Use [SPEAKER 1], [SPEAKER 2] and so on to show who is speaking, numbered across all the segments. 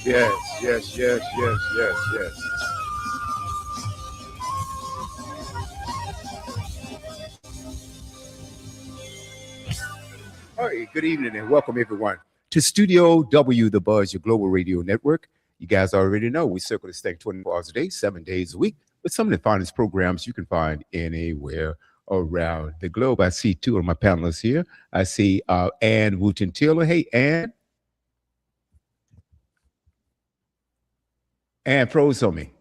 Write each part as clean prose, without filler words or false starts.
[SPEAKER 1] Yes, yes, yes, yes, yes, yes. All right, good evening and welcome everyone to Studio W, the Buzz, your global radio network. You guys already know we circle this thing 24 hours a day, 7 days a week, with some of the finest programs you can find anywhere around the globe. I see two of my panelists here. I see Ann Wooten Taylor. Hey, Ann. Ann froze on me.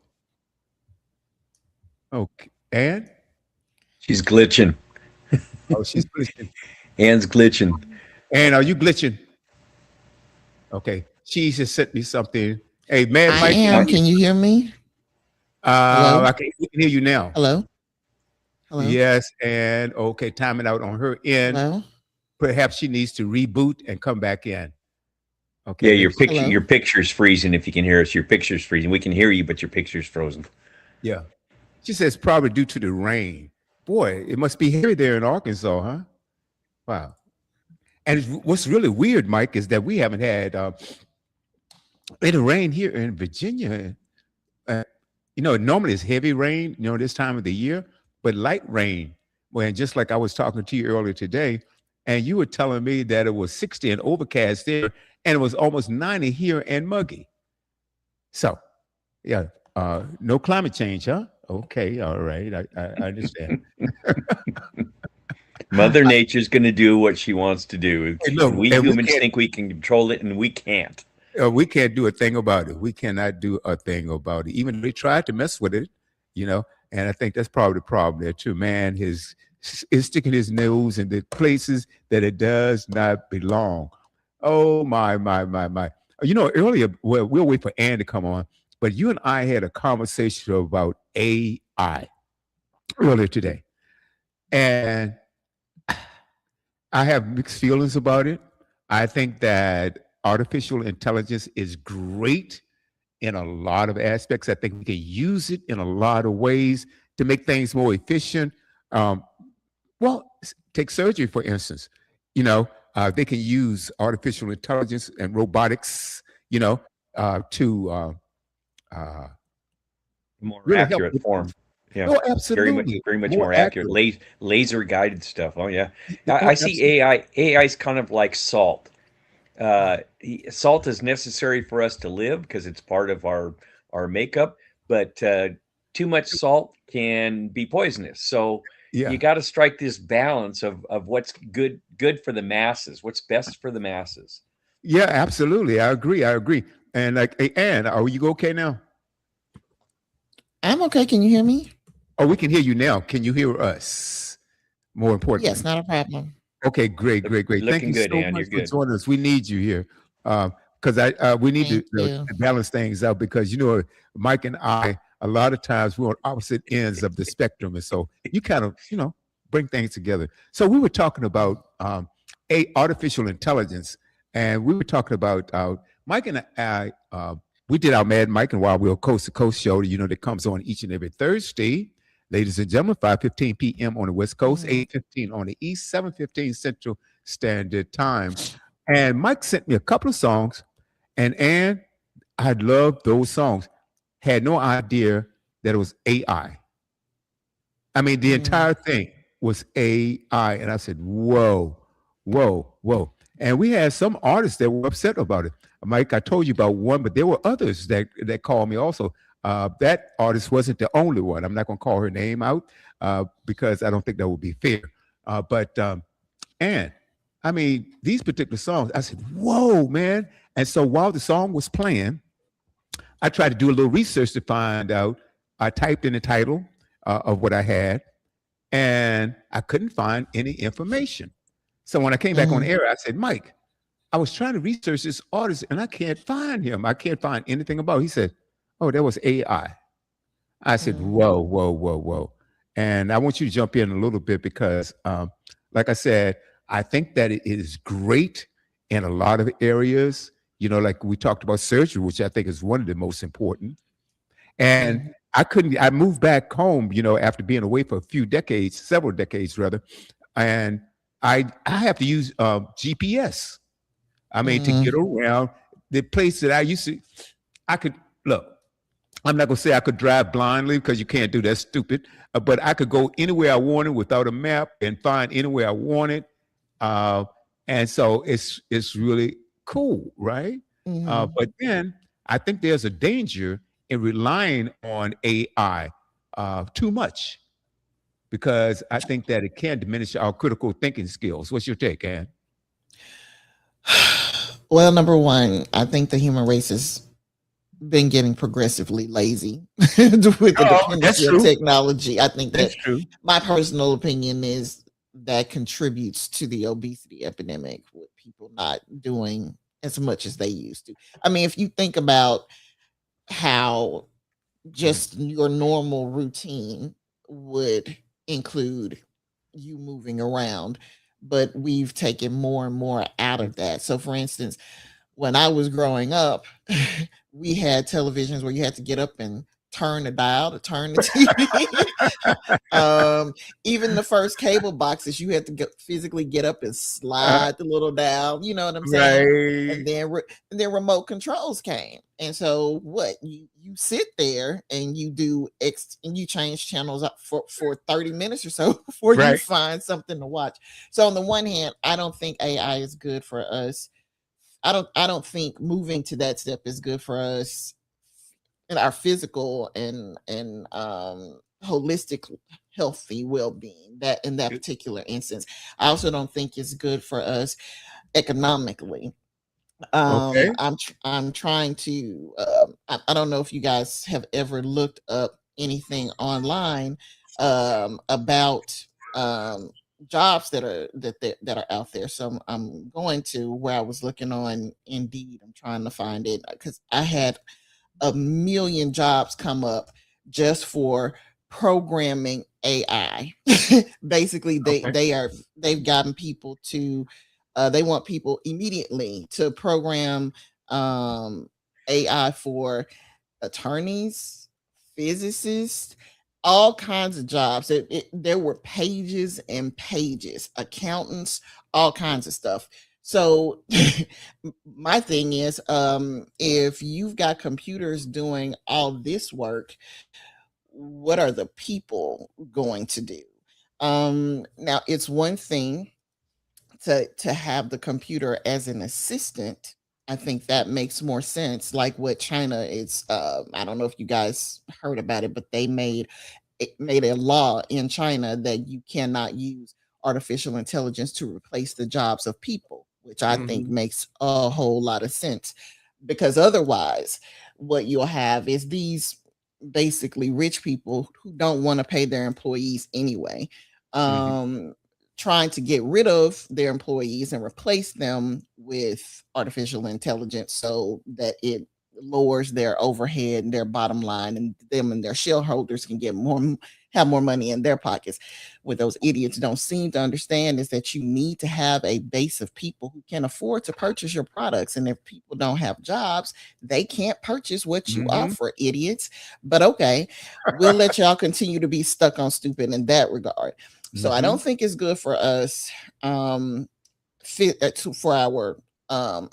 [SPEAKER 1] Okay. Ann?
[SPEAKER 2] She's glitching.
[SPEAKER 1] Oh, she's glitching.
[SPEAKER 2] Anne's glitching.
[SPEAKER 1] Ann, are you glitching? Okay. She just sent me something. Hey, Mad
[SPEAKER 3] I
[SPEAKER 1] Mike, can
[SPEAKER 3] am.
[SPEAKER 1] you?
[SPEAKER 3] Can you hear me? Hello?
[SPEAKER 1] We can hear you now.
[SPEAKER 3] Hello? Hello?
[SPEAKER 1] Yes, and okay, timing out on her end.
[SPEAKER 3] Hello?
[SPEAKER 1] Perhaps she needs to reboot and come back in. Okay,
[SPEAKER 2] Yeah,
[SPEAKER 1] maybe.
[SPEAKER 3] Hello?
[SPEAKER 2] your picture's freezing. If you can hear us, your picture's freezing. We can hear you, but your picture's frozen.
[SPEAKER 1] Yeah. She says probably due to the rain. Boy, it must be heavy there in Arkansas, huh? Wow. And what's really weird, Mike, is that we haven't had any rain here in Virginia. Uh, normally it's heavy rain, this time of the year, but light rain. Well, and just like I was talking to you earlier today, and you were telling me that it was 60 and overcast there, and it was almost 90 here and muggy. So, yeah, no climate change, huh? Okay, all right, I understand.
[SPEAKER 2] Mother Nature's going to do what she wants to do.
[SPEAKER 1] Hey, look,
[SPEAKER 2] We
[SPEAKER 1] and
[SPEAKER 2] humans think we can control it, and we can't.
[SPEAKER 1] we can't do a thing about it. We cannot do a thing about it. Even they tried to mess with it, and I think that's probably the problem there too. Man is sticking his nose in the places that it does not belong. Oh my. Earlier, well, we'll wait for Ann to come on, but you and I had a conversation about AI earlier today. And I have mixed feelings about it. I think that artificial intelligence is great in a lot of aspects. I think we can use it in a lot of ways to make things more efficient. Um, take surgery, for instance. They can use artificial intelligence and robotics, to uh,
[SPEAKER 2] More
[SPEAKER 1] really help
[SPEAKER 2] accurate
[SPEAKER 1] with
[SPEAKER 2] form.
[SPEAKER 1] things.
[SPEAKER 2] Yeah,
[SPEAKER 1] Oh, absolutely.
[SPEAKER 2] very much
[SPEAKER 1] More
[SPEAKER 2] more accurate.
[SPEAKER 1] accurate.
[SPEAKER 2] Laser guided stuff. Oh yeah,
[SPEAKER 1] Oh,
[SPEAKER 2] I see
[SPEAKER 1] absolutely.
[SPEAKER 2] AI. AI is kind of like salt. Salt is necessary for us to live because it's part of our makeup, but too much salt can be poisonous. So you
[SPEAKER 1] Yeah.
[SPEAKER 2] got to strike this balance of what's good for the masses, what's best for the masses.
[SPEAKER 1] Yeah, absolutely. I agree. And like, hey, Ann, are you okay now?
[SPEAKER 3] I'm okay. Can you hear me?
[SPEAKER 1] Oh, we can hear you now. Can you hear us? More
[SPEAKER 3] Yes,
[SPEAKER 1] importantly.
[SPEAKER 3] not a problem.
[SPEAKER 1] Okay, great, great,
[SPEAKER 2] You're
[SPEAKER 1] great. Thank
[SPEAKER 2] looking
[SPEAKER 1] you
[SPEAKER 2] good,
[SPEAKER 1] so
[SPEAKER 2] Ann.
[SPEAKER 1] much
[SPEAKER 2] You're
[SPEAKER 1] for
[SPEAKER 2] good.
[SPEAKER 1] joining us. We need you here because we need
[SPEAKER 3] Thank
[SPEAKER 1] to
[SPEAKER 3] you.
[SPEAKER 1] balance things out because Mike and I a lot of times we're on opposite ends of the spectrum, and so you kind of bring things together. So we were talking about artificial intelligence, and we were talking about Mike and I. We did our Mad Mike and Wild Will Coast to Coast show, that comes on each and every Thursday. Ladies and gentlemen, 5:15 p.m. on the West Coast,
[SPEAKER 3] Mhm.
[SPEAKER 1] 8:15 on the East, 7:15 Central Standard Time. And Mike sent me a couple of songs, and I loved those songs. Had no idea that it was AI. I mean, the
[SPEAKER 3] Mm.
[SPEAKER 1] entire thing was AI. And I said, whoa, whoa, whoa. And we had some artists that were upset about it. Mike, I told you about one, but there were others that called me also. That artist wasn't the only one. I'm not going to call her name out because I don't think that would be fair. And I mean, these particular songs, I said, whoa, man. And so while the song was playing, I tried to do a little research to find out. I typed in the title of what I had, and I couldn't find any information. So when I came back on
[SPEAKER 3] Mhm.
[SPEAKER 1] air, I said, Mike, I was trying to research this artist and I can't find him. I can't find anything about him. He said, oh, that was AI. I said,
[SPEAKER 3] Mm.
[SPEAKER 1] whoa, whoa, whoa, whoa. And I want you to jump in a little bit because, like I said, I think that it is great in a lot of areas. Like we talked about surgery, which I think is one of the most important. And
[SPEAKER 3] Mhm.
[SPEAKER 1] I moved back home, after being away for a few decades, several decades rather. And I have to use GPS. I mean, to get
[SPEAKER 3] Mhm.
[SPEAKER 1] around the place that I used to. I could look. I'm not gonna say I could drive blindly because you can't do that. Stupid. But I could go anywhere I wanted without a map and find anywhere I wanted. Uh, and so it's really cool, right?
[SPEAKER 3] Mhm.
[SPEAKER 1] But then I think there's a danger in relying on AI too much because I think that it can diminish our critical thinking skills. What's your take, Ann?
[SPEAKER 3] Well, number one, I think the human race has been getting progressively lazy with the
[SPEAKER 1] Oh, that's
[SPEAKER 3] dependency of
[SPEAKER 1] true.
[SPEAKER 3] technology. I think that
[SPEAKER 1] That's true.
[SPEAKER 3] my personal opinion is that contributes to the obesity epidemic with people not doing as much as they used to. I mean, if you think about how
[SPEAKER 1] Mhm.
[SPEAKER 3] just your normal routine would include you moving around, but we've taken more and more out of that. So, for instance, when I was growing up, we had televisions where you had to get up and turn the dial to turn the TV. um, Even the first cable boxes, you had to physically get up and
[SPEAKER 1] Uh,
[SPEAKER 3] slide the little dial. You know what I'm saying?
[SPEAKER 1] right.
[SPEAKER 3] And then remote controls came, and so what you sit there and you do and you change channels up for 30 minutes or so before you
[SPEAKER 1] Right.
[SPEAKER 3] find something to watch. So on the one hand, I don't think AI is good for us. I don't think moving to that step is good for us in our physical and holistic healthy well-being, that in that particular instance. I also don't think it's good for us economically.
[SPEAKER 1] Okay.
[SPEAKER 3] I'm trying to I don't know if you guys have ever looked up anything online about jobs that are out there. So I'm going to where I was looking on Indeed. I'm trying to find it because I had a million jobs come up just for programming AI. Basically,
[SPEAKER 1] Okay.
[SPEAKER 3] they've gotten people to they want people immediately to program um, AI for attorneys, physicists, all kinds of jobs. There were pages and pages, accountants, all kinds of stuff. So my thing is, if you've got computers doing all this work, what are the people going to do? Now it's one thing to have the computer as an assistant. I think that makes more sense. Like what China is. I don't know if you guys heard about it, but it made a law in China that you cannot use artificial intelligence to replace the jobs of people, which I think
[SPEAKER 1] Mhm.
[SPEAKER 3] makes a whole lot of sense. Because otherwise, what you'll have is these basically rich people who don't want to pay their employees anyway,
[SPEAKER 1] Mhm.
[SPEAKER 3] um, trying to get rid of their employees and replace them with artificial intelligence so that it lowers their overhead and their bottom line, and them and their shareholders can have more money in their pockets. What those idiots don't seem to understand is that you need to have a base of people who can afford to purchase your products, and if people don't have jobs, they can't purchase what you
[SPEAKER 1] Mhm.
[SPEAKER 3] offer, idiots. But okay, we'll let y'all continue to be stuck on stupid in that regard. So I don't
[SPEAKER 1] Mhm.
[SPEAKER 3] think it's good for us, um for our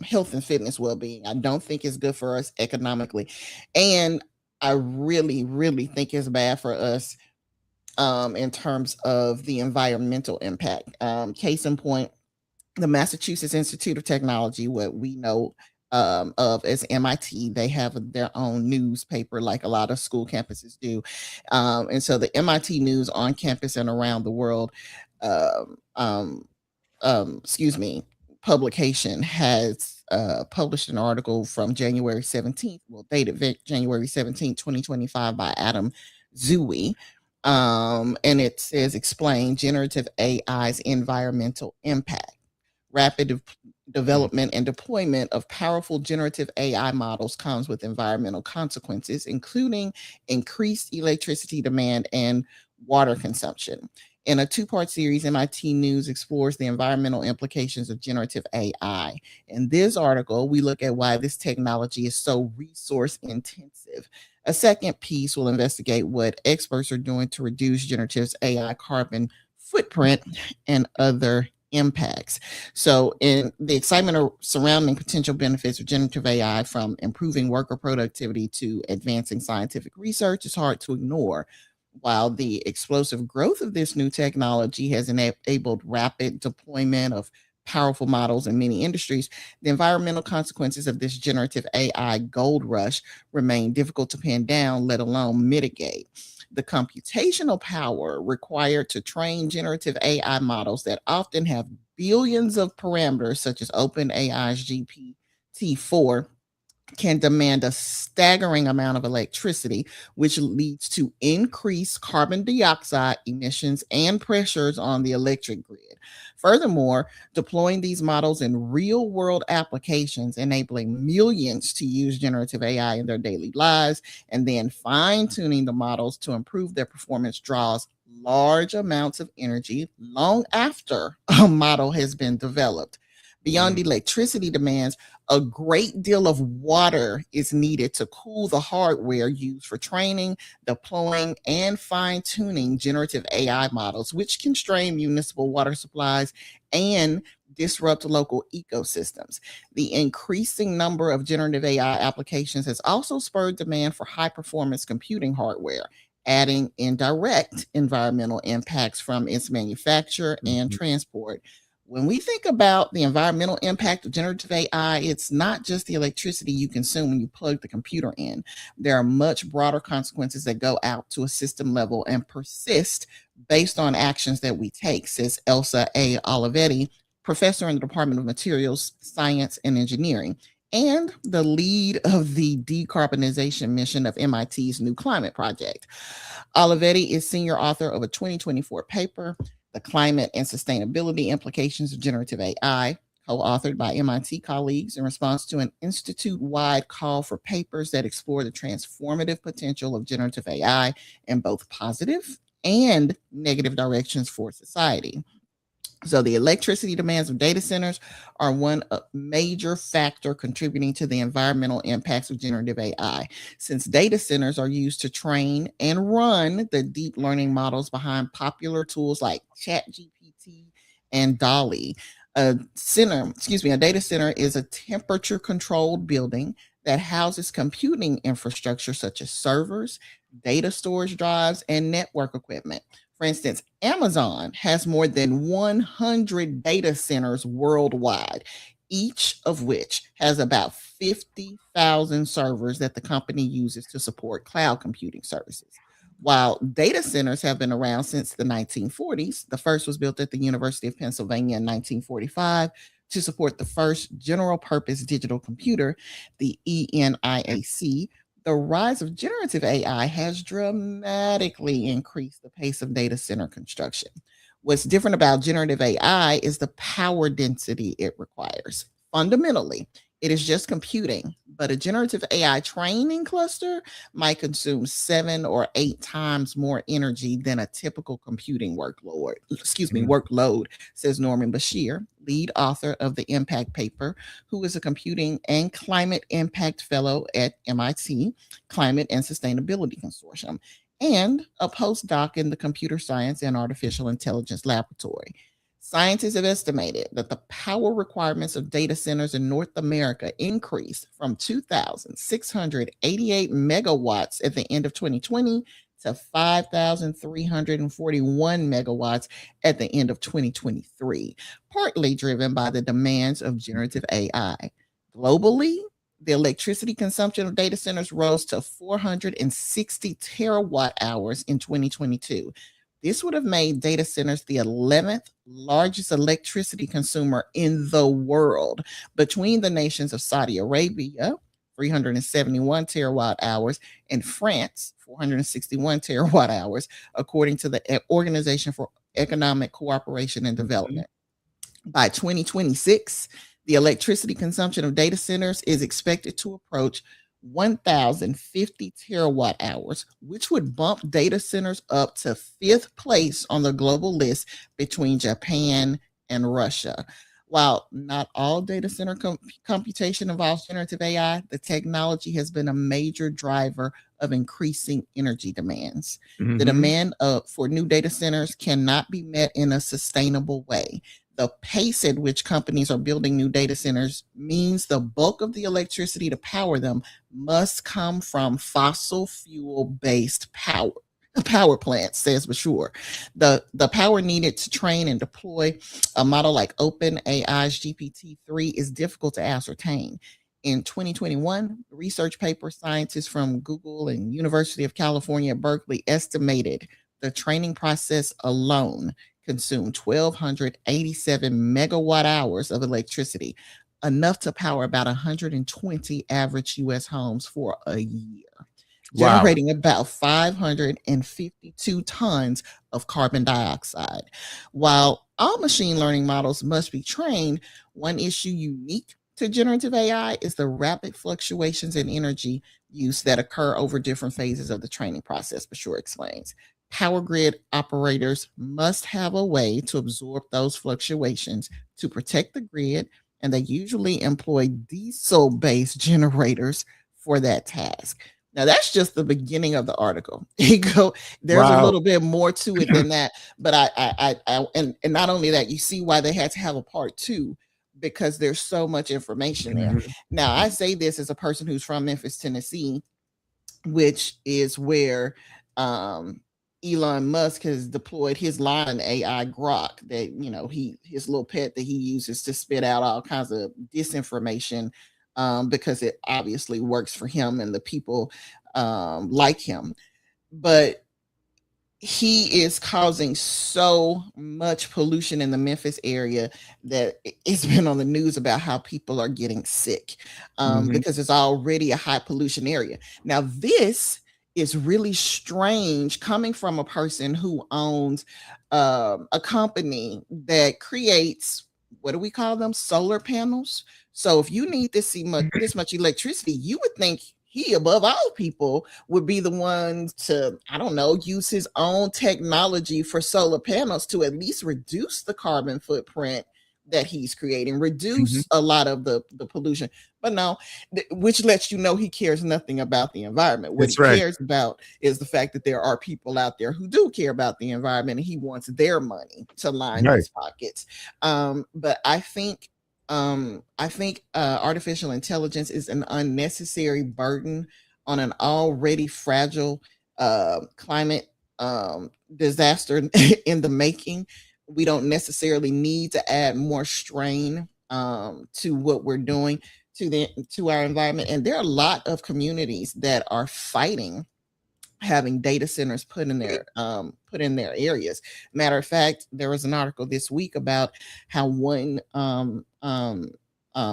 [SPEAKER 3] health and fitness well-being. I don't think it's good for us economically, and I really really think it's bad for us in terms of the environmental impact. Case in point, the Massachusetts Institute of Technology, what we know of as MIT, they have their own newspaper like a lot of school campuses do. And so the MIT news on campus and around the world, um, um, excuse me, publication has published an article from January 17th, well, dated January 17th, 2025, by Adam Zui. And it says, explain generative AI's environmental impact. Rapid
[SPEAKER 1] Mhm.
[SPEAKER 3] development and deployment of powerful generative AI models comes with environmental consequences, including increased electricity demand and water consumption. In a two-part series, MIT News explores the environmental implications of generative AI. In this article, we look at why this technology is so resource intensive. A second piece will investigate what experts are doing to reduce generative AI carbon footprint and other impacts. So, in the excitement surrounding potential benefits of generative AI, from improving worker productivity to advancing scientific research, is hard to ignore. While the explosive growth of this new technology has enabled rapid deployment of powerful models in many industries, the environmental consequences of this generative AI gold rush remain difficult to pin down, let alone mitigate. The computational power required to train generative AI models that often have billions of parameters, such as OpenAI's GPT-4, can demand a staggering amount of electricity, which leads to increased carbon dioxide emissions and pressures on the electric grid. Furthermore, deploying these models in real world applications, enabling millions to use generative AI in their daily lives, and then fine tuning the models to improve their performance draws large amounts of energy long after a model has been developed. Beyond electricity demands, a great deal of water is needed to cool the hardware used for training, deploying, and fine tuning generative AI models, which can strain municipal water supplies and disrupt local ecosystems. The increasing number of generative AI applications has also spurred demand for high performance computing hardware, adding indirect environmental impacts from its manufacture and transport. When we think about the environmental impact of generative AI, it's not just the electricity you consume when you plug the computer in. There are much broader consequences that go out to a system level and persist based on actions that we take, says Elsa A. Olivetti, professor in the Department of Materials Science and Engineering, and the lead of the decarbonization mission of MIT's New Climate Project. Olivetti is senior author of a 2024 paper, The Climate and Sustainability Implications of Generative AI, co-authored by MIT colleagues in response to an institute-wide call for papers that explore the transformative potential of generative AI in both positive and negative directions for society. So the electricity demands of data centers are one major factor contributing to the environmental impacts of generative AI, since data centers are used to train and run the deep learning models behind popular tools like ChatGPT and DALL-E. A data center is a temperature controlled building that houses computing infrastructure such as servers, data storage drives, and network equipment. For instance, Amazon has more than 100 data centers worldwide, each of which has about 50,000 servers that the company uses to support cloud computing services. While data centers have been around since the 1940s, the first was built at the University of Pennsylvania in 1945 to support the first general purpose digital computer, the ENIAC. The rise of generative AI has dramatically increased the pace of data center construction. What's different about generative AI is the power density it requires. Fundamentally, it is just computing, but a generative AI training cluster might consume 7 or 8 times more energy than a typical computing workload, says Norman Bashir, lead author of the Impact paper, who is a computing and climate impact fellow at MIT Climate and Sustainability Consortium, and a postdoc in the Computer Science and Artificial Intelligence Laboratory. Scientists have estimated that the power requirements of data centers in North America increased from 2,688 megawatts at the end of 2020 to 5,341 megawatts at the end of 2023, partly driven by the demands of generative AI. Globally, the electricity consumption of data centers rose to 460 terawatt hours in 2022. This would have made data centers the 11th largest electricity consumer in the world, between the nations of Saudi Arabia, 371 terawatt hours, and France, 461 terawatt hours, according to the Organization for Economic Cooperation and Development. By 2026, the electricity consumption of data centers is expected to approach 1,050 terawatt hours, which would bump data centers up to 5th place on the global list between Japan and Russia. While not all data center computation involves generative AI, the technology has been a major driver of increasing energy demands. The demand for new data centers cannot be met in a sustainable way. The pace at which companies are building new data centers means the bulk of the electricity to power them must come from fossil fuel based power plants, says Bashir. The power needed to train and deploy a model like OpenAI's GPT-3 is difficult to ascertain. In 2021, research paper scientists from Google and University of California at Berkeley estimated the training process alone consumed 1,287 megawatt hours of electricity, enough to power about 120 average US homes for a year,
[SPEAKER 1] Wow.
[SPEAKER 3] generating about 552 tons of carbon dioxide. While all machine learning models must be trained, one issue unique to generative AI is the rapid fluctuations in energy use that occur over different phases of the training process, Bashir explains. Power grid operators must have a way to absorb those fluctuations to protect the grid, and they usually employ diesel based generators for that task. Now that's just the beginning of the article. There's a
[SPEAKER 1] Wow.
[SPEAKER 3] little bit more to it than that, but and not only that, you see why they had to have a part two because there's so much information there.
[SPEAKER 1] Mhm.
[SPEAKER 3] Now I say this as a person who's from Memphis, Tennessee, which is where um, Elon Musk has deployed his line AI Grok that his little pet that he uses to spit out all kinds of disinformation because it obviously works for him and the people like him. But he is causing so much pollution in the Memphis area that it's been on the news about how people are getting sick
[SPEAKER 1] Mhm.
[SPEAKER 3] because it's already a high pollution area. Now, this is really strange coming from a person who owns a company that creates, what do we call them? Solar panels. So if you need this much electricity, you would think he, above all people, would be the one to, I don't know, use his own technology for solar panels to at least reduce the carbon footprint that he's creating,
[SPEAKER 1] Mhm.
[SPEAKER 3] reduce a lot of the pollution. But no, which lets you know he cares nothing about the environment. What he
[SPEAKER 1] That's right.
[SPEAKER 3] cares about is the fact that there are people out there who do care about the environment and he wants their money to line
[SPEAKER 1] Right.
[SPEAKER 3] his pockets. But I think artificial intelligence is an unnecessary burden on an already fragile climate disaster in the making. We don't necessarily need to add more strain to what we're doing to our environment. And there are a lot of communities that are fighting having data centers put in their areas. Matter of fact, there was an article this week about how one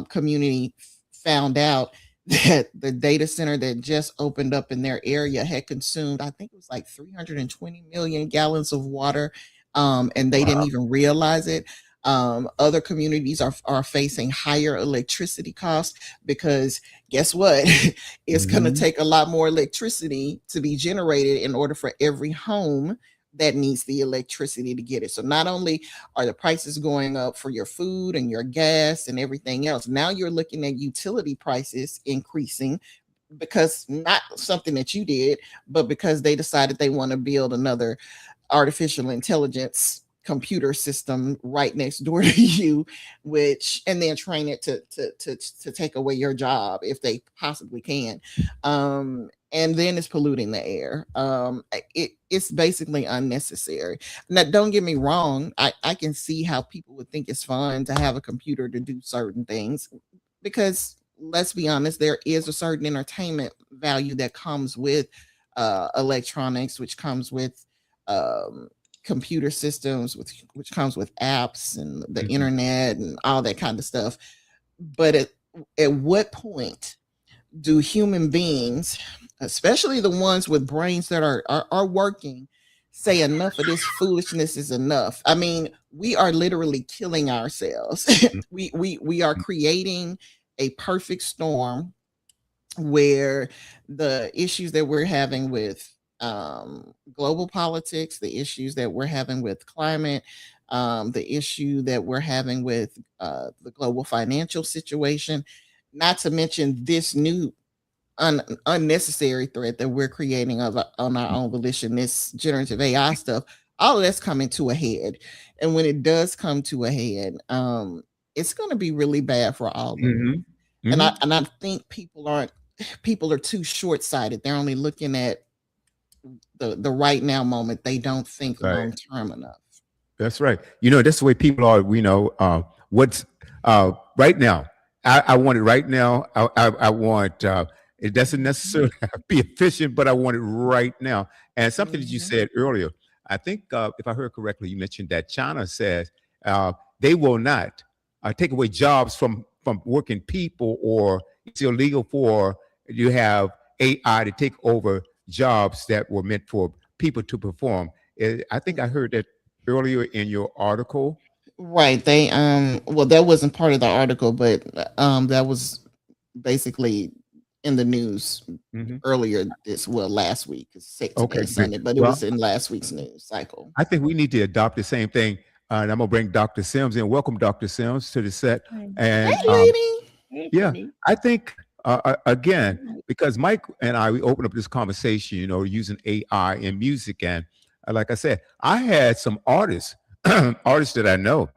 [SPEAKER 3] community found out that the data center that just opened up in their area had consumed, I think it was like 320 million gallons of water, and they didn't
[SPEAKER 1] Wow.
[SPEAKER 3] even realize it. Other communities are facing higher electricity costs because guess what? It's going to
[SPEAKER 1] Mhm.
[SPEAKER 3] take a lot more electricity to be generated in order for every home that needs the electricity to get it. So not only are the prices going up for your food and your gas and everything else, now you're looking at utility prices increasing because not something that you did, but because they decided they want to build another artificial intelligence computer system right next door to you, which and then train it to take away your job if they possibly can. And then it's polluting the air. It's basically unnecessary. Now don't get me wrong, I can see how people would think it's fun to have a computer to do certain things because let's be honest, there is a certain entertainment value that comes with electronics, which comes with um, computer systems, which comes with apps and the
[SPEAKER 1] Mhm.
[SPEAKER 3] internet and all that kind of stuff. But at what point do human beings, especially the ones with brains that are working, say enough of this foolishness is enough? I mean, we are literally killing ourselves. We are creating a perfect storm where the issues that we're having with global politics, the issues that we're having with climate, the issue that we're having with the global financial situation, not to mention this new unnecessary threat that we're creating on our own volition, this generative AI stuff, all of that's coming to a head. And when it does come to a head, it's going to be really bad for all of us.
[SPEAKER 1] Mhm.
[SPEAKER 3] And
[SPEAKER 1] Mhm.
[SPEAKER 3] I think people are too short sighted. They're only looking at the right now moment. They don't think
[SPEAKER 1] Right.
[SPEAKER 3] long term enough.
[SPEAKER 1] That's right. That's the way people are. What's right now. I want it right now. I want. It doesn't necessarily have to be efficient, but I want it right now. And something that you
[SPEAKER 3] Mhm.
[SPEAKER 1] said earlier, I think, if I heard correctly, you mentioned that China says they will not take away jobs from working people, or it's illegal for you have AI to take over jobs that were meant for people to perform. I think I heard that earlier in your article.
[SPEAKER 3] Right. They well, that wasn't part of the article, but that was basically in the news
[SPEAKER 1] Hmm.
[SPEAKER 3] earlier last week. Today
[SPEAKER 1] Okay,
[SPEAKER 3] is
[SPEAKER 1] great.
[SPEAKER 3] Sunday, but it
[SPEAKER 1] Well,
[SPEAKER 3] was in last week's news cycle.
[SPEAKER 1] I think we need to adopt the same thing. And I'm gonna bring Dr. Sims in. Welcome, Dr. Sims, to the set.
[SPEAKER 4] Hey,
[SPEAKER 3] Hey,
[SPEAKER 1] And
[SPEAKER 3] lady.
[SPEAKER 4] hey,
[SPEAKER 1] yeah,
[SPEAKER 4] Cindy.
[SPEAKER 1] I think again,
[SPEAKER 4] Right.
[SPEAKER 1] because Mike and I, we opened up this conversation, using AI in music, and like I said, I had some artists, artists that I know.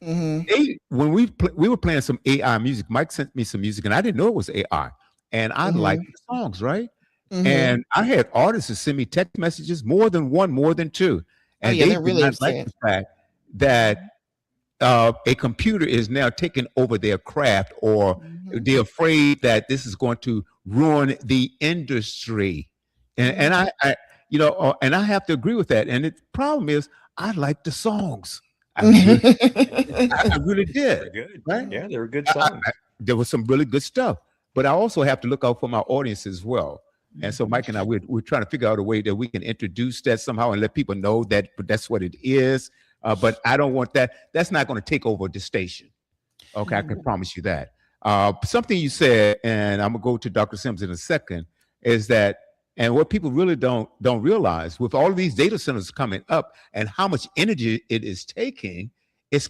[SPEAKER 3] Hmm.
[SPEAKER 1] When we were playing some AI music, Mike sent me some music, and I didn't know it was AI, and I liked
[SPEAKER 3] Hmm.
[SPEAKER 1] the songs, right?
[SPEAKER 3] Hmm.
[SPEAKER 1] And I had artists that send me text messages, more than one, more than two,
[SPEAKER 3] Oh
[SPEAKER 1] and
[SPEAKER 3] yeah,
[SPEAKER 1] they
[SPEAKER 3] they're
[SPEAKER 1] did
[SPEAKER 3] really
[SPEAKER 1] not like
[SPEAKER 3] upset.
[SPEAKER 1] the fact that a computer is now taking over their craft, or
[SPEAKER 3] Hmm.
[SPEAKER 1] they're afraid that this is going to ruin the industry. And
[SPEAKER 3] Hmm.
[SPEAKER 1] and I have to agree with that. And the problem is, I like the songs. I really, I really
[SPEAKER 2] They
[SPEAKER 1] did,
[SPEAKER 2] were good.
[SPEAKER 1] right?
[SPEAKER 2] Yeah, they were good
[SPEAKER 1] I,
[SPEAKER 2] songs.
[SPEAKER 1] there was some really good stuff, but I also have to look out for my audience as well. And so Mike and I, we're trying to figure out a way that we can introduce that somehow and let people know that that's what it is. But I don't want that. That's not going to take over the station. Okay, I can promise you that. Something you said, and I'm gonna go to Dr. Sims in a second, is that, and what people really don't realize, with all of these data centers coming up and how much energy it is taking, is,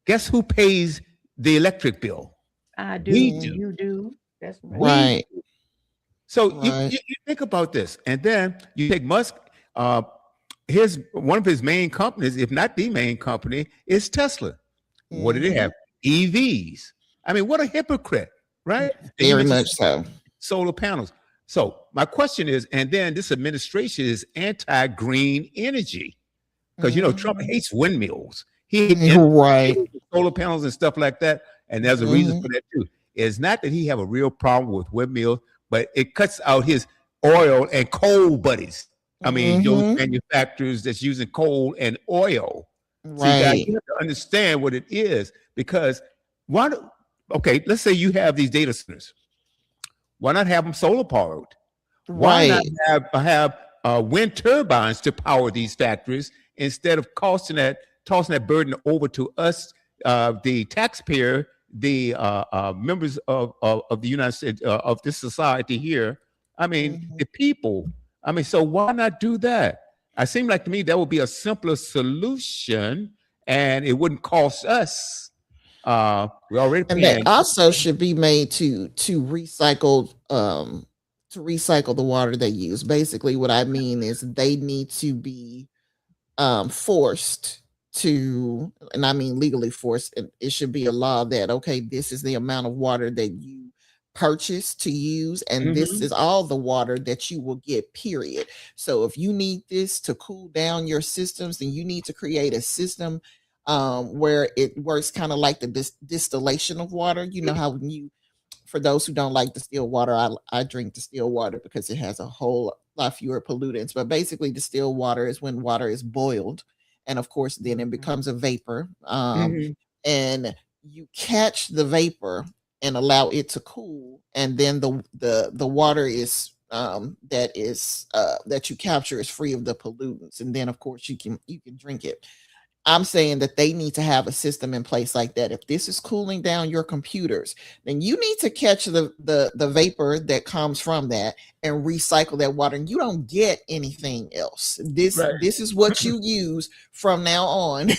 [SPEAKER 1] guess who pays the electric bill?
[SPEAKER 4] I
[SPEAKER 1] We
[SPEAKER 4] do.
[SPEAKER 1] do.
[SPEAKER 3] Hmm.
[SPEAKER 4] You do. That's right.
[SPEAKER 1] We
[SPEAKER 3] Right.
[SPEAKER 1] So
[SPEAKER 3] Right.
[SPEAKER 1] you think about this, and then you take Musk. Uh, his one of his main companies, if not the main company, is Tesla. What do they
[SPEAKER 3] Hmm.
[SPEAKER 1] have? EVs. I mean, what a hypocrite, right? And you
[SPEAKER 3] Very
[SPEAKER 1] mentioned
[SPEAKER 3] much so.
[SPEAKER 1] solar panels. So my question is, and then this administration is anti-green energy, because Trump
[SPEAKER 3] Hmm.
[SPEAKER 1] hates windmills. He
[SPEAKER 3] Right.
[SPEAKER 1] hates solar panels and stuff like that. And there's a reason
[SPEAKER 3] Hmm.
[SPEAKER 1] for that too. It's not that he have a real problem with windmills, but it cuts out his oil and coal buddies. I mean, those
[SPEAKER 3] Hmm.
[SPEAKER 1] manufacturers that's using coal and oil. So
[SPEAKER 3] Right.
[SPEAKER 1] you have to understand what it is, because why? Okay, let's say you have these data centers. Why not have them solar powered? Why not
[SPEAKER 3] Right.
[SPEAKER 1] have wind turbines to power these factories, instead of tossing that burden over to us, the taxpayer, the members of the United States, of this society here? I mean,
[SPEAKER 3] Hmm.
[SPEAKER 1] the people. I mean, so why not do that? It seemed like to me that would be a simpler solution, and it wouldn't cost us. We're already
[SPEAKER 3] And that
[SPEAKER 1] paying.
[SPEAKER 3] also should be made to recycle the water they use. Basically, what I mean is they need to be forced to, and I mean legally forced. It should be a law that, okay, this is the amount of water that you purchase to use, and this
[SPEAKER 1] Mhm.
[SPEAKER 3] is all the water that you will get, period. So if you need this to cool down your systems, then you need to create a system where it works kind of like the distillation of water. You know how when you, for those who don't like distilled water, I drink distilled water because it has a whole lot fewer pollutants. But basically, distilled water is when water is boiled, and of course, then it becomes a vapor.
[SPEAKER 1] Mhm.
[SPEAKER 3] And you catch the vapor and allow it to cool, and then the water is that you capture is free of the pollutants, and then of course you can drink it. I'm saying that they need to have a system in place like that. If this is cooling down your computers, then you need to catch the vapor that comes from that and recycle that water. And you don't get anything else. This
[SPEAKER 1] Right.
[SPEAKER 3] this is what you use from now on.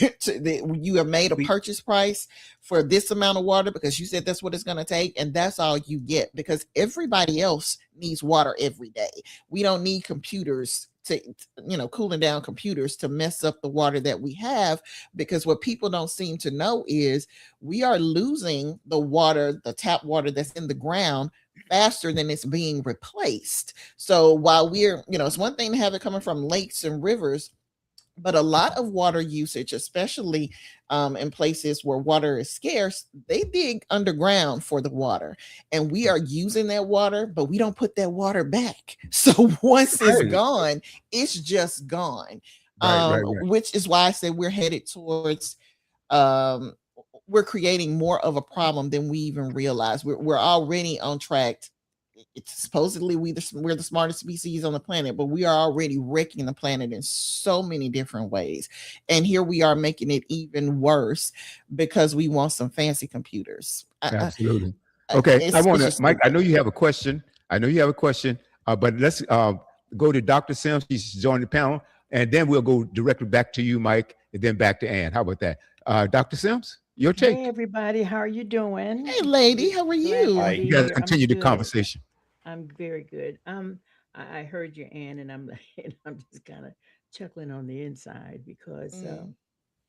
[SPEAKER 3] You have made a
[SPEAKER 2] We
[SPEAKER 3] purchase price for this amount of water because you said that's what it's going to take, and that's all you get, because everybody else needs water every day. We don't need computers to cooling down computers to mess up the water that we have, because what people don't seem to know is we are losing the water, the tap water that's in the ground, faster than it's being replaced. So while we're, it's one thing to have it coming from lakes and rivers, but a lot of water usage, especially in places where water is scarce, they dig underground for the water, and we are using that water, but we don't put that water back. So once it's
[SPEAKER 1] Right,
[SPEAKER 3] gone, it's just gone.
[SPEAKER 1] right, right, right.
[SPEAKER 3] Which is why I say we're headed towards, um, we're creating more of a problem than we even realize. We're already on track. It's supposedly we're the smartest species on the planet, but we are already wrecking the planet in so many different ways. And here we are making it even worse because we want some fancy computers.
[SPEAKER 1] Absolutely. Okay, I want
[SPEAKER 3] It's
[SPEAKER 1] to,
[SPEAKER 3] just
[SPEAKER 1] Mike. I
[SPEAKER 3] stupid.
[SPEAKER 1] know you have a question. I know you have a question, but let's go to Dr. Sims. She's joined the panel, and then we'll go directly back to you, Mike, and then back to Ann. How about that? Dr. Sims, your
[SPEAKER 4] Hey
[SPEAKER 1] take.
[SPEAKER 4] everybody, how are you
[SPEAKER 3] Hey,
[SPEAKER 4] doing?
[SPEAKER 3] lady, how are
[SPEAKER 4] Glad to
[SPEAKER 3] you?
[SPEAKER 2] I
[SPEAKER 1] You
[SPEAKER 4] be
[SPEAKER 1] guys
[SPEAKER 4] here. I'm
[SPEAKER 1] continue the
[SPEAKER 4] good.
[SPEAKER 1] conversation.
[SPEAKER 4] I'm very good. I heard you, Ann, and I'm and I'm just kind of chuckling on the inside because
[SPEAKER 3] Mm,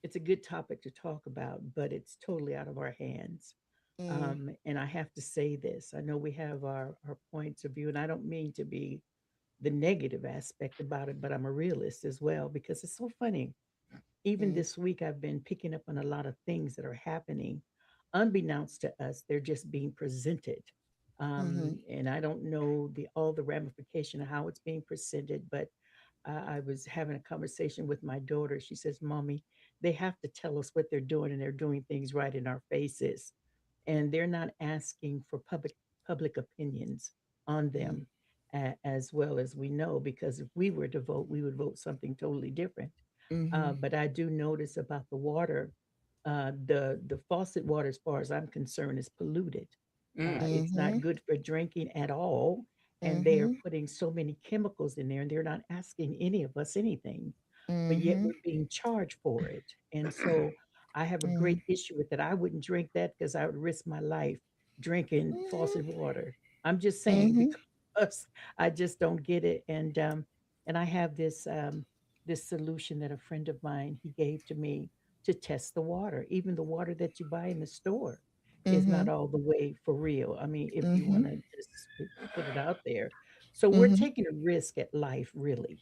[SPEAKER 4] it's a good topic to talk about, but it's totally out of our hands.
[SPEAKER 3] mm,
[SPEAKER 4] And I have to say this. I know we have our points of view, and I don't mean to be the negative aspect about it, but I'm a realist as well because it's so funny. Even
[SPEAKER 3] mm,
[SPEAKER 4] this week, I've been picking up on a lot of things that are happening. Unbeknownst to us, they're just being presented.
[SPEAKER 3] mm-hmm,
[SPEAKER 4] And I don't know all the ramification of how it's being presented, but I was having a conversation with my daughter. She says, Mommy, they have to tell us what they're doing, and they're doing things right in our faces. And they're not asking for public opinions on them, as well as we know, because if we were to vote, we would vote something totally different.
[SPEAKER 3] mm-hmm,
[SPEAKER 4] But I do notice about the water, the faucet water, as far as I'm concerned, is polluted.
[SPEAKER 1] Mm.
[SPEAKER 4] It's
[SPEAKER 3] mm-hmm,
[SPEAKER 4] not good for drinking at all, and they are
[SPEAKER 3] mm-hmm,
[SPEAKER 4] putting so many chemicals in there, and they're not asking any of us anything, but yet
[SPEAKER 3] mm-hmm,
[SPEAKER 4] we're being charged for it. And so I have a great issue with that. I wouldn't drink that because I would risk my life drinking faucet water. I'm just saying
[SPEAKER 3] mm-hmm,
[SPEAKER 4] because I just don't get it. And I have this solution that a friend of mine he gave to me to test the water. Even the water that you buy in the store is
[SPEAKER 3] mm-hmm,
[SPEAKER 4] not all the way for real. I mean, if you
[SPEAKER 3] mm-hmm,
[SPEAKER 4] want to just put it out there. So we're
[SPEAKER 3] mm-hmm,
[SPEAKER 4] taking a risk at life, really.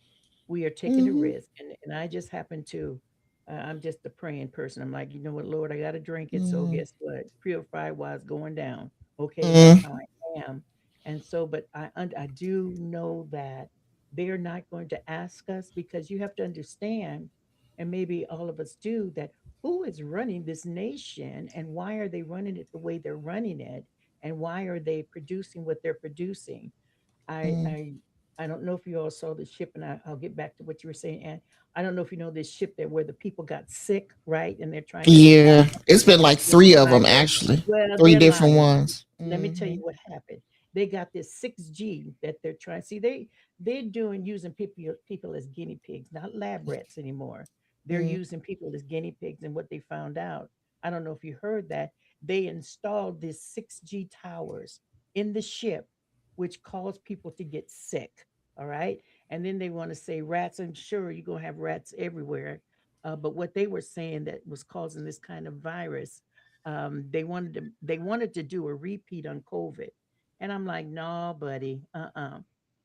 [SPEAKER 4] We are taking a
[SPEAKER 3] mm-hmm,
[SPEAKER 4] risk. And I just happen to, I'm just a praying person. I'm like, you know what, Lord, I got to drink it. So
[SPEAKER 3] mm-hmm,
[SPEAKER 4] guess what? Purified wise going down. Okay, that's
[SPEAKER 3] mm-hmm,
[SPEAKER 4] how I am. And so, but I do know that they're not going to ask us because you have to understand, and maybe all of us do, that who is running this nation and why are they running it the way they're running it and why are they producing what they're producing. I
[SPEAKER 3] mm-hmm.
[SPEAKER 4] I I don't know if you all saw the ship, and I'll get back to what you were saying. And I don't know if you know this ship that where the people got sick, right? And they're trying to
[SPEAKER 3] Yeah, it's been like
[SPEAKER 4] they're
[SPEAKER 3] three of them
[SPEAKER 4] trying to,
[SPEAKER 3] actually,
[SPEAKER 4] well,
[SPEAKER 3] three
[SPEAKER 4] they're
[SPEAKER 3] different
[SPEAKER 4] lying.
[SPEAKER 3] ones.
[SPEAKER 4] Let me tell
[SPEAKER 3] Mm-hmm,
[SPEAKER 4] you what happened. They got this 6G that they're trying. See, they're doing using people as guinea pigs, not lab rats anymore. They're
[SPEAKER 3] mm-hmm,
[SPEAKER 4] using people as guinea pigs, and what they found out, I don't know if you heard that, they installed these 6G towers in the ship, which caused people to get sick. All right, and then they want to say rats. I'm sure you're gonna have rats everywhere, but what they were saying that was causing this kind of virus, they wanted to do a repeat on COVID, and I'm like, no, buddy,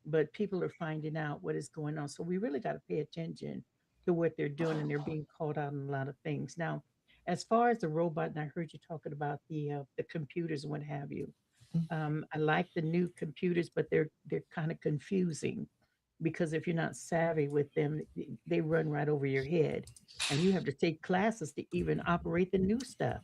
[SPEAKER 4] But people are finding out what is going on, so we really got to pay attention to what they're doing, and they're being called out on a lot of things. Now, as far as the robot, and I heard you talking about the computers and what have you. I like the new computers, but they're kind of confusing because if you're not savvy with them, they run right over your head, and you have to take classes to even operate the new stuff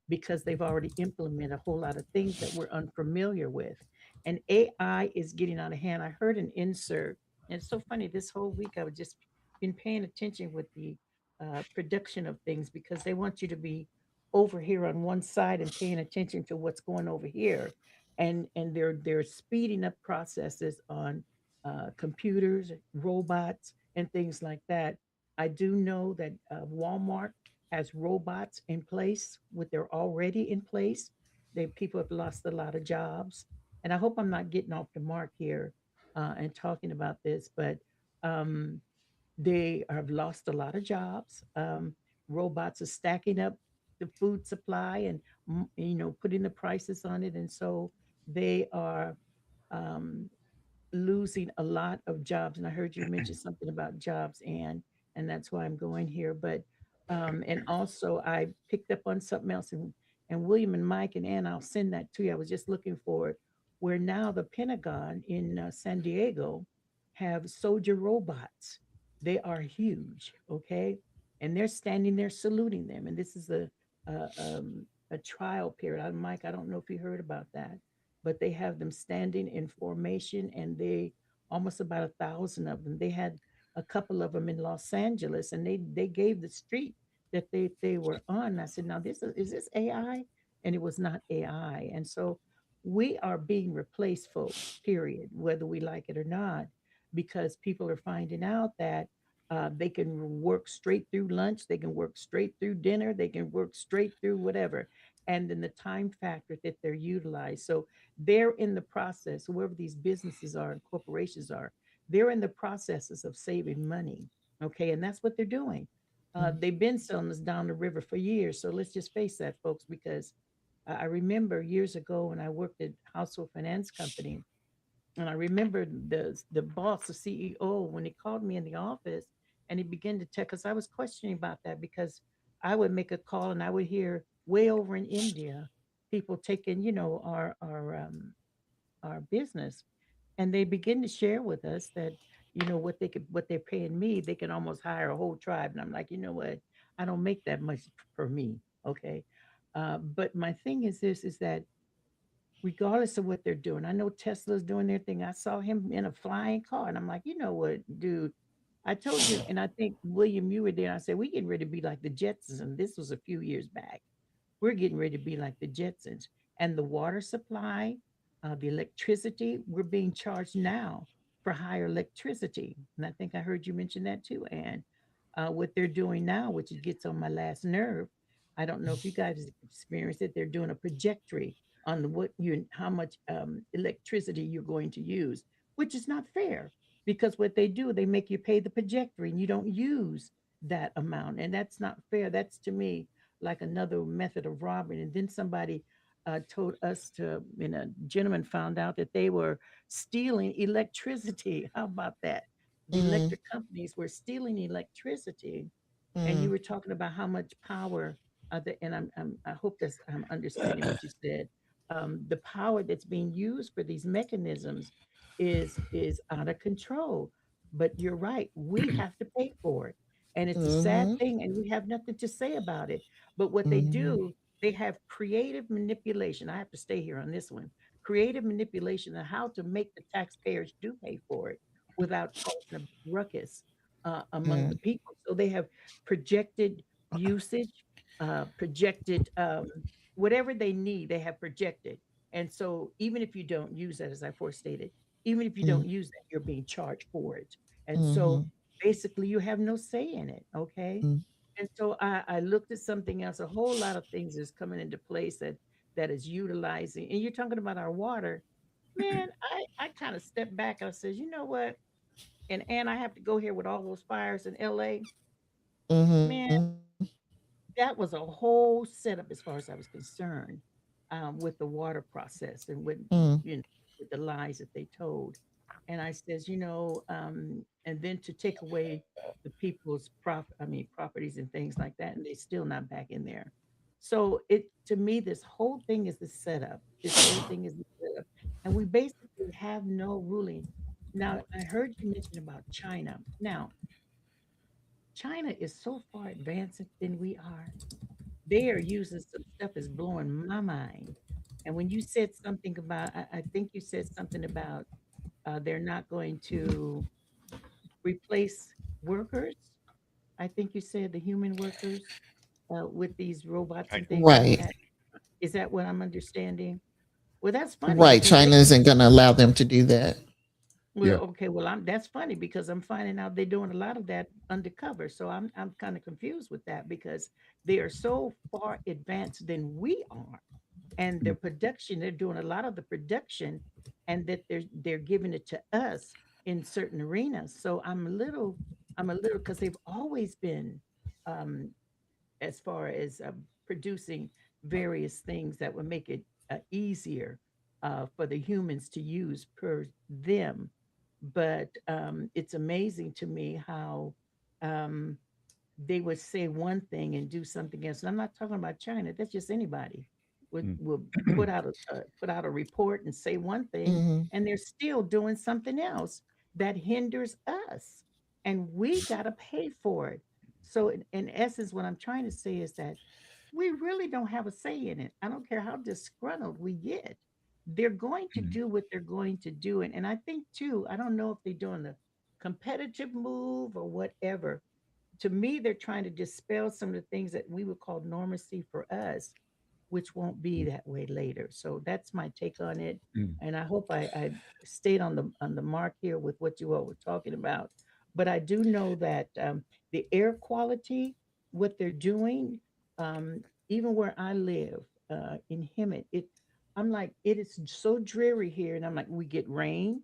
[SPEAKER 4] because they've already implemented a whole lot of things that we're unfamiliar with. And AI is getting out of hand. I heard an insert, and it's so funny. This whole week, I was just been paying attention with the production of things because they want you to be over here on one side and paying attention to what's going over here, and they're speeding up processes on computers, robots, and things like that. I do know that Walmart has robots in place, with they're already in place. People have lost a lot of jobs, and I hope I'm not getting off the mark here and talking about this, but Um, they have lost a lot of jobs. Robots are stacking up the food supply and putting the prices on it, and so they are um, losing a lot of jobs. And I heard you mention something about jobs, and that's why I'm going here. But and also I picked up on something else, and William and Mike and Ann, I'll send that to you. I was just looking for it, where now the Pentagon in San Diego have soldier robots. They are huge, okay, and they're standing there saluting them. And this is a trial period. Mike, I don't know if you heard about that, but they have them standing in formation, and they almost about 1,000 of them. They had a couple of them in Los Angeles, and they gave the street that they were on. I said, now this is this AI? And it was not AI. And so we are being replaced, folks, period, whether we like it or not, because people are finding out that they can work straight through lunch, they can work straight through dinner, they can work straight through whatever. And then the time factor that they're utilized. So they're in the process, whoever these businesses are and corporations are, they're in the processes of saving money. Okay. And that's what they're doing. They've been selling us down the river for years. So let's just face that, folks, because I remember years ago when I worked at Household Finance Company, and I remember the boss, the CEO, when he called me in the office and he began to tell, because I was questioning about that because I would make a call and I would hear way over in India people taking, our business, and they begin to share with us that what they're paying me, they can almost hire a whole tribe. And I'm like, you know what, I don't make that much for me. Okay. But my thing is this, is that regardless of what they're doing, I know Tesla's doing their thing. I saw him in a flying car, and I'm like, you know what, dude, I told you, and I think William, you were there. I said, we getting ready to be like the Jetsons, and this was a few years back. We're getting ready to be like the Jetsons. And the water supply, the electricity, we're being charged now for higher electricity. And I think I heard you mention that too. And what they're doing now, which it gets on my last nerve, I don't know if you guys have experienced it. They're doing a trajectory on how much electricity you're going to use, which is not fair, because what they do, they make you pay the trajectory and you don't use that amount. And that's not fair. That's, to me, like another method of robbery. And then somebody told us to, and a gentleman found out that they were stealing electricity. How about that? The
[SPEAKER 3] Mm,
[SPEAKER 4] electric companies were stealing electricity. And you
[SPEAKER 3] mm,
[SPEAKER 4] were talking about how much power, and I hope that's I'm understanding what you said. The power that's being used for these mechanisms is out of control. But you're right, we have to pay for it. And it's a sad
[SPEAKER 3] mhm,
[SPEAKER 4] thing, and we have nothing to say about it. But what they
[SPEAKER 3] mhm,
[SPEAKER 4] do, they have creative manipulation. I have to stay here on this one. Creative manipulation of how to make the taxpayers do pay for it without causing a ruckus among the
[SPEAKER 3] mm,
[SPEAKER 4] people. So they have projected usage, projected whatever they need, they have projected. And so even if you don't use that, as I forestated, even if you
[SPEAKER 3] mm,
[SPEAKER 4] don't use that, you're being charged for it. And so
[SPEAKER 3] mhm,
[SPEAKER 4] basically you have no say in it. Okay.
[SPEAKER 3] mm,
[SPEAKER 4] And so I looked at something else. A whole lot of things is coming into place that is utilizing. And you're talking about our water, man. I kind of stepped back. I says, you know what? And I have to go here with all those fires in LA. Man,
[SPEAKER 3] mhm,
[SPEAKER 4] that was a whole setup as far as I was concerned, with the water process and
[SPEAKER 3] mm,
[SPEAKER 4] with the lies that they told. And I says, and then to take away the people's properties and things like that, and they still not back in there. So it to me, this whole thing is the setup. This whole thing is the setup, and we basically have no ruling. Now, I heard you mention about China. Now, China is so far advanced than we are. They are using some stuff that's blowing my mind. And when you said something about, I think you said something about they're not going to replace workers. I think you said the human workers with these robots
[SPEAKER 2] Right.
[SPEAKER 4] and things like
[SPEAKER 3] right,
[SPEAKER 4] that. Is that what I'm understanding? Well, that's funny
[SPEAKER 3] right.
[SPEAKER 4] because
[SPEAKER 3] China isn't going to allow them to do that.
[SPEAKER 1] Yeah.
[SPEAKER 4] okay, well, that's funny because I'm finding out they're doing a lot of that undercover. So I'm kind of confused with that because they are so far advanced than we are, and their production, they're doing a lot of the production, and that they're giving it to us in certain arenas. So I'm a little because they've always been, um, as far as producing various things that would make it easier for the humans to use per them. But it's amazing to me how um, they would say one thing and do something else. And I'm not talking about China. That's just anybody would put out a report and say one thing,
[SPEAKER 3] Hmm.
[SPEAKER 4] and they're still doing something else that hinders us, and we gotta pay for it. So, in essence, what I'm trying to say is that we really don't have a say in it. I don't care how disgruntled we get. They're going to do what they're going to do. And I think, too, I don't know if they're doing a competitive move or whatever. To me, they're trying to dispel some of the things that we would call normacy for us, which won't be that way later. So that's my take on it.
[SPEAKER 1] Mm.
[SPEAKER 4] And I hope I stayed on the mark here with what you all were talking about. But I do know that the air quality, what they're doing, um, even where I live in Hemet, I'm like, it is so dreary here. And I'm like, we get rain,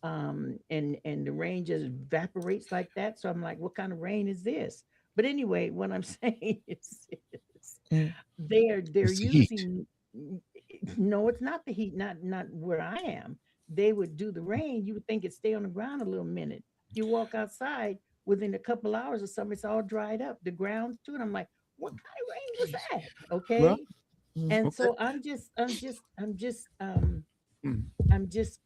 [SPEAKER 4] and the rain just evaporates like that. So I'm like, what kind of rain is this? But anyway, what I'm saying is
[SPEAKER 3] Mm.
[SPEAKER 4] they're
[SPEAKER 1] It's the heat.
[SPEAKER 4] using, no, it's not the heat, not where I am. They would do the rain, you would think it'd stay on the ground a little minute. You walk outside, within a couple hours or something, it's all dried up, the ground too. And I'm like, what kind of rain was that?
[SPEAKER 1] Well,
[SPEAKER 4] Okay.
[SPEAKER 3] Mm.
[SPEAKER 4] And
[SPEAKER 1] okay.
[SPEAKER 4] so
[SPEAKER 1] Mm.
[SPEAKER 4] I'm just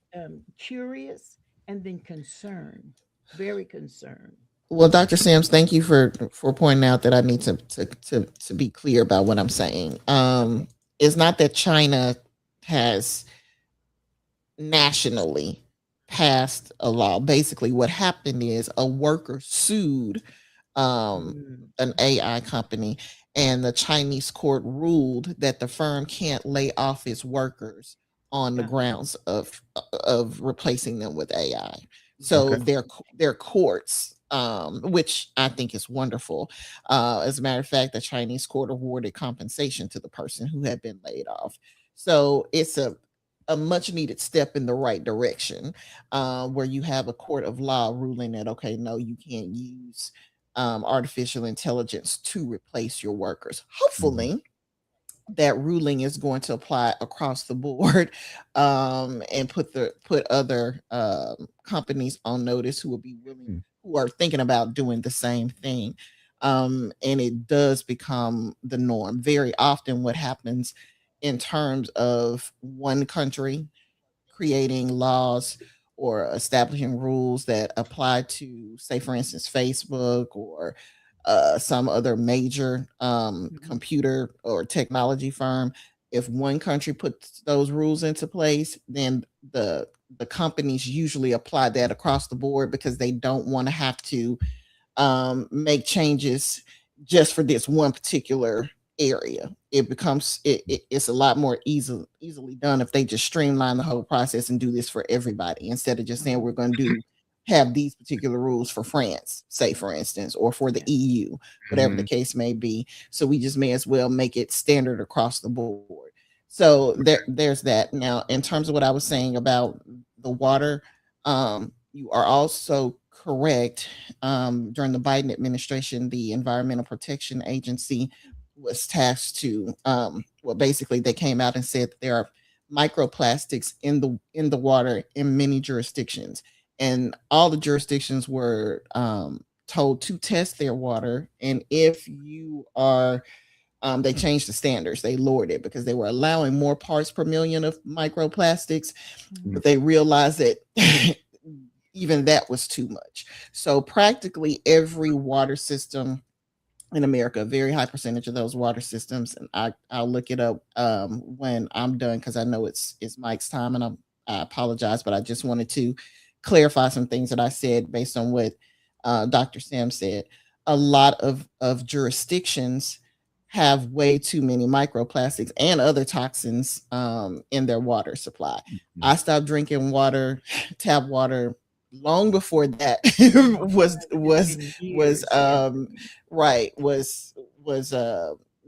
[SPEAKER 4] curious and then concerned, very concerned.
[SPEAKER 3] Well, Dr. Sims, thank you for pointing out that I need to be clear about what I'm saying. It's not that China has nationally passed a law. Basically, what happened is a worker sued um,
[SPEAKER 4] Mm,
[SPEAKER 3] an AI company, and the Chinese court ruled that the firm can't lay off its workers on the
[SPEAKER 4] uh-huh.
[SPEAKER 3] grounds of replacing them with AI. So
[SPEAKER 1] Okay.
[SPEAKER 4] Yes.
[SPEAKER 3] their courts, which I think is wonderful. As a matter of fact, the Chinese court awarded compensation to the person who had been laid off. So it's a much needed step in the right direction, where you have a court of law ruling that, okay, no, you can't use artificial intelligence to replace your workers.
[SPEAKER 1] Mhm.
[SPEAKER 3] Hopefully, that ruling is going to apply across the board, and put other companies on notice who will be willing,
[SPEAKER 1] Mm.
[SPEAKER 3] who are thinking about doing the same thing. And it does become the norm. Very often, what happens in terms of one country creating laws or establishing rules that apply to, say, for instance, Facebook or some other major
[SPEAKER 4] Mhm.
[SPEAKER 3] computer or technology firm. If one country puts those rules into place, then the companies usually apply that across the board because they don't want to have to make changes just for this one particular area. It becomes it's a lot more easily done if they just streamline the whole process and do this for everybody instead of just saying we're
[SPEAKER 4] Mhm.
[SPEAKER 3] going to do have these particular rules for France, say for instance, or for the
[SPEAKER 4] Yeah.
[SPEAKER 3] EU, whatever the
[SPEAKER 1] Mhm.
[SPEAKER 3] case may be. So we just may as well make it standard across the board. So there's that. Now, in terms of what I was saying about the water, you are also correct. During the Biden administration, the Environmental Protection Agency was tasked to, well, basically they came out and said that there are microplastics in the water in many jurisdictions, and all the jurisdictions were told to test their water, and if you are they changed the standards. They lowered it because they were allowing more parts per million of microplastics,
[SPEAKER 1] Mm.
[SPEAKER 3] but they realized that even that was too much. So practically every water system in America, a very high percentage of those water systems, and I'll look it up when I'm done because I know it's Mike's time, and I apologize, but I just wanted to clarify some things that I said based on what Dr. Sam said. A lot of jurisdictions have way too many microplastics and other toxins in their water supply.
[SPEAKER 1] Mhm.
[SPEAKER 3] I stopped drinking water, tap water, long before that was
[SPEAKER 4] Right. It's
[SPEAKER 3] was
[SPEAKER 4] been
[SPEAKER 3] was
[SPEAKER 4] years. Yeah.
[SPEAKER 3] right was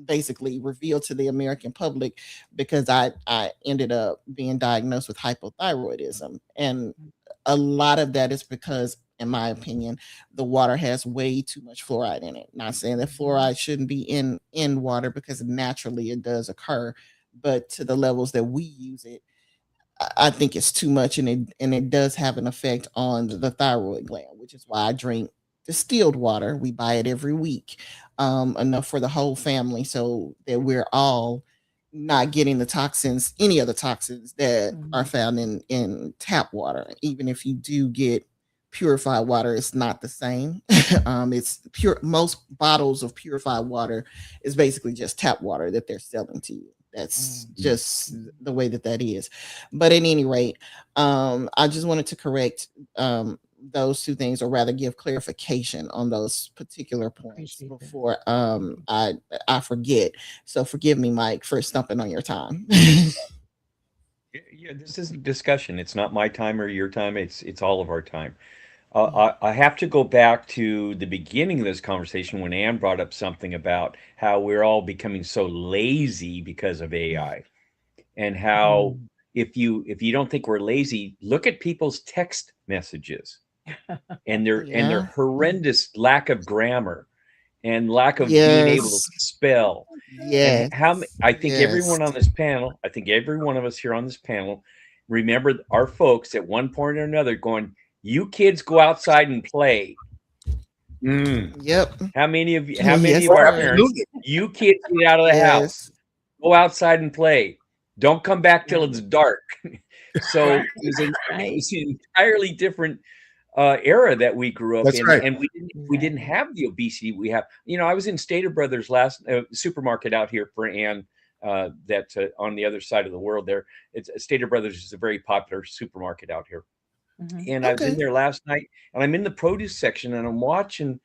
[SPEAKER 3] basically revealed to the American public because I ended up being diagnosed with hypothyroidism, and a lot of that is because, in my opinion, the water has way too much fluoride in it. Not saying that fluoride shouldn't be in water, because naturally it does occur, but to the levels that we use it, I think it's too much, and it does have an effect on the thyroid gland, which is why I drink distilled water. We buy it every week, enough for the whole family, so that we're all not getting the toxins, any of the toxins that are found in tap water. Even if you do get purified water, it's not the same. It's pure. Most bottles of purified water is basically just tap water that they're selling to you. That's just the way that is. But at any rate, I just wanted to correct those two things, or rather give clarification on those particular points
[SPEAKER 4] Appreciate that.
[SPEAKER 3] before I forget. So forgive me, Mike, for stumping on your time.
[SPEAKER 2] Yeah, this is a discussion. It's not my time or your time. It's all of our time. I have to go back to the beginning of this conversation when Ann brought up something about how we're all becoming so lazy because of AI, and how if you don't think we're lazy, look at people's text messages and their
[SPEAKER 3] Yeah.
[SPEAKER 2] horrendous lack of grammar and lack of being able to
[SPEAKER 3] Yes.
[SPEAKER 2] spell. And
[SPEAKER 3] Yes.
[SPEAKER 2] I think
[SPEAKER 3] Yes.
[SPEAKER 2] everyone on this panel, I think every one of us here on this panel, remember our folks at one point or another going, "You kids go outside and play."
[SPEAKER 3] Yep.
[SPEAKER 2] How many of you, how
[SPEAKER 3] Yes,
[SPEAKER 2] many of our
[SPEAKER 3] sir.
[SPEAKER 2] parents, "You kids get out of the house,
[SPEAKER 3] Yes.
[SPEAKER 2] go outside and play. Don't come back till it's dark." So
[SPEAKER 4] Right.
[SPEAKER 2] it
[SPEAKER 4] Right.
[SPEAKER 2] was an entirely different era that we grew up
[SPEAKER 1] That's
[SPEAKER 2] in,
[SPEAKER 1] right.
[SPEAKER 2] and we didn't have the obesity we have. I was in Stater Brothers last supermarket out here for Ann, that on the other side of the world there. It's Stater Brothers is a very popular supermarket out here, and I was in
[SPEAKER 3] Okay.
[SPEAKER 2] there last night, and I'm in the produce section, and I'm watching,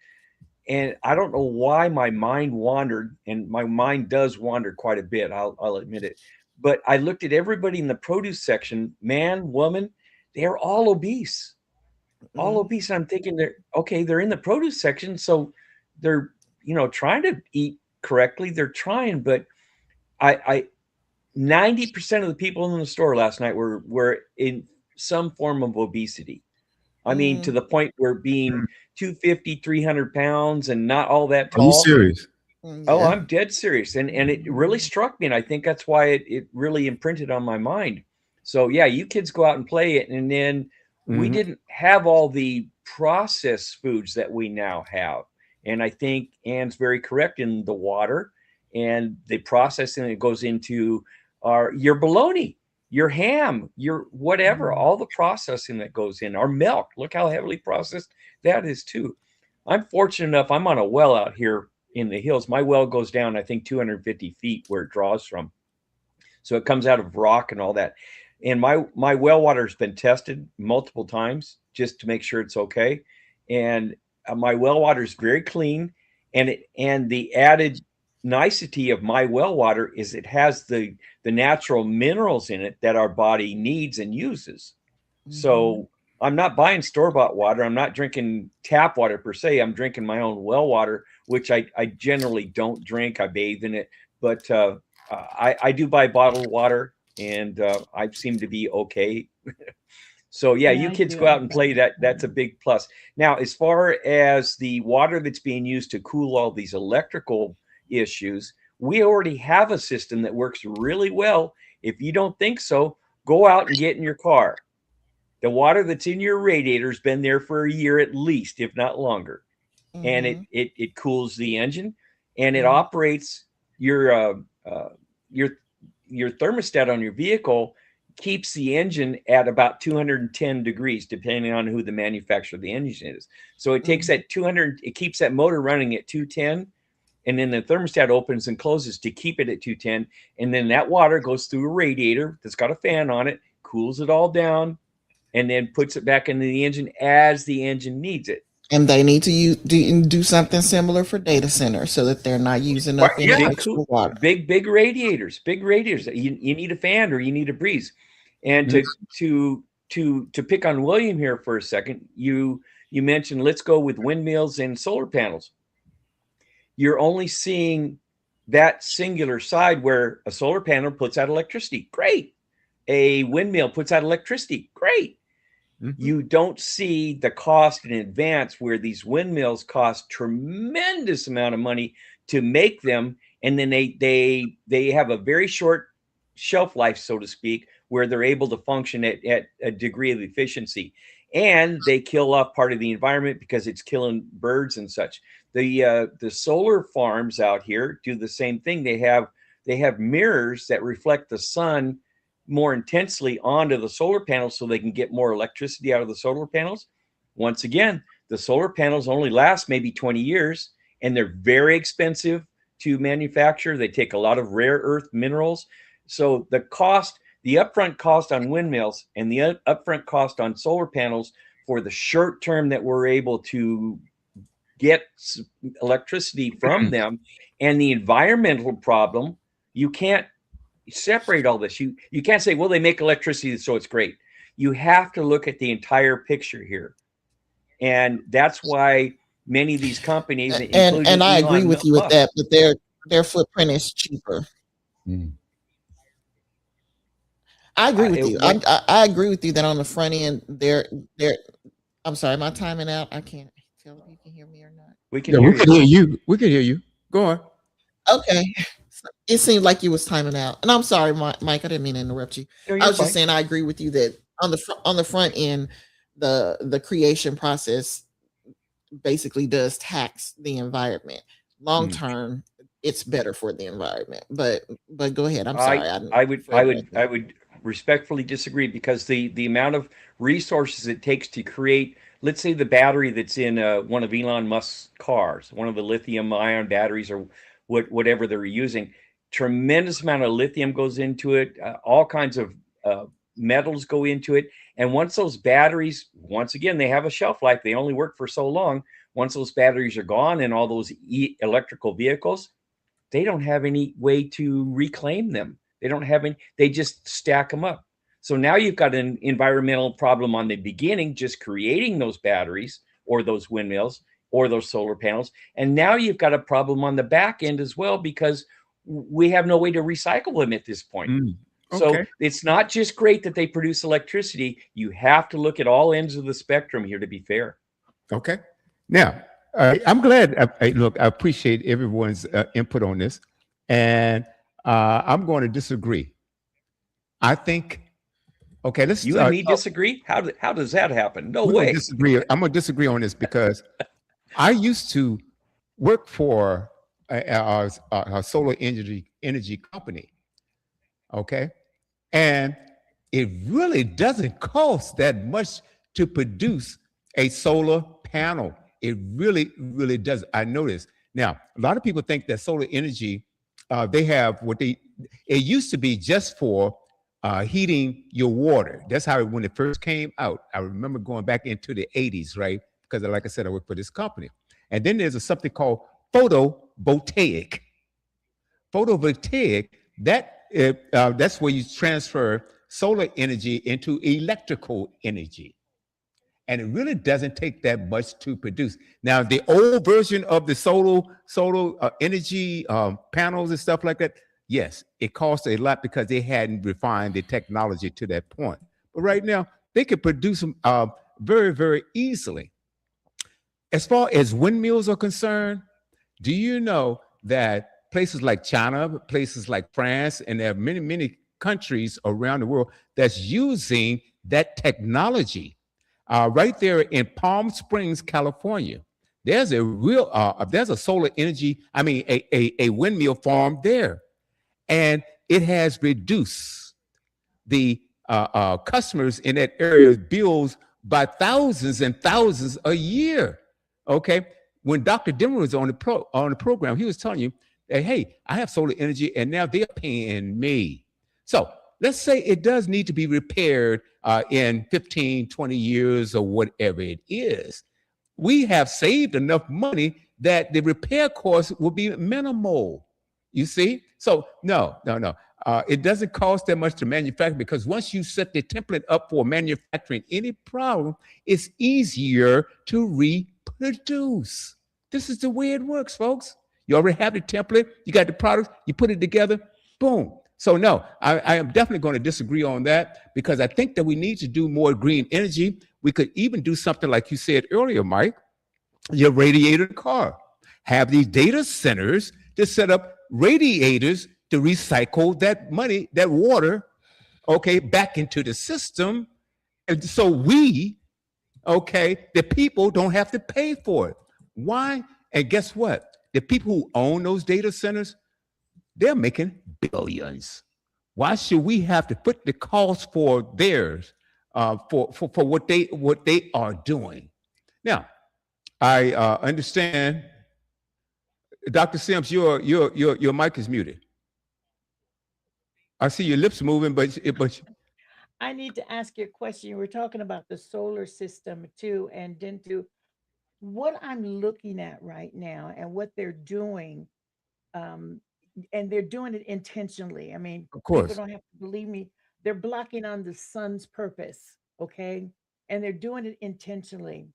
[SPEAKER 2] and I don't know why my mind wandered, and my mind does wander quite a bit. I'll admit it, but I looked at everybody in the produce section, man, woman, they're all obese. All
[SPEAKER 3] Mm.
[SPEAKER 2] obese. And I'm thinking they're in the produce section, so they're trying to eat correctly. They're trying, but I 90% of the people in the store last night were in some form of obesity. I mean, to
[SPEAKER 3] Mm.
[SPEAKER 2] the point where being 250, 300 pounds and not all that
[SPEAKER 1] Are you
[SPEAKER 2] tall.
[SPEAKER 1] serious?
[SPEAKER 2] Oh,
[SPEAKER 3] Yeah.
[SPEAKER 2] I'm dead serious. And it really struck me. And I think that's why it really imprinted on my mind. So yeah, you kids go out and play it. And then we
[SPEAKER 1] Mhm.
[SPEAKER 2] didn't have all the processed foods that we now have. And I think Ann's very correct in the water and the processing that goes into your bologna, your ham, your whatever, all the processing that goes in our milk. Look how heavily processed that is too. I'm fortunate enough, I'm on a well out here in the hills. My well goes down, I think, 250 feet where it draws from. So it comes out of rock and all that. And my well water has been tested multiple times just to make sure it's okay. And my well water is very clean. And the added nicety of my well water is it has the natural minerals in it that our body needs and uses. So I'm not buying store-bought water. I'm not drinking tap water per se. I'm drinking my own well water, which I generally don't drink. I bathe in it, but I do buy bottled water, and I seem to be okay. So yeah,
[SPEAKER 4] Yeah,
[SPEAKER 2] you
[SPEAKER 4] I
[SPEAKER 2] kids
[SPEAKER 4] do
[SPEAKER 2] go out and play.
[SPEAKER 4] understand.
[SPEAKER 2] That's a big plus. Now, as far as the water that's being used to cool all these electrical issues, we already have a system that works really well. If you don't think so, go out and get in your car. The water that's in your radiator's been there for a year at least, if not longer, and it
[SPEAKER 3] Mhm.
[SPEAKER 2] it, it cools the engine, and it
[SPEAKER 3] Mhm.
[SPEAKER 2] operates your uh, your your thermostat on your vehicle keeps the engine at about 210 degrees, depending on who the manufacturer of the engine is. So it takes
[SPEAKER 3] Mhm.
[SPEAKER 2] that 200, it keeps that motor running at 210, and then the thermostat opens and closes to keep it at 210, and then that water goes through a radiator that's got a fan on it, cools it all down, and then puts it back into the engine as the engine needs it.
[SPEAKER 3] And they need to do something similar for data centers, so that they're not using up any
[SPEAKER 2] Big
[SPEAKER 3] extra water.
[SPEAKER 2] big radiators, big radiators. You need a fan or you need a breeze. And
[SPEAKER 3] Mhm.
[SPEAKER 2] to pick on William here for a second, you mentioned let's go with windmills and solar panels. You're only seeing that singular side where a solar panel puts out electricity. Great. A windmill puts out electricity. Great. You don't see the cost in advance, where these windmills cost tremendous amount of money to make them, and then they have a very short shelf life, so to speak, where they're able to function at a degree of efficiency, and they kill off part of the environment because it's killing birds and such. The solar farms out here do the same thing. They have mirrors that reflect the sun more intensely onto the solar panels so they can get more electricity out of the solar panels. Once again, the solar panels only last maybe 20 years, and they're very expensive to manufacture. They take a lot of rare earth minerals. So the upfront cost on windmills and the upfront cost on solar panels for the short term that we're able to get electricity from them, and the environmental problem, you can't separate all this. You can't say, well, they make electricity, so it's great. You have to look at the entire picture here. And that's why many of these companies,
[SPEAKER 3] and I agree with you with that, but their footprint is cheaper. I agree with you. I agree with you that on the front end, they're I'm sorry, am I timing out? I can't tell if you can hear me or not.
[SPEAKER 2] We can hear
[SPEAKER 1] you. We can hear you. Go on.
[SPEAKER 3] Okay. It seemed like you was timing out, and I'm sorry, Mike. I didn't mean to interrupt you.
[SPEAKER 2] No,
[SPEAKER 3] I was just saying I agree with you that on the front end, the creation process basically does tax the environment. Long term, it's better for the environment. But go ahead. I'm sorry.
[SPEAKER 2] I would respectfully disagree, because the amount of resources it takes to create, let's say, the battery that's in one of Elon Musk's cars, one of the lithium ion batteries, or whatever they're using, tremendous amount of lithium goes into it. All kinds of metals go into it. And once those batteries, once again, they have a shelf life. They only work for so long. Once those batteries are gone in all those electrical vehicles, they don't have any way to reclaim them. They don't have any, they just stack them up. So now you've got an environmental problem on the beginning, just creating those batteries or those windmills or those solar panels. And now you've got a problem on the back end as well, because we have no way to recycle them at this point. So it's not just great that they produce electricity. You have to look at all ends of the spectrum here to be fair.
[SPEAKER 1] Okay. Now, I'm glad. Look, I appreciate everyone's input on this, and I'm going to disagree. I think. Okay, let's.
[SPEAKER 2] You and me disagree? How does that happen? No way.
[SPEAKER 1] Disagree. I'm going to disagree on this, because I used to work for a solar energy company. Okay, and it really doesn't cost that much to produce a solar panel. It really, really does. I noticed. Now, a lot of people think that solar energy, they have it used to be just for heating your water. That's how when it first came out. I remember going back into the 80s, right? Because like I said, I work for this company. And then there's something called photovoltaic. Photovoltaic, that's where you transfer solar energy into electrical energy. And it really doesn't take that much to produce. Now, the old version of the solar energy panels and stuff like that, yes, it costs a lot because they hadn't refined the technology to that point. But right now, they can produce them very, very easily. As far as windmills are concerned, do you know that places like China, places like France, and there are many, many countries around the world that's using that technology? Right there in Palm Springs, California, there's a solar energy, a windmill farm there. And it has reduced the customers in that area's bills by thousands and thousands a year. Okay, when Dr. Dimmer was on the program, he was telling you that, hey, I have solar energy, and now they're paying me. So let's say it does need to be repaired in 15, 20 years or whatever it is. We have saved enough money that the repair costs will be minimal. You see? So no. It doesn't cost that much to manufacture, because once you set the template up for manufacturing any problem, it's easier to reproduce. This is the way it works, folks. You already have the template, you got the product, you put it together, boom. So no, I am definitely going to disagree on that, because I think that we need to do more green energy. We could even do something like you said earlier, Mike, your radiator car. Have these data centers to set up radiators to recycle that money, that water, okay, back into the system. And so we, okay, the people don't have to pay for it. Why? And guess what? The people who own those data centers, they're making billions. Why should we have to put the cost for theirs, for what they are doing? Now, I understand, Dr. Sims, your mic is muted. I see your lips moving, but
[SPEAKER 4] I need to ask you a question. You were talking about the solar system too, and then to what I'm looking at right now and what they're doing, um, and they're doing it intentionally. I mean,
[SPEAKER 1] of
[SPEAKER 4] people
[SPEAKER 1] course.
[SPEAKER 4] don't have to believe me. They're blocking on the sun's purpose, okay? And they're doing it intentionally.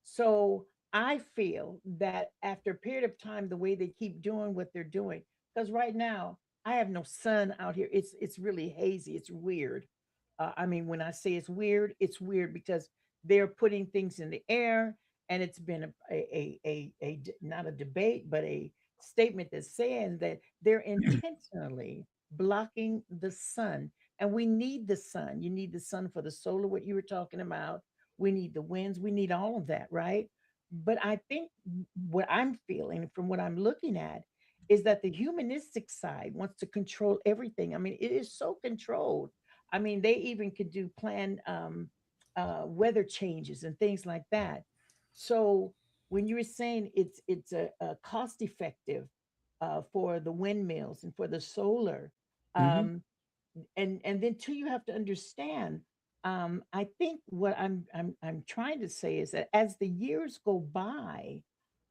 [SPEAKER 4] So I feel that after a period of time, the way they keep doing what they're doing, because right now I have no sun out here. It's really hazy. It's weird. I mean, when I say it's weird because they're putting things in the air, and it's been not a debate, but a statement that's saying that they're intentionally blocking the sun. And we need the sun. You need the sun for the solar, what you were talking about. We need the winds. We need all of that, right? But I think what I'm feeling from what I'm looking at is that the humanistic side wants to control everything. I mean, it is so controlled. I mean, they even could do planned weather changes and things like that. So when you were saying it's a cost effective for the windmills and for the solar,
[SPEAKER 1] Hmm.
[SPEAKER 4] um, and then too, you have to understand. I think what I'm trying to say is that as the years go by,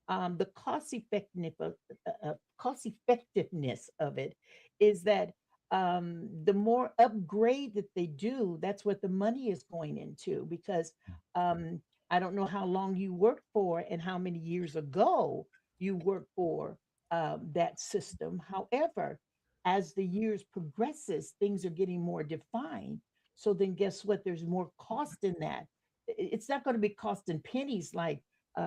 [SPEAKER 4] the cost effectiveness of it is that the more upgrade that they do, that's what the money is going into. Because um, I don't know how long you worked for and how many years ago you worked for that system. However, as the years progresses, things are getting more defined. So then, guess what? There's more cost in that. It's not going to be costing pennies like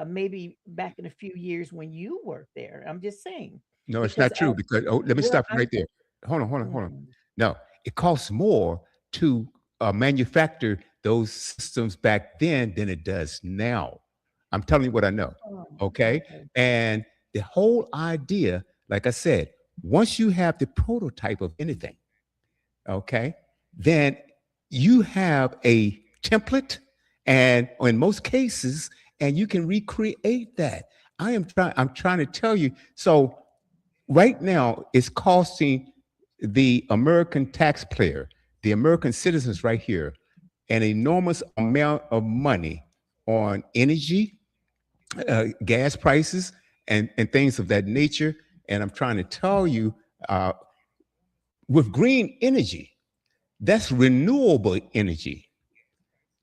[SPEAKER 4] maybe back in a few years when you worked there. I'm just saying
[SPEAKER 1] No, it's
[SPEAKER 4] because
[SPEAKER 1] not true, because let me
[SPEAKER 4] what
[SPEAKER 1] stop you
[SPEAKER 4] I'm
[SPEAKER 1] right there. Hold on.
[SPEAKER 4] mm,
[SPEAKER 1] No, it costs more to manufacture those systems back then than it does now. I'm telling you what I know.
[SPEAKER 4] oh,
[SPEAKER 1] Okay.
[SPEAKER 4] okay,
[SPEAKER 1] And the whole idea, like I said, once you have the prototype of anything, okay, then you have a template, and in most cases, and you can recreate that. I'm trying to tell you. So right now it's costing the American taxpayer, the American citizens right here, an enormous amount of money on energy, gas prices, and things of that nature. And I'm trying to tell you, uh, with green energy, that's renewable energy.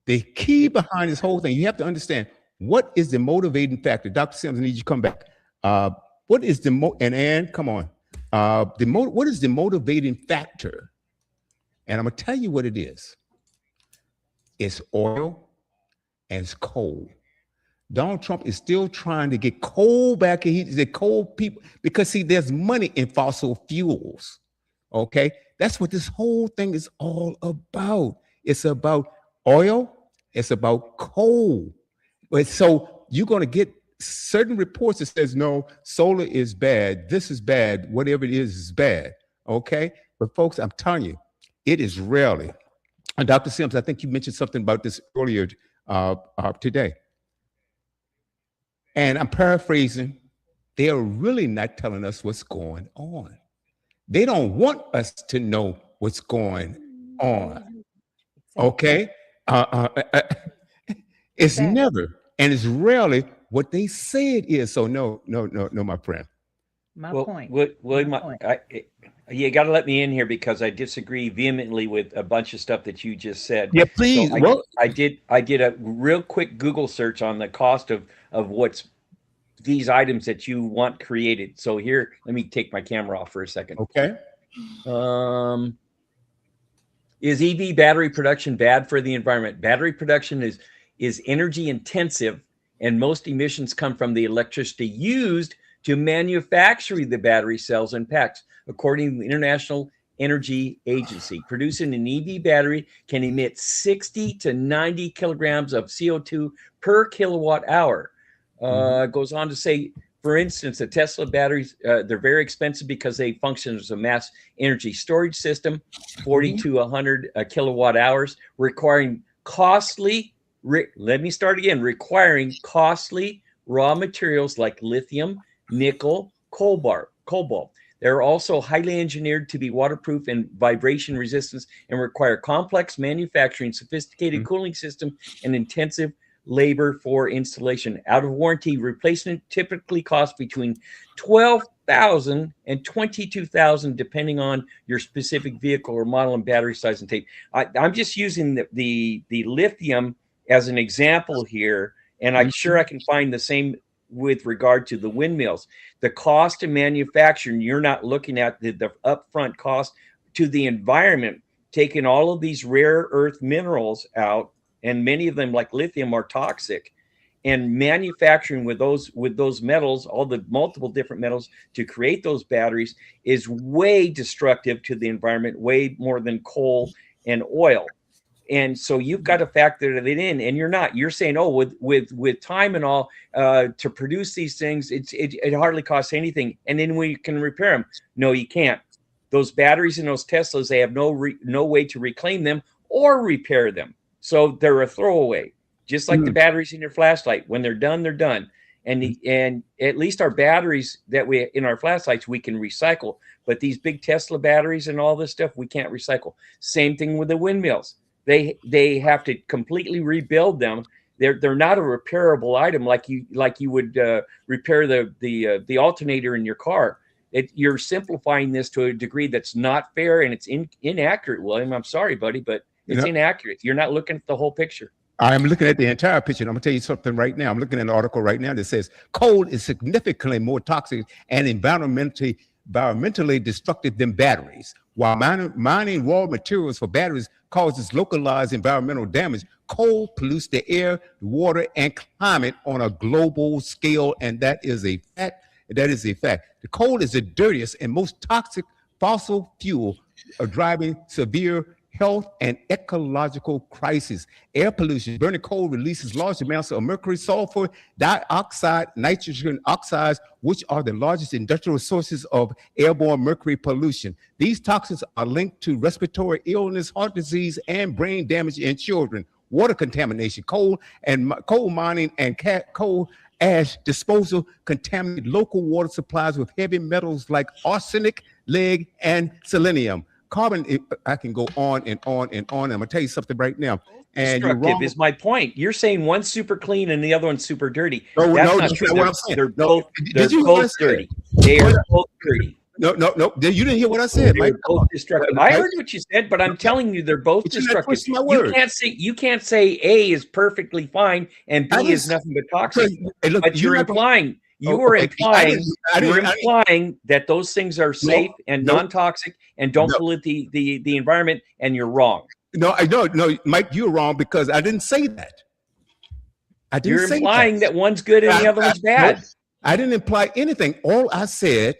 [SPEAKER 1] The key
[SPEAKER 4] yep.
[SPEAKER 1] behind this whole thing, you have to understand what is the motivating factor. Dr. Sims, I need you to come back. Uh, what is the and Ann, come on. What is the motivating factor? And I'm gonna tell you what it is. It's oil and it's coal. Donald Trump is still trying to get coal back. He's the coal people, because see, there's money in fossil fuels. Okay, that's what this whole thing is all about. It's about oil. It's about coal. But so you're going to get certain reports that says no, solar is bad. This is bad. Whatever it is bad. Okay, but folks, I'm telling you, it is rarely. And Dr. Sims, I think you mentioned something about this earlier today. And I'm paraphrasing. They are really not telling us what's going on. They don't want us to know what's going on.
[SPEAKER 4] Mhm. Exactly.
[SPEAKER 1] Okay? Uh, uh, uh, it's
[SPEAKER 4] Exactly.
[SPEAKER 1] never, and it's rarely what they say it is. So no, no, no, no, my friend.
[SPEAKER 4] My
[SPEAKER 2] Well,
[SPEAKER 4] point. My
[SPEAKER 2] William,
[SPEAKER 4] point.
[SPEAKER 2] you got to let me in here because I disagree vehemently with a bunch of stuff that you just said.
[SPEAKER 1] Yeah,
[SPEAKER 2] So
[SPEAKER 1] please. Well,
[SPEAKER 2] I did a real quick Google search on the cost of what's these items that you want created. So here, let me take my camera off for a second.
[SPEAKER 1] okay.
[SPEAKER 2] Is EV battery production bad for the environment? Battery production is energy intensive, and most emissions come from the electricity used to manufacture the battery cells and packs, according to the International Energy Agency. Producing an EV battery can emit 60 to 90 kilograms of CO2 per kilowatt hour. Goes on to say, for instance, the Tesla batteries, they're very expensive because they function as a mass energy storage system, 40 to 100 kilowatt hours, requiring costly, requiring costly raw materials like lithium, nickel, cobalt. They're also highly engineered to be waterproof and vibration resistant, and require complex manufacturing, sophisticated cooling system, and intensive labor for installation. Out of warranty replacement typically costs between $12,000 and $22,000, depending on your specific vehicle or model and battery size and tape. I'm just using the lithium as an example here, and I'm sure I can find the same with regard to the windmills. The cost of manufacturing, you're not looking at the upfront cost to the environment, taking all of these rare earth minerals out, and many of them, like lithium, are toxic, and manufacturing with those metals, all the multiple different metals to create those batteries, is way destructive to the environment, way more than coal and oil. And so you've got to factor that in, and you're saying, oh, with time and all, to produce these things, it hardly costs anything, and then we can repair them. No, you can't. Those batteries in those Teslas, they have no way to reclaim them or repair them. So they're a throwaway, just like the batteries in your flashlight. When they're done, they're done. And at least our batteries that we in our flashlights, we can recycle. But these big Tesla batteries and all this stuff, we can't recycle. Same thing with the windmills. They have to completely rebuild them. They're not a repairable item like you would repair the alternator in your car. You're simplifying this to a degree that's not fair, and it's inaccurate, William. I'm sorry, buddy, but it's inaccurate. You're not looking at the whole picture.
[SPEAKER 1] I'm looking at the entire picture. And I'm going to tell you something right now. I'm looking at an article right now that says coal is significantly more toxic and environmentally destructive than batteries. While mining raw materials for batteries causes localized environmental damage, coal pollutes the air, water, and climate on a global scale, and that is a fact. The coal is the dirtiest and most toxic fossil fuel, driving severe health and ecological crisis. Air pollution. Burning coal releases large amounts of mercury, sulfur dioxide, nitrogen oxides, which are the largest industrial sources of airborne mercury pollution. These toxins are linked to respiratory illness, heart disease, and brain damage in children. Water contamination. Coal mining and coal ash disposal contaminate local water supplies with heavy metals like arsenic, lead, and selenium. Carbon, I can go on and on and on. I'm gonna tell you something right now. And
[SPEAKER 2] destructive is my point. You're saying one's super clean and the other one's super dirty.
[SPEAKER 1] No,
[SPEAKER 2] that's
[SPEAKER 1] not true. What I'm saying.
[SPEAKER 2] They're both dirty. They are both dirty.
[SPEAKER 1] No. You didn't hear what I said,
[SPEAKER 2] Mike. Both destructive. I heard what you said, but I'm telling you, they're both destructive. You can't say A is perfectly fine and B is nothing but toxic. But you're implying. You are implying that those things are safe and non-toxic and don't pollute the environment, and you're wrong.
[SPEAKER 1] No, Mike, you're wrong, because I didn't say that.
[SPEAKER 2] You're implying that one's good and the other one's bad.
[SPEAKER 1] I didn't imply anything. All I said,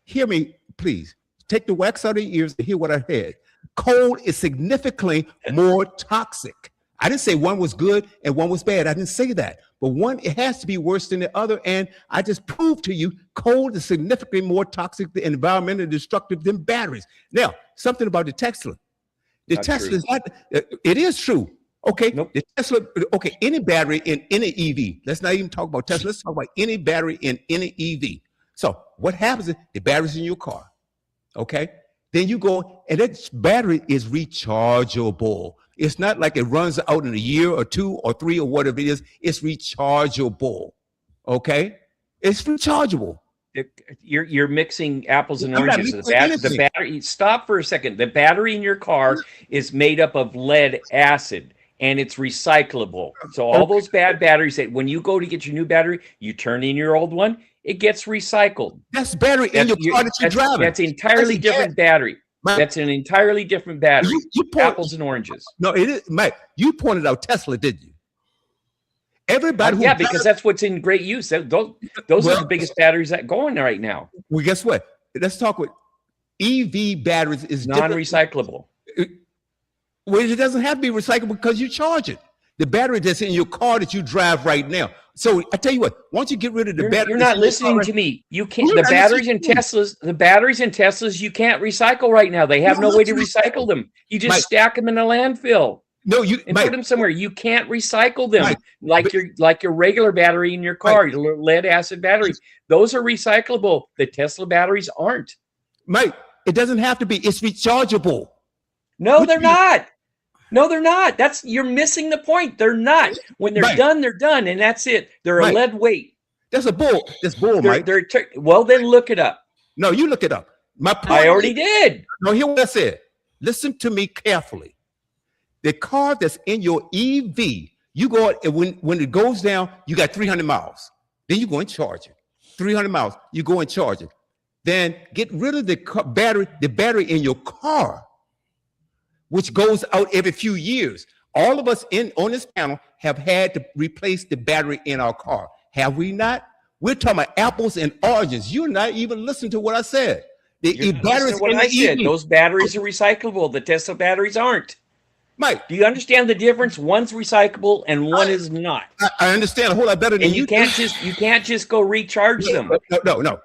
[SPEAKER 1] hear me, please. Take the wax out of your ears to hear what I said. Coal is significantly more toxic. I didn't say one was good and one was bad. I didn't say that. But one, it has to be worse than the other. And I just proved to you coal is significantly more toxic and environmentally destructive than batteries. Now, something about the Tesla. The Tesla is not, it is true. Okay. Nope. The Tesla, okay, any battery in any EV. Let's not even talk about Tesla. Let's talk about any battery in any EV. So what happens is the battery's in your car. Okay. Then you go, and that battery is rechargeable. It's not like it runs out in a year or 2 or 3 or whatever it is. It's rechargeable. Okay? It's rechargeable.
[SPEAKER 2] You're mixing apples and oranges. The battery. Stop for a second. The battery in your car is made up of lead acid, and it's recyclable. So all those bad batteries that when you go to get your new battery, you turn in your old one, it gets recycled.
[SPEAKER 1] That's battery in your car that you're driving.
[SPEAKER 2] That's entirely different battery. That's an entirely different battery. Apples and oranges.
[SPEAKER 1] No, it is, Mike. You pointed out Tesla, didn't you? Everybody,
[SPEAKER 2] yeah, because that's what's in great use. Those are the biggest batteries that go in right now.
[SPEAKER 1] Well, guess what? Let's talk with EV batteries is
[SPEAKER 2] non-recyclable.
[SPEAKER 1] Well, it doesn't have to be recyclable because you charge it. The battery that's in your car that you drive right now. So I tell you what, once you get rid of the battery,
[SPEAKER 2] you're not listening to me. You can't. The batteries in Teslas, you can't recycle right now. They have no way to recycle them. You just stack them in a landfill.
[SPEAKER 1] No,
[SPEAKER 2] put them somewhere. You can't recycle them like your regular battery in your car, your lead acid battery. Those are recyclable. The Tesla batteries aren't.
[SPEAKER 1] Mike, it doesn't have to be. It's rechargeable.
[SPEAKER 2] No, they're not. No, they're not. You're missing the point. They're not. When they're done, they're done, and that's it. They're a lead weight.
[SPEAKER 1] That's a bull. That's bull, Mike.
[SPEAKER 2] Well, then look it up.
[SPEAKER 1] No, you look it up. My point
[SPEAKER 2] I already did.
[SPEAKER 1] No, hear what I said. Listen to me carefully. The car that's in your EV, you go when it goes down, you got 300 miles. Then you go and charge it. 300 miles, you go and charge it. Then get rid of the battery in your car, which goes out every few years. All of us on this panel have had to replace the battery in our car. Have we not? We're talking about apples and oranges. You're not even listening to what I said. The batteries in the EV.
[SPEAKER 2] Those batteries are recyclable. The Tesla batteries aren't.
[SPEAKER 1] Mike,
[SPEAKER 2] do you understand the difference? One's recyclable and one is not.
[SPEAKER 1] I understand a whole lot better than you.
[SPEAKER 2] You can't just go recharge them.
[SPEAKER 1] No.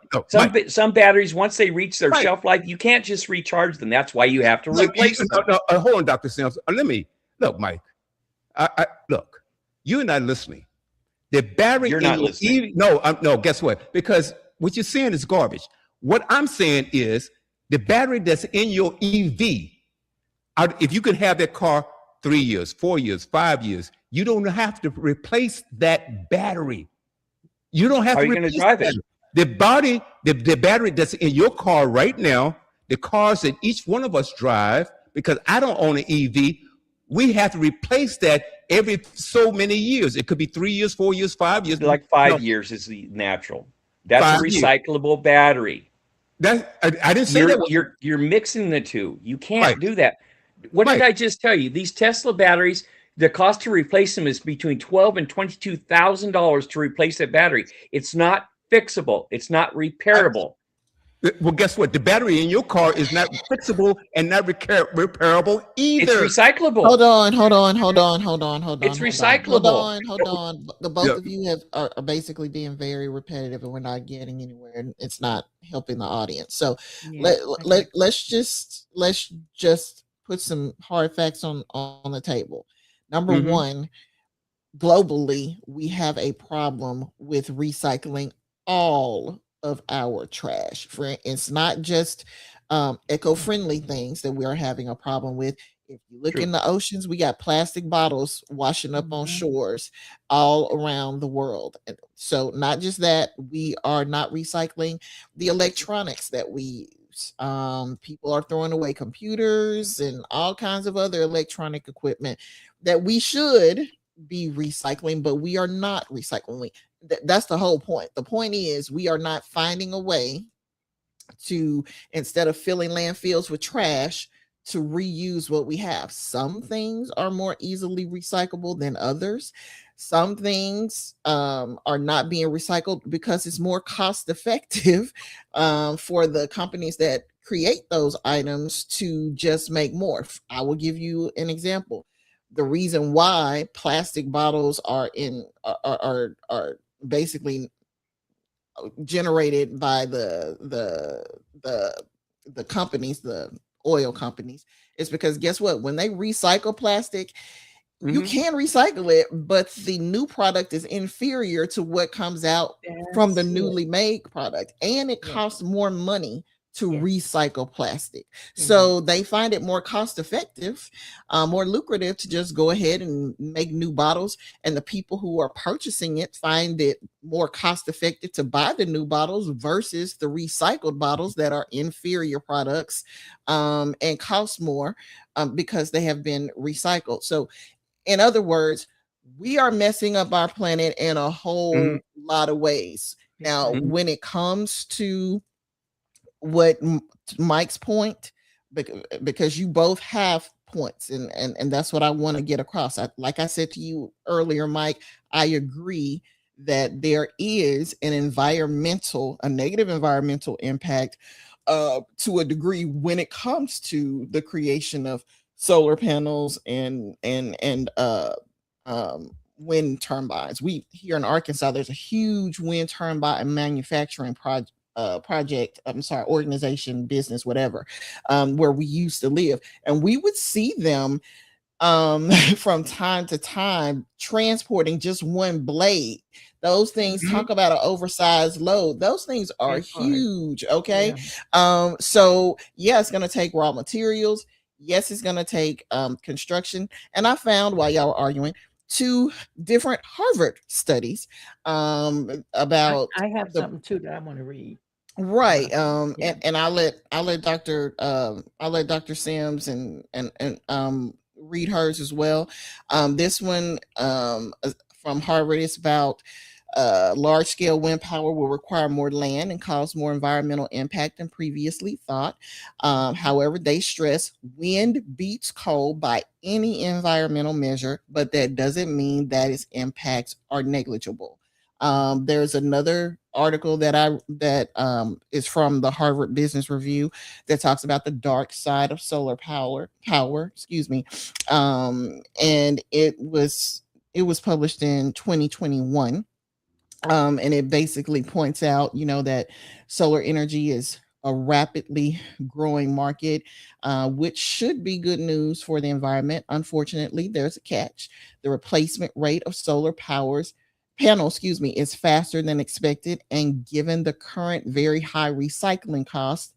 [SPEAKER 2] Some batteries, once they reach their shelf life, you can't just recharge them. That's why you have to replace them.
[SPEAKER 1] Hold on, Dr. Sims. Let me look, Mike. Look, you're not listening. The battery.
[SPEAKER 2] You're not listening.
[SPEAKER 1] No. Guess what? Because what you're saying is garbage. What I'm saying is the battery that's in your EV. If you could have that car 3 years, 4 years, 5 years, you don't have to replace that battery. You don't have to.
[SPEAKER 2] How are you going to drive it?
[SPEAKER 1] The battery that's in your car right now, the cars that each one of us drive, because I don't own an EV, we have to replace that every so many years. It could be 3 years, 4 years, 5 years.
[SPEAKER 2] Like 5 years is the natural. That's a recyclable battery.
[SPEAKER 1] I didn't say that.
[SPEAKER 2] You're mixing the two. You can't do that. What did I just tell you? These Tesla batteries, the cost to replace them is between $12,000 and $22,000 to replace that battery. It's not fixable. It's not repairable.
[SPEAKER 1] Well, guess what? The battery in your car is not fixable and not repairable either.
[SPEAKER 2] It's recyclable.
[SPEAKER 3] Hold on.
[SPEAKER 2] It's recyclable.
[SPEAKER 3] Hold on. The both of you are basically being very repetitive, and we're not getting anywhere, and it's not helping the audience. So let's just put some hard facts on the table. Number one, globally, we have a problem with recycling all of our trash. It's not just eco-friendly things that we are having a problem with. If you look in the oceans, we got plastic bottles washing up on shores all around the world. And so not just that, we are not recycling the electronics that we use. People are throwing away computers and all kinds of other electronic equipment that we should be recycling, but we are not recycling. That's the whole point. The point is we are not finding a way to, instead of filling landfills with trash, to reuse what we have. Some things are more easily recyclable than others. Some things are not being recycled because it's more cost effective for the companies that create those items to just make more. I will give you an example. The reason why plastic bottles are basically generated by the companies, the oil companies, is because guess what? When they recycle plastic, you can recycle it, but the new product is inferior to what comes out from the newly made product, and it costs more money to recycle plastic. So they find it more cost effective, more lucrative to just go ahead and make new bottles. And the people who are purchasing it find it more cost effective to buy the new bottles versus the recycled bottles that are inferior products and cost more because they have been recycled. So in other words, we are messing up our planet in a whole lot of ways.
[SPEAKER 4] Big
[SPEAKER 3] Now,
[SPEAKER 4] time.
[SPEAKER 3] when it comes to what Mike's point, because you both have points, and that's what I want to get across. Like I said to you earlier, Mike, I agree that there is a negative environmental impact to a degree when it comes to the creation of solar panels and wind turbines. We here in Arkansas, there's a huge wind turbine manufacturing project, I'm sorry, organization, business, whatever, where we used to live. And we would see them from time to time transporting just one blade. Those things,
[SPEAKER 2] Mhm.
[SPEAKER 3] talk about an oversized load. Those things are
[SPEAKER 4] That part.
[SPEAKER 3] huge. Okay.
[SPEAKER 4] Yeah.
[SPEAKER 3] So yeah, it's gonna take raw materials. Yes, it's gonna take construction. And I found while y'all were arguing two different Harvard studies about
[SPEAKER 4] I have
[SPEAKER 3] the
[SPEAKER 4] something too that I want to read
[SPEAKER 3] right.
[SPEAKER 4] about that. Yeah.
[SPEAKER 3] And I'll let Dr. Sims and read hers as well. This one from Harvard is about large scale wind power will require more land and cause more environmental impact than previously thought. However, they stress wind beats coal by any environmental measure, but that doesn't mean that its impacts are negligible. There's another article that is from the Harvard Business Review that talks about the dark side of solar power, excuse me. And it was published in 2021. And it basically points out, that solar energy is a rapidly growing market, which should be good news for the environment. Unfortunately, there's a catch. The replacement rate of solar panel, excuse me, is faster than expected. And given the current very high recycling costs,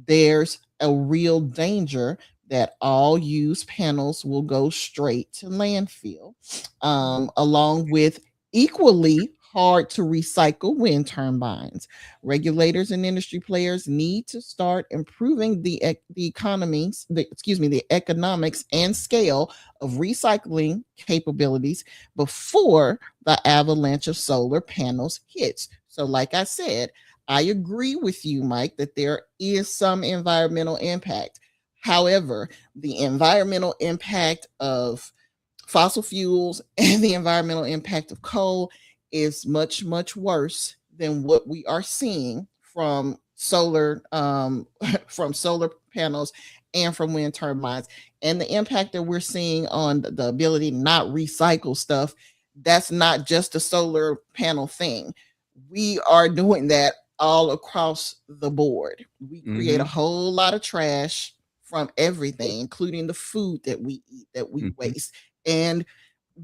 [SPEAKER 3] there's a real danger that all used panels will go straight to landfill, along with equally hard to recycle wind turbines. Regulators and industry players need to start improving the economies, the economics and scale of recycling capabilities before the avalanche of solar panels hits. So, like I said, I agree with you, Mike, that there is some environmental impact. However, the environmental impact of fossil fuels and the environmental impact of coal is much, much worse than what we are seeing from solar from solar panels and from wind turbines. And the impact that we're seeing on the ability to not recycle stuff, that's not just a solar panel thing. We are doing that all across the board. We create a
[SPEAKER 1] Mm-hmm.
[SPEAKER 3] whole lot of trash from everything, including the food that we eat, that we
[SPEAKER 1] Mm-hmm.
[SPEAKER 3] waste. And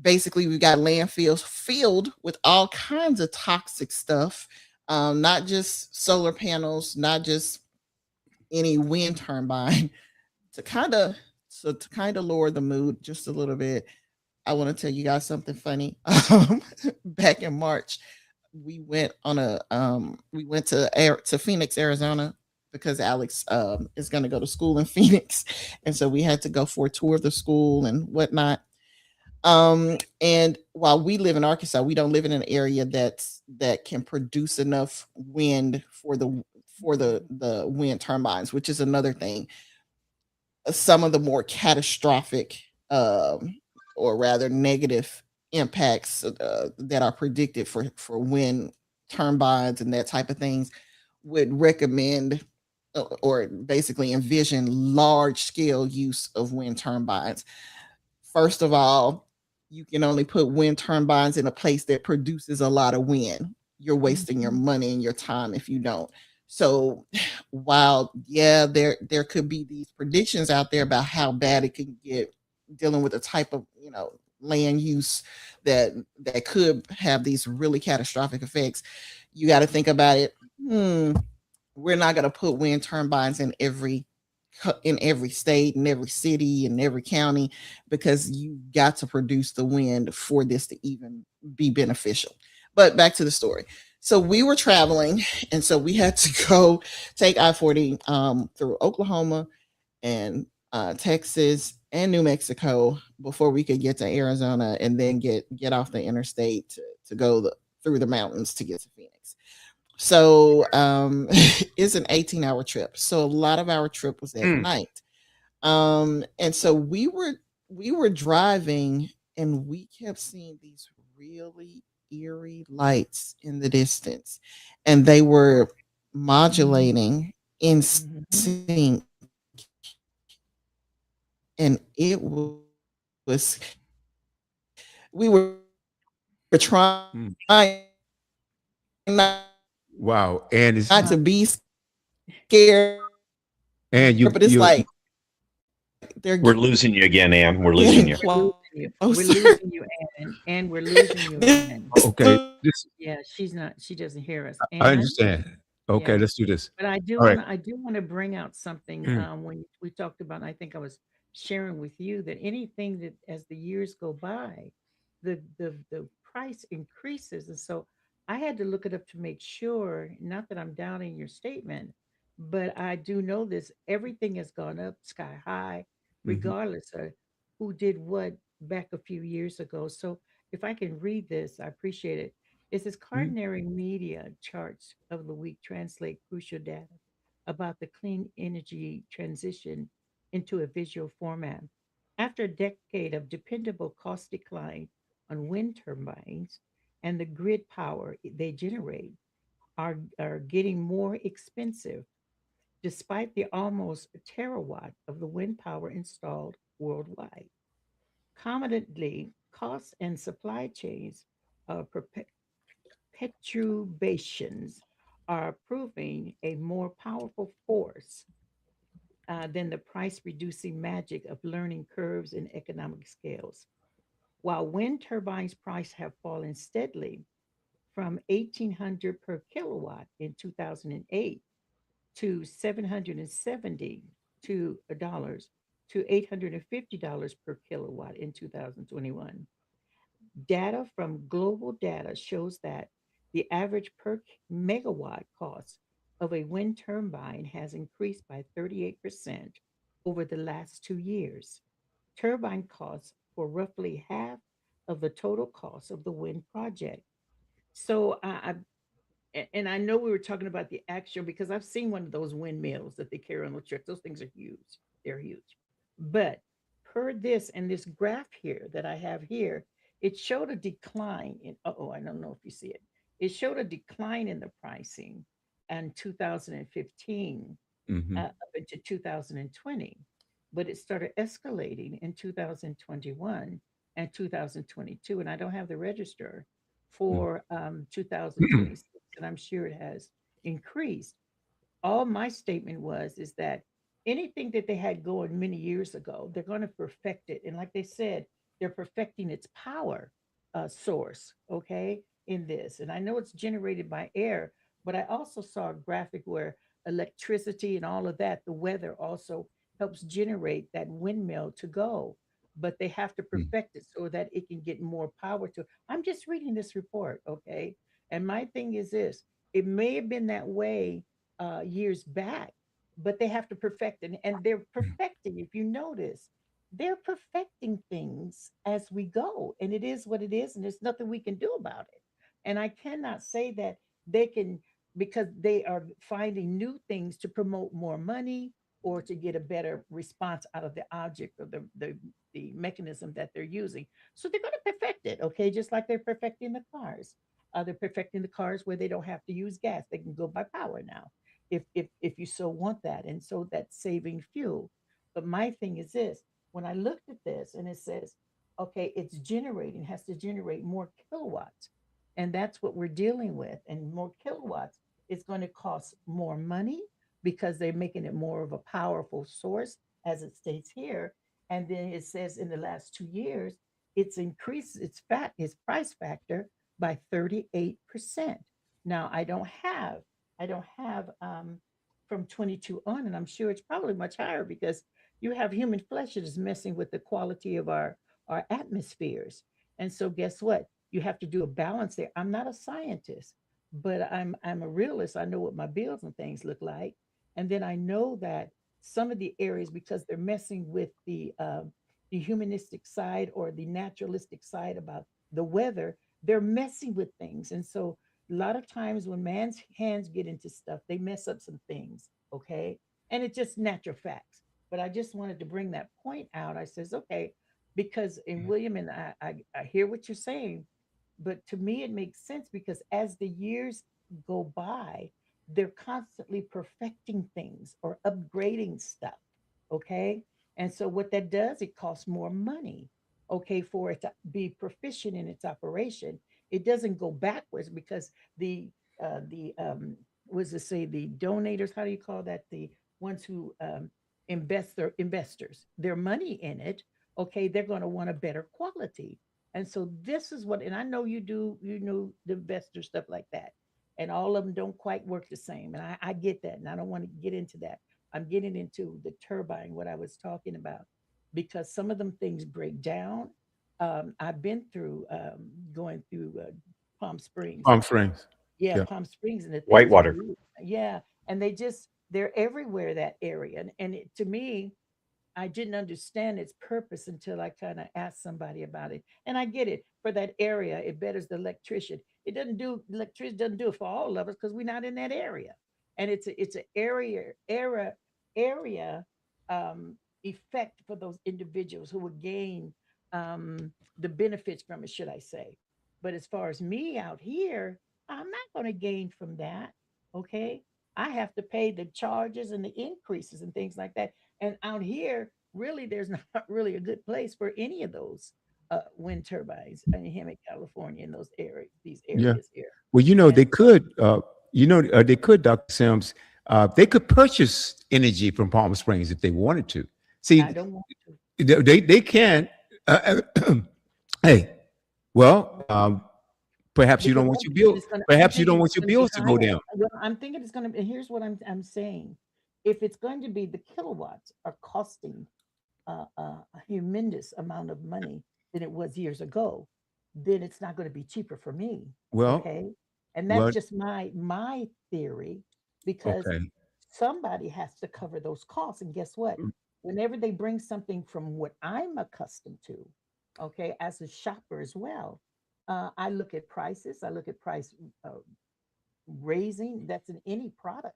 [SPEAKER 3] basically, we've got landfills filled with all kinds of toxic stuff, not just solar panels, not just any wind turbine. to kind of to kind of lower the mood just a little bit, I want to tell you guys something funny. Back in March, we went to Phoenix, Arizona, because Alex is going to go to school in Phoenix, and so we had to go for a tour of the school and whatnot. And while we live in Arkansas, we don't live in an area that can produce enough wind for the wind turbines, which is another thing. Some of the more catastrophic, or rather negative impacts that are predicted for wind turbines and that type of things would recommend or basically envision large scale use of wind turbines. First of all, you can only put wind turbines in a place that produces a lot of wind. You're wasting your
[SPEAKER 4] Mhm.
[SPEAKER 3] money and your time if you don't. So while yeah, there could be these predictions out there about how bad it can get dealing with a type of, land use that could have these really catastrophic effects, you got to think about it. We're not going to put wind turbines in every state, in every city, in every county, because you got to produce the wind for this to even be beneficial. But back to the story. So we were traveling, and so we had to go take I-40 through Oklahoma and Texas and New Mexico before we could get to Arizona, and then get off the interstate to go through the mountains to get to Phoenix. So it's an 18-hour trip. So a lot of our trip was at
[SPEAKER 2] Mm.
[SPEAKER 3] night. And so we were driving and we kept seeing these really eerie lights in the distance. And they were modulating in
[SPEAKER 4] Mm-hmm.
[SPEAKER 3] sync. And it was we were trying not to
[SPEAKER 1] Mm.
[SPEAKER 3] be scared, but it's like
[SPEAKER 1] Wow. And it's
[SPEAKER 4] Wow.
[SPEAKER 3] they're
[SPEAKER 1] and
[SPEAKER 3] getting
[SPEAKER 1] you
[SPEAKER 2] We're losing you again, Ann. We're losing you.
[SPEAKER 3] closer.
[SPEAKER 4] We're losing you. We're losing you, Anne. And we're losing you,
[SPEAKER 3] This
[SPEAKER 4] Anne.
[SPEAKER 1] okay. This
[SPEAKER 4] Yeah, she's not. She doesn't hear us,
[SPEAKER 1] I
[SPEAKER 4] Anne.
[SPEAKER 1] understand. Okay,
[SPEAKER 4] Yeah.
[SPEAKER 1] let's do this.
[SPEAKER 4] But
[SPEAKER 1] All right.
[SPEAKER 4] I do want to bring out something
[SPEAKER 1] Mm,
[SPEAKER 4] when we talked about, I think I was sharing with you that anything that as the years go by, the price increases. And so I had to look it up to make sure, not that I'm doubting your statement, but I do know this, everything has gone up sky high,
[SPEAKER 1] mhm,
[SPEAKER 4] regardless of who did what back a few years ago. So if I can read this, I appreciate it. It says
[SPEAKER 1] mm,
[SPEAKER 4] Cardinary Media charts of the week translate crucial data about the clean energy transition into a visual format. After a decade of dependable cost decline on wind turbines and the grid power they generate are getting more expensive despite the almost terawatt of the wind power installed worldwide. Concomitantly, costs and supply chains perturbations are proving a more powerful force than the price reducing magic of learning curves and economic scales. While wind turbines price have fallen steadily from 1800 per kilowatt in 2008 to 770 dollars to $850 per kilowatt in 2021. Data from global data shows that the average per megawatt cost of a wind turbine has increased by 38% over the last 2 years. Turbine costs for roughly half of the total cost of the wind project. So and I know we were talking about the actual because I've seen one of those windmills that they carry on the truck. Those things are huge. They're huge. But per this and this graph here that I have here, it showed a decline in, oh, I don't know if you see it. It showed a decline in the pricing in 2015
[SPEAKER 1] mhm,
[SPEAKER 4] up into 2020, but it started escalating in 2021 and 2022. And I don't have the register
[SPEAKER 1] mm,
[SPEAKER 4] for 2026, and I'm sure it has increased. All my statement was is that anything that they had going many years ago, they're going to perfect it. And like they said, they're perfecting its power source, okay, in this. And I know it's generated by air, but I also saw a graphic where electricity and all of that, the weather also helps generate that windmill to go. But they have to
[SPEAKER 1] mm,
[SPEAKER 4] perfect it so that it can get more power to. I'm just reading this report, okay? And my thing is this, it may have been that way years back, but they have to perfect it. And they're perfecting, if you notice, they're perfecting things as we go. And it is what it is, and there's nothing we can do about it. And I cannot say that they can, because they are finding new things to promote more money or to get a better response out of the object or the mechanism that they're using. So they're going to perfect it, okay? Just like they're perfecting the cars. They're perfecting the cars where they don't have to use gas. They can go by power now if you so want that, and so that's saving fuel. But my thing is this, when I looked at this and it says, okay, it's generating, has to generate more kilowatts, and that's what we're dealing with, and more kilowatts is going to cost more money because they're making it more of a powerful source, as it states here. And then it says in the last 2 years it's increased its price factor by 38%. Now I don't have from 22 on, and I'm sure it's probably much higher because you have human flesh that is messing with the quality of our atmospheres. And so, guess what? You have to do a balance there. I'm not a scientist, but I'm a realist. I know what my bills and things look like, and then I know that some of the areas because they're messing with the humanistic side or the naturalistic side about the weather, they're messing with things, and so a lot of times when man's hands get into stuff, they mess up some things. Okay. And it's just natural facts. But I just wanted to bring that point out. I says, okay, because in William and I hear what you're saying, but to me it makes sense because as the years go by, they're constantly perfecting things or upgrading stuff. Okay. And so what that does, it costs more money. Okay, for it to be proficient in its operation. It doesn't go backwards because the was to say the donators, how do you call that? The ones who invest their investors, their money in it, okay, they're going to want a better quality. And so this is what, and I know you do, you know, the investor stuff like that. And all of them don't quite work the same. And I get that. And I don't want to get into that. I'm getting into the turbine, what I was talking about, because some of them things break down. I've been through going through Palm Springs.
[SPEAKER 1] Palm Springs.
[SPEAKER 4] Yeah,
[SPEAKER 1] Yeah.
[SPEAKER 4] Palm Springs, and the things are
[SPEAKER 2] Whitewater.
[SPEAKER 4] really, yeah, and they're everywhere that area, and to me, I didn't understand its purpose until I kind of asked somebody about it. And I get it. For that area, it betters the electrician. It doesn't do electricity doesn't do it for all of us because we're not in that area. And it's an area effect for those individuals who would gain the benefits from it, should I say. But as far as me out here, I'm not going to gain from that. Okay. I have to pay the charges and the increases and things like that. And out here, really, there's not really a good place for any of those wind turbines in Hemet, California, in those areas, these
[SPEAKER 1] Yeah.
[SPEAKER 4] areas here.
[SPEAKER 1] Well, you know,
[SPEAKER 4] And
[SPEAKER 1] they could, they could, Dr. Sims, they could purchase energy from Palm Springs if they wanted to.
[SPEAKER 4] I
[SPEAKER 1] See,
[SPEAKER 4] don't want to.
[SPEAKER 1] they can. Hey, well, perhaps you
[SPEAKER 4] Because
[SPEAKER 1] don't want
[SPEAKER 4] I'm
[SPEAKER 1] your
[SPEAKER 4] thinking
[SPEAKER 1] bill.
[SPEAKER 4] it's gonna. I'm
[SPEAKER 1] Perhaps you don't
[SPEAKER 4] thinking
[SPEAKER 1] want
[SPEAKER 4] it's
[SPEAKER 1] your
[SPEAKER 4] gonna be
[SPEAKER 1] bills to go
[SPEAKER 4] higher.
[SPEAKER 1] down.
[SPEAKER 4] Well, I'm thinking it's gonna be. And here's what I'm saying. If it's going to be the kilowatts are costing a humongous amount of money than it was years ago, then it's not going to be cheaper for me.
[SPEAKER 1] Well,
[SPEAKER 4] Okay. And that's
[SPEAKER 1] well,
[SPEAKER 4] just my theory because
[SPEAKER 1] okay.
[SPEAKER 4] somebody has to cover those costs. And guess what? Whenever they bring something from what I'm accustomed to, okay, as a shopper as well, I look at prices, I look at price raising that's in any product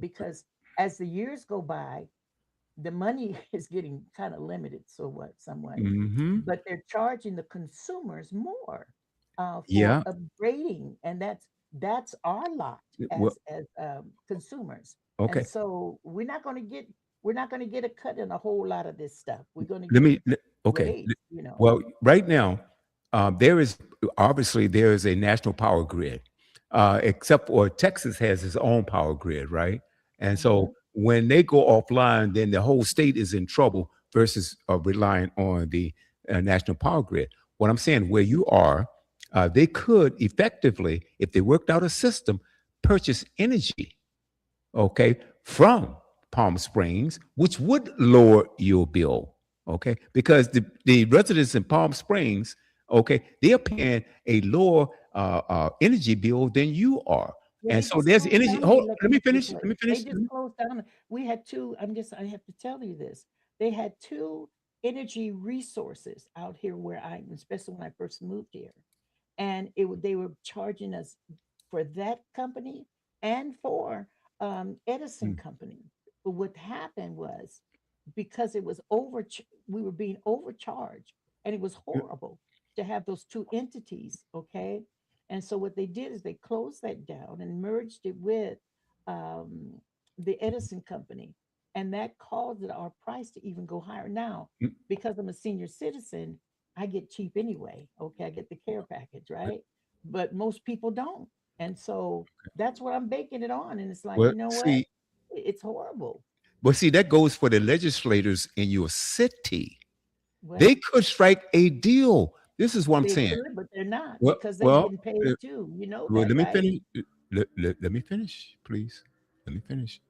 [SPEAKER 4] because as the years go by, the money is getting kind of limited, so what, somewhat,
[SPEAKER 1] Hmm.
[SPEAKER 4] but they're charging the consumers more for
[SPEAKER 1] Yeah.
[SPEAKER 4] upgrading, and that's our lot
[SPEAKER 1] Well,
[SPEAKER 4] as consumers. And
[SPEAKER 1] okay.
[SPEAKER 4] so we're not going to get a cut in a whole lot of this stuff. We're going to
[SPEAKER 1] Let
[SPEAKER 4] get
[SPEAKER 1] me. Okay.
[SPEAKER 4] raised, you know.
[SPEAKER 1] Well, right now, there is obviously there is a national power grid, except for Texas has its own power grid, right? And so
[SPEAKER 4] Mhm.
[SPEAKER 1] when they go offline, then the whole state is in trouble versus relying on the national power grid. What I'm saying, where you are, they could effectively, if they worked out a system, purchase energy, okay, from Palm Springs, which would lower your bill, okay, because the residents in Palm Springs, okay, they're paying a lower energy bill than you are.
[SPEAKER 4] Well,
[SPEAKER 1] And
[SPEAKER 4] they
[SPEAKER 1] so
[SPEAKER 4] just
[SPEAKER 1] there's
[SPEAKER 4] closed
[SPEAKER 1] energy.
[SPEAKER 4] down the
[SPEAKER 1] Hold, let me
[SPEAKER 4] electricity
[SPEAKER 1] finish. Let me
[SPEAKER 4] place. They
[SPEAKER 1] finish.
[SPEAKER 4] just closed down. We had two. I have to tell you this. They had two energy resources out here where especially when I first moved here, and they were charging us for that company and for Edison
[SPEAKER 1] Mm,
[SPEAKER 4] company. But what happened was because it was we were being overcharged, and it was
[SPEAKER 1] mm,
[SPEAKER 4] horrible to have those two entities. Okay, and so what they did is they closed that down and merged it with um, the Edison company, and that caused our price to even go higher. Now,
[SPEAKER 1] mm.
[SPEAKER 4] because I'm a senior citizen, I get cheap anyway. Okay, I get the care package, right? But most people don't, and so that's what I'm baking it on. And it's like,
[SPEAKER 1] Well,
[SPEAKER 4] you know what?
[SPEAKER 1] see,
[SPEAKER 4] It's horrible.
[SPEAKER 1] that goes for the legislators in your city. They
[SPEAKER 4] Well,
[SPEAKER 1] could strike a deal. This is what I'm
[SPEAKER 4] they
[SPEAKER 1] saying.
[SPEAKER 4] could, but they're not
[SPEAKER 1] Well,
[SPEAKER 4] because they're
[SPEAKER 1] well,
[SPEAKER 4] getting
[SPEAKER 1] uh,
[SPEAKER 4] paid too. You know
[SPEAKER 1] well,
[SPEAKER 4] that,
[SPEAKER 1] let me
[SPEAKER 4] right?
[SPEAKER 1] finish. Let me finish, please. Let me finish.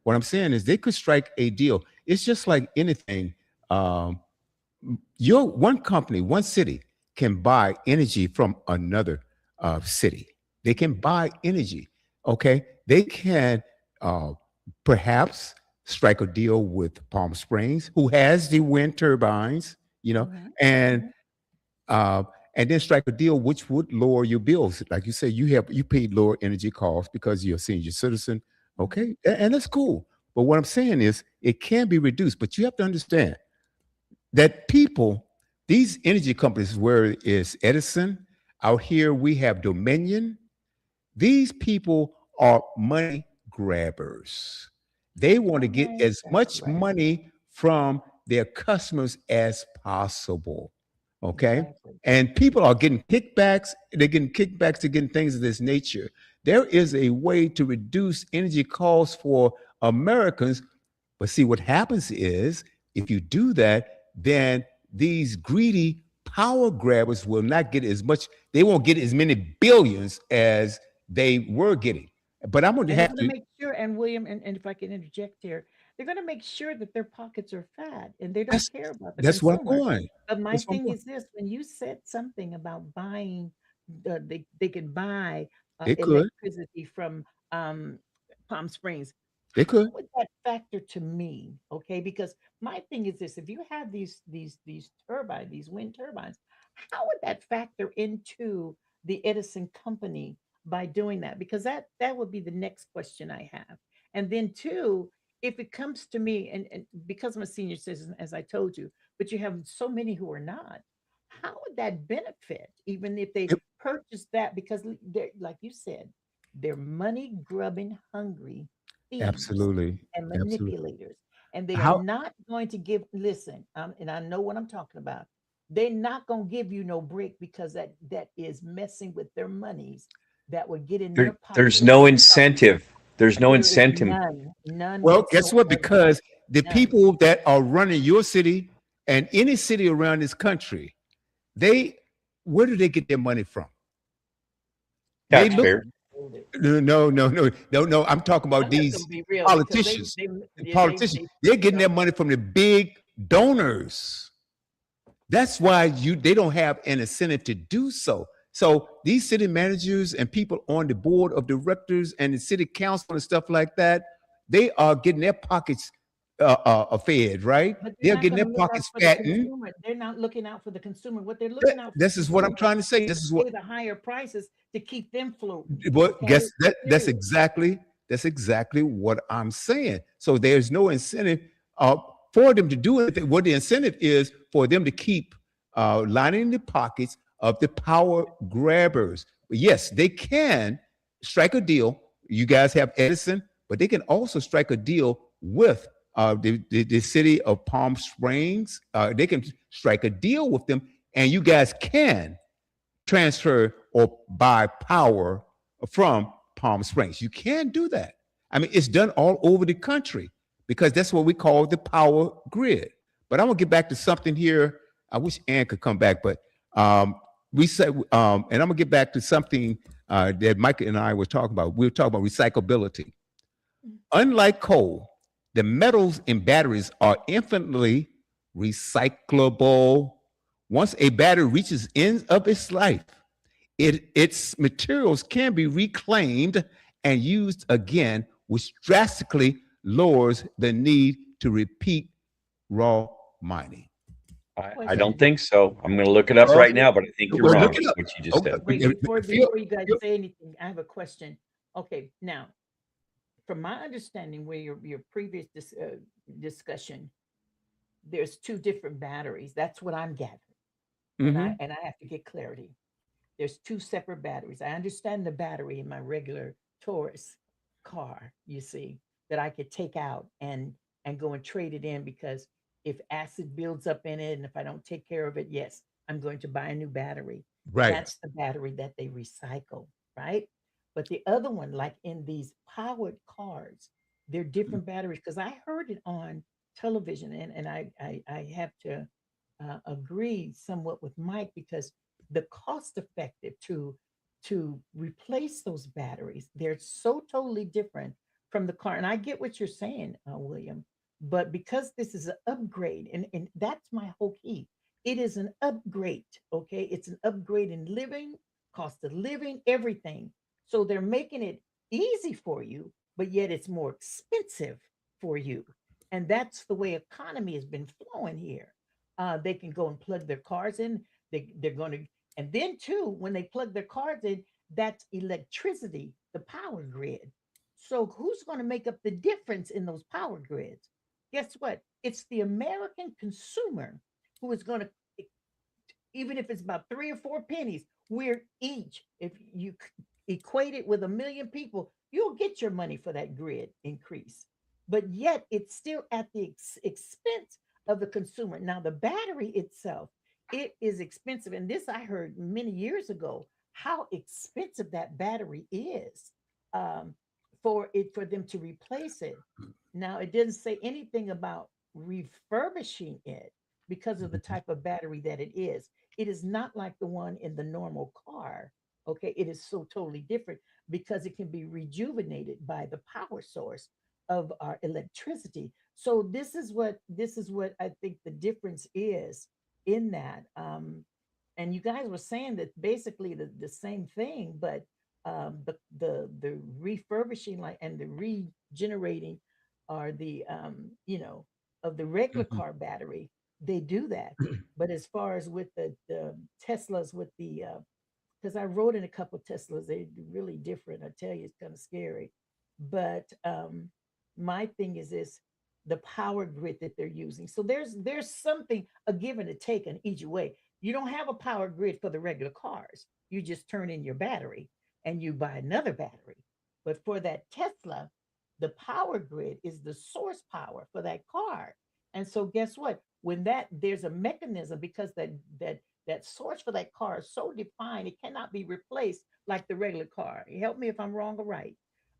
[SPEAKER 1] What I'm saying is they could strike a deal. It's just like anything. Um, your one company, one city can buy energy from another city. They can buy energy. Okay, they can uh, perhaps strike a deal with Palm Springs, who has the wind turbines. You know,
[SPEAKER 4] Hmm.
[SPEAKER 1] and
[SPEAKER 4] Hmm.
[SPEAKER 1] uh, and then strike a deal which would lower your bills. Like you say, you paid lower energy costs because you're a senior citizen. Okay, and that's cool. But what I'm saying is it can be reduced, but you have to understand that people, these energy companies, where it's Edison, out here we have Dominion, these people are money grabbers. They want to get
[SPEAKER 4] Okay,
[SPEAKER 1] as
[SPEAKER 4] that's
[SPEAKER 1] much
[SPEAKER 4] right.
[SPEAKER 1] money from their customers as possible. Okay.
[SPEAKER 4] Exactly.
[SPEAKER 1] And people are getting kickbacks. They're getting kickbacks to getting things of this nature. There is a way to reduce energy costs for Americans. But see, what happens is if you do that, then these greedy power grabbers will not get as much, they won't get as many billions as they were getting. But I'm going to
[SPEAKER 4] And they're
[SPEAKER 1] have
[SPEAKER 4] going to
[SPEAKER 1] to,
[SPEAKER 4] make sure, and William, and if I can interject here, they're going to make sure that their pockets are fat and they don't
[SPEAKER 1] that's
[SPEAKER 4] care about the
[SPEAKER 1] that's what I'm
[SPEAKER 4] consumer.
[SPEAKER 1] going.
[SPEAKER 4] But my
[SPEAKER 1] That's what I'm
[SPEAKER 4] thing
[SPEAKER 1] going.
[SPEAKER 4] is this: when you said something about buying, they could buy
[SPEAKER 1] They could.
[SPEAKER 4] electricity from um, Palm Springs.
[SPEAKER 1] They
[SPEAKER 4] How
[SPEAKER 1] could.
[SPEAKER 4] would that factor to me? Okay, because my thing is this: if you have these turbines, these wind turbines, how would that factor into the Edison company by doing that? Because that would be the next question I have. And then two, if it comes to me, and because I'm a senior citizen, as I told you, but you have so many who are not, how would that benefit, even if they
[SPEAKER 1] It-
[SPEAKER 4] purchase that? Because they're, like you said, they're money grubbing hungry thieves
[SPEAKER 1] absolutely.
[SPEAKER 4] and
[SPEAKER 1] Absolutely.
[SPEAKER 4] manipulators. And they are
[SPEAKER 1] How
[SPEAKER 4] not going to give, listen, and I know what I'm talking about. They're not going to give you no break because that is messing with their monies that would get in their
[SPEAKER 2] There's
[SPEAKER 4] pockets.
[SPEAKER 2] no
[SPEAKER 4] So
[SPEAKER 2] incentive. There's no
[SPEAKER 4] there is
[SPEAKER 2] incentive.
[SPEAKER 4] none
[SPEAKER 1] well, guess what?
[SPEAKER 4] whatsoever.
[SPEAKER 1] Because the
[SPEAKER 4] None.
[SPEAKER 1] people that are running your city and any city around this country, they where do they get their money from? They look
[SPEAKER 2] Taxpayer.
[SPEAKER 4] Taxpayers hold it.
[SPEAKER 1] no. I'm talking about
[SPEAKER 4] I'm just
[SPEAKER 1] these
[SPEAKER 4] gonna be real because
[SPEAKER 1] politicians.
[SPEAKER 4] they
[SPEAKER 1] Politicians, they're getting
[SPEAKER 4] don't.
[SPEAKER 1] their money from the big donors. That's why they don't have an incentive to do so. So these city managers and people on the board of directors and the city council and stuff like that, they are getting their pockets fed, right?
[SPEAKER 4] But they're
[SPEAKER 1] They're
[SPEAKER 4] not
[SPEAKER 1] getting
[SPEAKER 4] going to
[SPEAKER 1] their
[SPEAKER 4] look out
[SPEAKER 1] pockets
[SPEAKER 4] for the
[SPEAKER 1] fattened.
[SPEAKER 4] consumer. They're not looking out for the consumer. What they're looking out for
[SPEAKER 1] This
[SPEAKER 4] the
[SPEAKER 1] is what I'm
[SPEAKER 4] consumer
[SPEAKER 1] trying to say.
[SPEAKER 4] is
[SPEAKER 1] This
[SPEAKER 4] to
[SPEAKER 1] is what
[SPEAKER 4] pay the higher prices to keep them floating.
[SPEAKER 1] what
[SPEAKER 4] Okay,
[SPEAKER 1] guess that
[SPEAKER 4] period.
[SPEAKER 1] that's exactly what I'm saying. So there's no incentive uh, for them to do anything. What the incentive is for them to keep lining the pockets of the power grabbers. But yes, they can strike a deal. You guys have Edison, but they can also strike a deal with the city of Palm Springs. They can strike a deal with them, and you guys can transfer or buy power from Palm Springs. You can do that. I mean, it's done all over the country because that's what we call the power grid. But I'm gonna get back to something here. I wish Ann could come back, but we said, and I'm gonna get back to something that Mike and I were talking about. We were talking about recyclability. Unlike coal, the metals in batteries are infinitely recyclable. Once a battery reaches end of its life, its materials can be reclaimed and used again, which drastically lowers the need to repeat raw mining.
[SPEAKER 2] I don't
[SPEAKER 4] Question.
[SPEAKER 2] think so. I'm going to look it up
[SPEAKER 1] Well,
[SPEAKER 2] right now, but I think you're
[SPEAKER 1] well, look
[SPEAKER 2] wrong.
[SPEAKER 1] it
[SPEAKER 2] Is
[SPEAKER 1] up.
[SPEAKER 2] what you just
[SPEAKER 1] Okay.
[SPEAKER 2] said.
[SPEAKER 4] Wait,
[SPEAKER 1] Feel,
[SPEAKER 4] before you guys
[SPEAKER 1] feel,
[SPEAKER 4] say anything, I have a question. Okay, now, from my understanding, where your previous discussion, there's two different batteries. That's what I'm gathering, and I
[SPEAKER 1] mhm.
[SPEAKER 4] and I have to get clarity. There's two separate batteries. I understand the battery in my regular Taurus car, you see, that I could take out and go and trade it in because if acid builds up in it and if I don't take care of it, yes, I'm going to buy a new battery.
[SPEAKER 1] Right.
[SPEAKER 4] That's the battery that they recycle, right? But the other one, like in these powered cars, they're different batteries because I heard it on television and I have to agree somewhat with Mike because the cost effective to replace those batteries, they're so totally different from the car. And I get what you're saying, William, but because this is an upgrade, and that's my whole key. It is an upgrade, okay? It's an upgrade in living, cost of living, everything. So they're making it easy for you, but yet it's more expensive for you. And that's the way economy has been flowing here. They can go and plug their cars in. They're going to, And then too, when they plug their cars in, that's electricity, the power grid. So who's going to make up the difference in those power grids? Guess what? It's the American consumer who is going to, even if it's about 3 or 4 pennies, we're each, if you equate it with 1 million people, you'll get your money for that grid increase. But yet it's still at the expense of the consumer. Now, the battery itself, it is expensive. And this I heard many years ago, how expensive that battery is, for them to replace it. Now, it didn't say anything about refurbishing it because of the type of battery that it is. It is not like the one in the normal car. Okay, it is so totally different because it can be rejuvenated by the power source of our electricity. So this is what I think the difference is in that. And you guys were saying that basically the same thing, but the refurbishing, like, and the regenerating, are the of the regular
[SPEAKER 1] Mhm.
[SPEAKER 4] car battery, they do that. But as far as with the Teslas, with the because I rode in a couple Teslas, they're really different. I tell you, it's kind of scary. But my thing is this: the power grid that they're using. So there's something, a give and a take in each way. You don't have a power grid for the regular cars. You just turn in your battery and you buy another battery. But for that Tesla, the power grid is the source power for that car. And so guess what? When that there's a mechanism, because that source for that car is so defined, it cannot be replaced like the regular car. Help me if I'm wrong or right.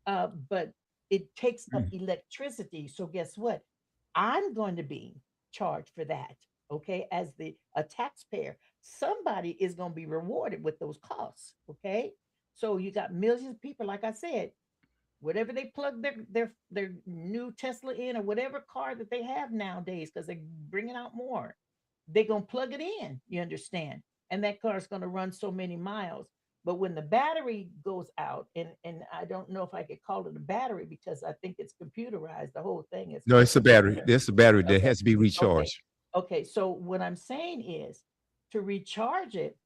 [SPEAKER 4] But it takes up
[SPEAKER 1] Mhm.
[SPEAKER 4] electricity. So guess what? I'm going to be charged for that. Okay, as the a taxpayer, somebody is going to be rewarded with those costs. Okay, so you got millions of people, like I said, whatever they plug their new Tesla in, or whatever car that they have nowadays, because they're bringing out more, they're gonna plug it in. You understand? And that car is gonna run so many miles. But when the battery goes out, and I don't know if I could call it a battery because I think it's computerized. The whole thing is
[SPEAKER 1] No, it's a battery.
[SPEAKER 4] computer.
[SPEAKER 1] There's a battery that
[SPEAKER 4] Okay,
[SPEAKER 1] has to be
[SPEAKER 4] okay,
[SPEAKER 1] recharged.
[SPEAKER 4] okay. So what I'm saying is, to recharge it,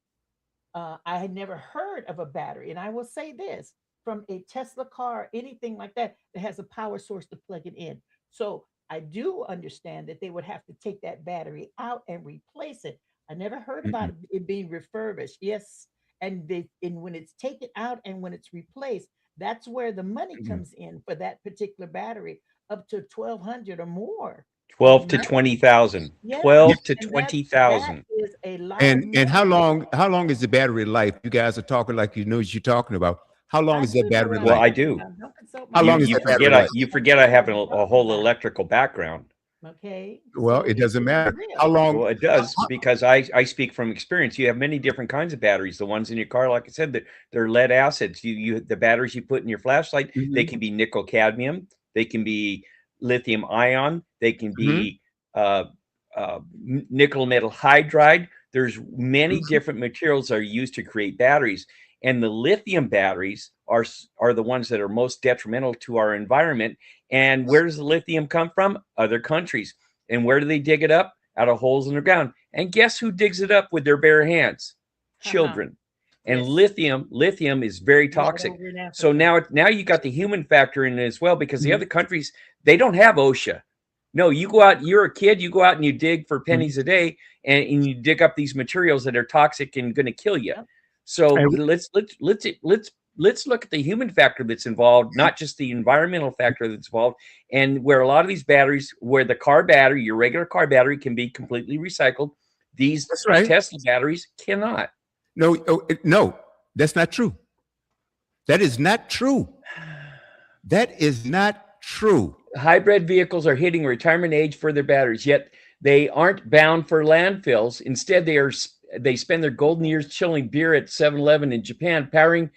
[SPEAKER 4] I had never heard of a battery. And I will say this, from a Tesla car, anything like that, that has a power source to plug it in. So I do understand that they would have to take that battery out and replace it. I never heard about
[SPEAKER 1] Mm-mm.
[SPEAKER 4] it being refurbished. Yes. And when it's taken out and when it's replaced, that's where the money
[SPEAKER 1] Mm-mm.
[SPEAKER 4] comes in for that particular battery, up to 1,200 or more of
[SPEAKER 2] 12 to
[SPEAKER 4] money.
[SPEAKER 2] 20,000.
[SPEAKER 4] Yeah.
[SPEAKER 2] 12 to
[SPEAKER 4] And that
[SPEAKER 2] 20,000.
[SPEAKER 4] is a lot of
[SPEAKER 1] And
[SPEAKER 4] money.
[SPEAKER 1] how long is the battery life? You guys are talking like you know what you're talking about. How long
[SPEAKER 4] I
[SPEAKER 1] is that
[SPEAKER 4] do know what
[SPEAKER 1] battery
[SPEAKER 4] I'm
[SPEAKER 2] Well,
[SPEAKER 1] life?
[SPEAKER 2] I
[SPEAKER 4] talking
[SPEAKER 2] do.
[SPEAKER 4] about. Don't consult my
[SPEAKER 1] How
[SPEAKER 2] You
[SPEAKER 1] long is
[SPEAKER 2] you
[SPEAKER 1] that
[SPEAKER 4] husband.
[SPEAKER 1] battery
[SPEAKER 2] forget I
[SPEAKER 1] life?
[SPEAKER 2] you
[SPEAKER 4] I
[SPEAKER 2] forget
[SPEAKER 4] know
[SPEAKER 2] I
[SPEAKER 4] what
[SPEAKER 2] have
[SPEAKER 4] I'm
[SPEAKER 2] a
[SPEAKER 4] talking
[SPEAKER 2] whole
[SPEAKER 4] about.
[SPEAKER 2] electrical background.
[SPEAKER 4] Okay,
[SPEAKER 1] Well,
[SPEAKER 4] so
[SPEAKER 1] it doesn't
[SPEAKER 4] it's
[SPEAKER 1] matter. How
[SPEAKER 4] real.
[SPEAKER 1] long?
[SPEAKER 2] Well, it does because I speak from experience. You have many different kinds of batteries. The ones in your car, like I said, they're lead acids. You the batteries you put in your flashlight, they
[SPEAKER 1] Mhm.
[SPEAKER 2] can be nickel cadmium, they can be lithium ion, they can
[SPEAKER 1] Mhm.
[SPEAKER 2] be nickel metal hydride. There's many
[SPEAKER 1] Mhm.
[SPEAKER 2] different materials that are used to create batteries, and the lithium batteries are the ones that are most detrimental to our environment. And where does the lithium come from? Other countries. And where do they dig it up? Out of holes in the ground. And guess who digs it up with their bare hands?
[SPEAKER 4] Haha.
[SPEAKER 2] Children. And
[SPEAKER 4] Yes.
[SPEAKER 2] lithium is very
[SPEAKER 4] Right
[SPEAKER 2] toxic.
[SPEAKER 4] over in
[SPEAKER 2] So
[SPEAKER 4] Africa.
[SPEAKER 2] now you got the human factor in it as well, because the
[SPEAKER 1] Mhm.
[SPEAKER 2] other countries, they don't have OSHA. No, you go out, you're a kid, you go out and you dig for
[SPEAKER 1] Mhm.
[SPEAKER 2] pennies a day, and you dig up these materials that are toxic and going to kill you.
[SPEAKER 4] Yep.
[SPEAKER 2] So
[SPEAKER 1] And
[SPEAKER 2] let's look at the human factor that's involved, not just the environmental factor that's involved. And where a lot of these batteries, where the car battery, your regular car battery, can be completely recycled, these
[SPEAKER 1] that's right.
[SPEAKER 2] Tesla batteries cannot.
[SPEAKER 1] No, no, that's not true. That is not true. That is not true.
[SPEAKER 2] Hybrid vehicles are hitting retirement age for their batteries, yet they aren't bound for landfills. Instead, they spend their golden years chilling beer at 7-Eleven in Japan, powering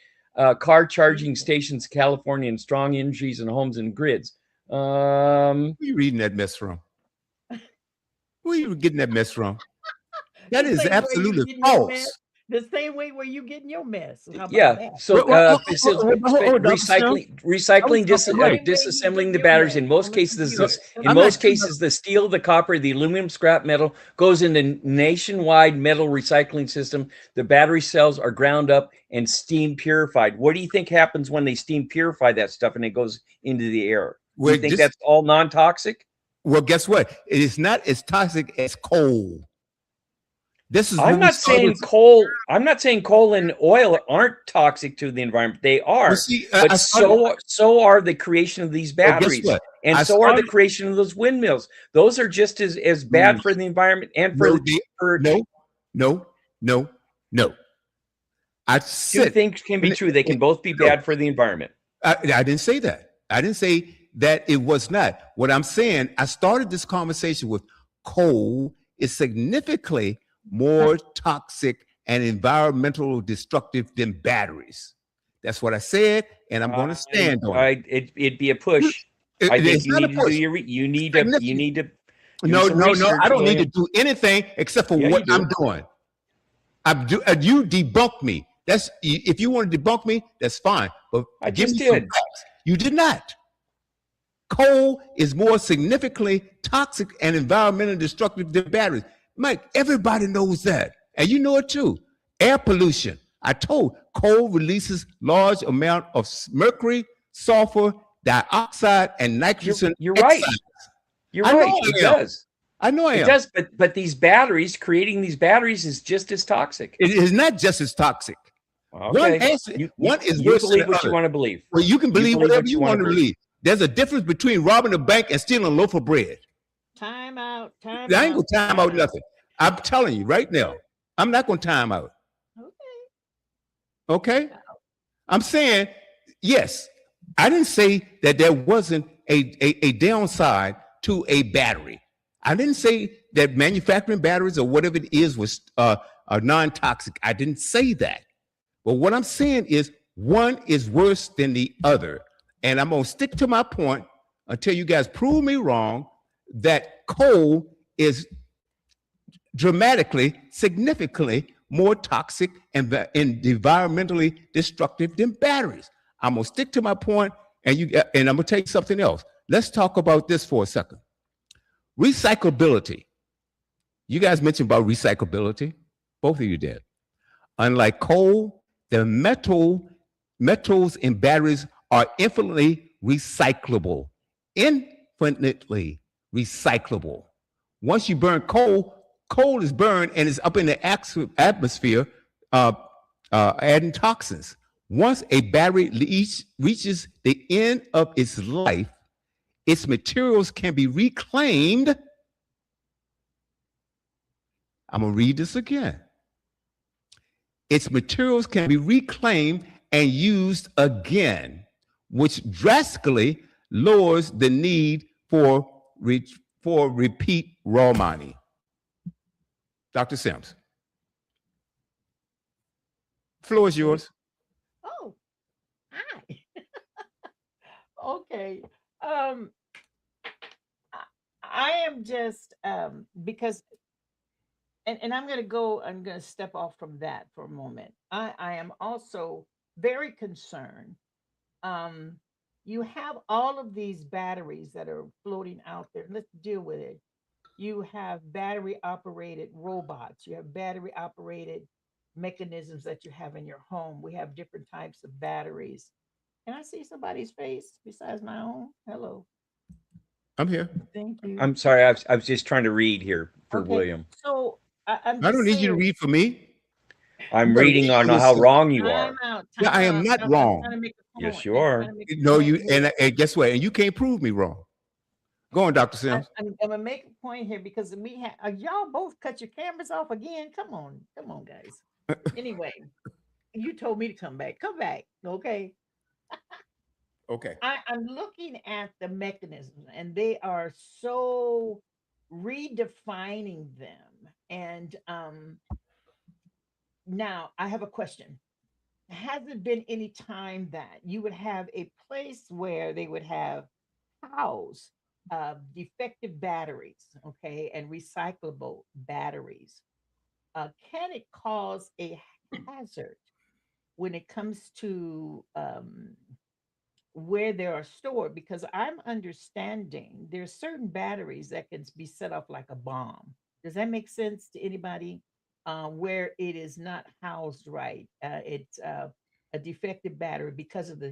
[SPEAKER 2] car charging
[SPEAKER 4] Jesus.
[SPEAKER 2] stations in California, and strong energies and homes and grids.
[SPEAKER 1] Who are you reading that mess from? Where are you getting that mess from? That
[SPEAKER 4] You
[SPEAKER 1] is
[SPEAKER 4] say where you
[SPEAKER 1] absolutely
[SPEAKER 4] getting your mess?
[SPEAKER 1] false.
[SPEAKER 4] The same way where you getting your mess. How about
[SPEAKER 2] Yeah.
[SPEAKER 4] that?
[SPEAKER 2] So
[SPEAKER 1] Dr. Sims,
[SPEAKER 2] recycling,
[SPEAKER 1] talking right.
[SPEAKER 2] disassembling the batteries. In most cases,
[SPEAKER 1] No,
[SPEAKER 2] in
[SPEAKER 1] I'm not
[SPEAKER 2] most
[SPEAKER 1] talking about-
[SPEAKER 2] cases, the steel, the copper, the aluminum scrap metal goes into nationwide metal recycling system. The battery cells are ground up and steam purified. What do you think happens when they steam purify that stuff and it goes into the air? Do
[SPEAKER 1] Well,
[SPEAKER 2] you think that's all non-toxic?
[SPEAKER 1] well, guess what? It is not as toxic as coal. This is
[SPEAKER 2] I'm
[SPEAKER 1] when we
[SPEAKER 2] not
[SPEAKER 1] started.
[SPEAKER 2] saying coal. I'm not saying coal and oil aren't toxic to the environment. They
[SPEAKER 1] Well,
[SPEAKER 2] are,
[SPEAKER 1] see,
[SPEAKER 2] but
[SPEAKER 1] I started.
[SPEAKER 2] so are the creation of these
[SPEAKER 1] Well, guess
[SPEAKER 2] batteries,
[SPEAKER 1] what?
[SPEAKER 2] and
[SPEAKER 1] I
[SPEAKER 2] so are the
[SPEAKER 1] started.
[SPEAKER 2] creation of those windmills. Those are just as bad for the environment and for
[SPEAKER 1] No,
[SPEAKER 2] the for
[SPEAKER 1] no, no, no, no. I
[SPEAKER 2] two
[SPEAKER 1] said.
[SPEAKER 2] things can be true. They can both be
[SPEAKER 1] No,
[SPEAKER 2] bad for the environment.
[SPEAKER 1] I didn't say that. I didn't say that it was not. What I'm saying, I started this conversation with coal is significantly more toxic and environmental destructive than batteries. That's what I said, and I'm going to stand on it.
[SPEAKER 2] It'd be a push. I think
[SPEAKER 1] It's
[SPEAKER 2] you
[SPEAKER 1] not a
[SPEAKER 2] need to do
[SPEAKER 1] push.
[SPEAKER 2] your you need to do
[SPEAKER 1] No,
[SPEAKER 2] some
[SPEAKER 1] no, no. I
[SPEAKER 2] research,
[SPEAKER 1] don't need to
[SPEAKER 2] William.
[SPEAKER 1] do anything except for
[SPEAKER 2] Yeah,
[SPEAKER 1] what
[SPEAKER 2] you do.
[SPEAKER 1] I'm doing. You debunk me. That's if you want to debunk me, that's fine. But
[SPEAKER 2] I
[SPEAKER 1] give
[SPEAKER 2] just
[SPEAKER 1] me some
[SPEAKER 2] did.
[SPEAKER 1] facts. You did not. Coal is more significantly toxic and environmentally destructive than batteries. Mike, everybody knows that. And you know it too. Air pollution. I told coal releases large amount of mercury, sulfur, dioxide, and nitrogen
[SPEAKER 2] You're right.
[SPEAKER 1] oxides.
[SPEAKER 2] You're
[SPEAKER 1] I know
[SPEAKER 2] right.
[SPEAKER 1] I
[SPEAKER 2] It
[SPEAKER 1] am.
[SPEAKER 2] does.
[SPEAKER 1] I know I
[SPEAKER 2] It
[SPEAKER 1] am.
[SPEAKER 2] does, but these batteries, creating these batteries is just as toxic.
[SPEAKER 1] It is not just as toxic.
[SPEAKER 2] Okay.
[SPEAKER 1] One is
[SPEAKER 2] You
[SPEAKER 1] worse than
[SPEAKER 2] believe
[SPEAKER 1] the
[SPEAKER 2] what you
[SPEAKER 1] other.
[SPEAKER 2] want to believe.
[SPEAKER 1] Well, you can
[SPEAKER 2] You
[SPEAKER 1] believe
[SPEAKER 2] believe
[SPEAKER 1] whatever
[SPEAKER 2] what
[SPEAKER 1] you
[SPEAKER 2] you want
[SPEAKER 1] want
[SPEAKER 2] to
[SPEAKER 1] to
[SPEAKER 2] believe.
[SPEAKER 1] believe. There's a difference between robbing a bank and stealing a loaf of bread.
[SPEAKER 4] Time out. Time
[SPEAKER 1] I ain't
[SPEAKER 4] out.
[SPEAKER 1] gonna time out nothing. I'm telling you right now. I'm not gonna time out.
[SPEAKER 4] Okay.
[SPEAKER 1] Okay? I'm saying, yes, I didn't say that there wasn't a downside to a battery. I didn't say that manufacturing batteries or whatever it is was non-toxic. I didn't say that. But what I'm saying is one is worse than the other. And I'm going to stick to my point until you guys prove me wrong that coal is dramatically, significantly more toxic and environmentally destructive than batteries. I'm going to stick to my point, and I'm going to tell you something else. Let's talk about this for a second. Recyclability. You guys mentioned about recyclability. Both of you did. Unlike coal, the metals in batteries are infinitely recyclable. Infinitely recyclable. Once you burn coal, coal is burned and is up in the atmosphere, adding toxins. Once a battery reaches the end of its life, its materials can be reclaimed. I'm going to read this again. Its materials can be reclaimed and used again, which drastically lowers the need for repeat raw mining. Dr. Sims, floor is yours.
[SPEAKER 4] Oh, hi. Okay. Um, I am just because and I'm gonna step off from that for a moment. I am also very concerned. Um, you have all of these batteries that are floating out there. Let's deal with it. You have battery operated robots, you have battery operated mechanisms that you have in your home. We have different types of batteries. Can I see somebody's face besides my own? Hello.
[SPEAKER 1] I'm here.
[SPEAKER 4] Thank you.
[SPEAKER 2] I'm sorry. I was just trying to read here for
[SPEAKER 4] Okay.
[SPEAKER 2] William.
[SPEAKER 4] So I'm
[SPEAKER 1] I
[SPEAKER 4] just
[SPEAKER 1] don't need you to
[SPEAKER 4] saying,
[SPEAKER 1] read for me.
[SPEAKER 2] I'm
[SPEAKER 1] You gotta
[SPEAKER 2] reading
[SPEAKER 1] read
[SPEAKER 2] on
[SPEAKER 1] for
[SPEAKER 2] how
[SPEAKER 1] yourself.
[SPEAKER 2] wrong you
[SPEAKER 4] time
[SPEAKER 2] are.
[SPEAKER 4] out,
[SPEAKER 1] Yeah,
[SPEAKER 4] time
[SPEAKER 1] I am
[SPEAKER 4] out.
[SPEAKER 1] not
[SPEAKER 4] I'm
[SPEAKER 1] wrong.
[SPEAKER 4] trying to make a
[SPEAKER 2] Yes,
[SPEAKER 4] point.
[SPEAKER 2] you
[SPEAKER 4] I'm
[SPEAKER 2] are.
[SPEAKER 4] trying to make a
[SPEAKER 1] No,
[SPEAKER 4] point
[SPEAKER 1] you
[SPEAKER 4] here.
[SPEAKER 1] and guess what? And you can't prove me wrong. Go on, Dr. Sims.
[SPEAKER 4] I'm gonna make a point here because we have y'all both cut your cameras off again. Come on, guys. Anyway, you told me to come back. Come back, okay?
[SPEAKER 1] Okay.
[SPEAKER 4] I'm looking at the mechanisms, and they are so redefining them. And now I have a question. Has it been any time that you would have a place where they would have house defective batteries, okay, and recyclable batteries? Can it cause a hazard when it comes to where they are stored, because I'm understanding there's certain batteries that can be set off like a bomb. Does that make sense to anybody? Where it is not housed right, it's a defective battery because of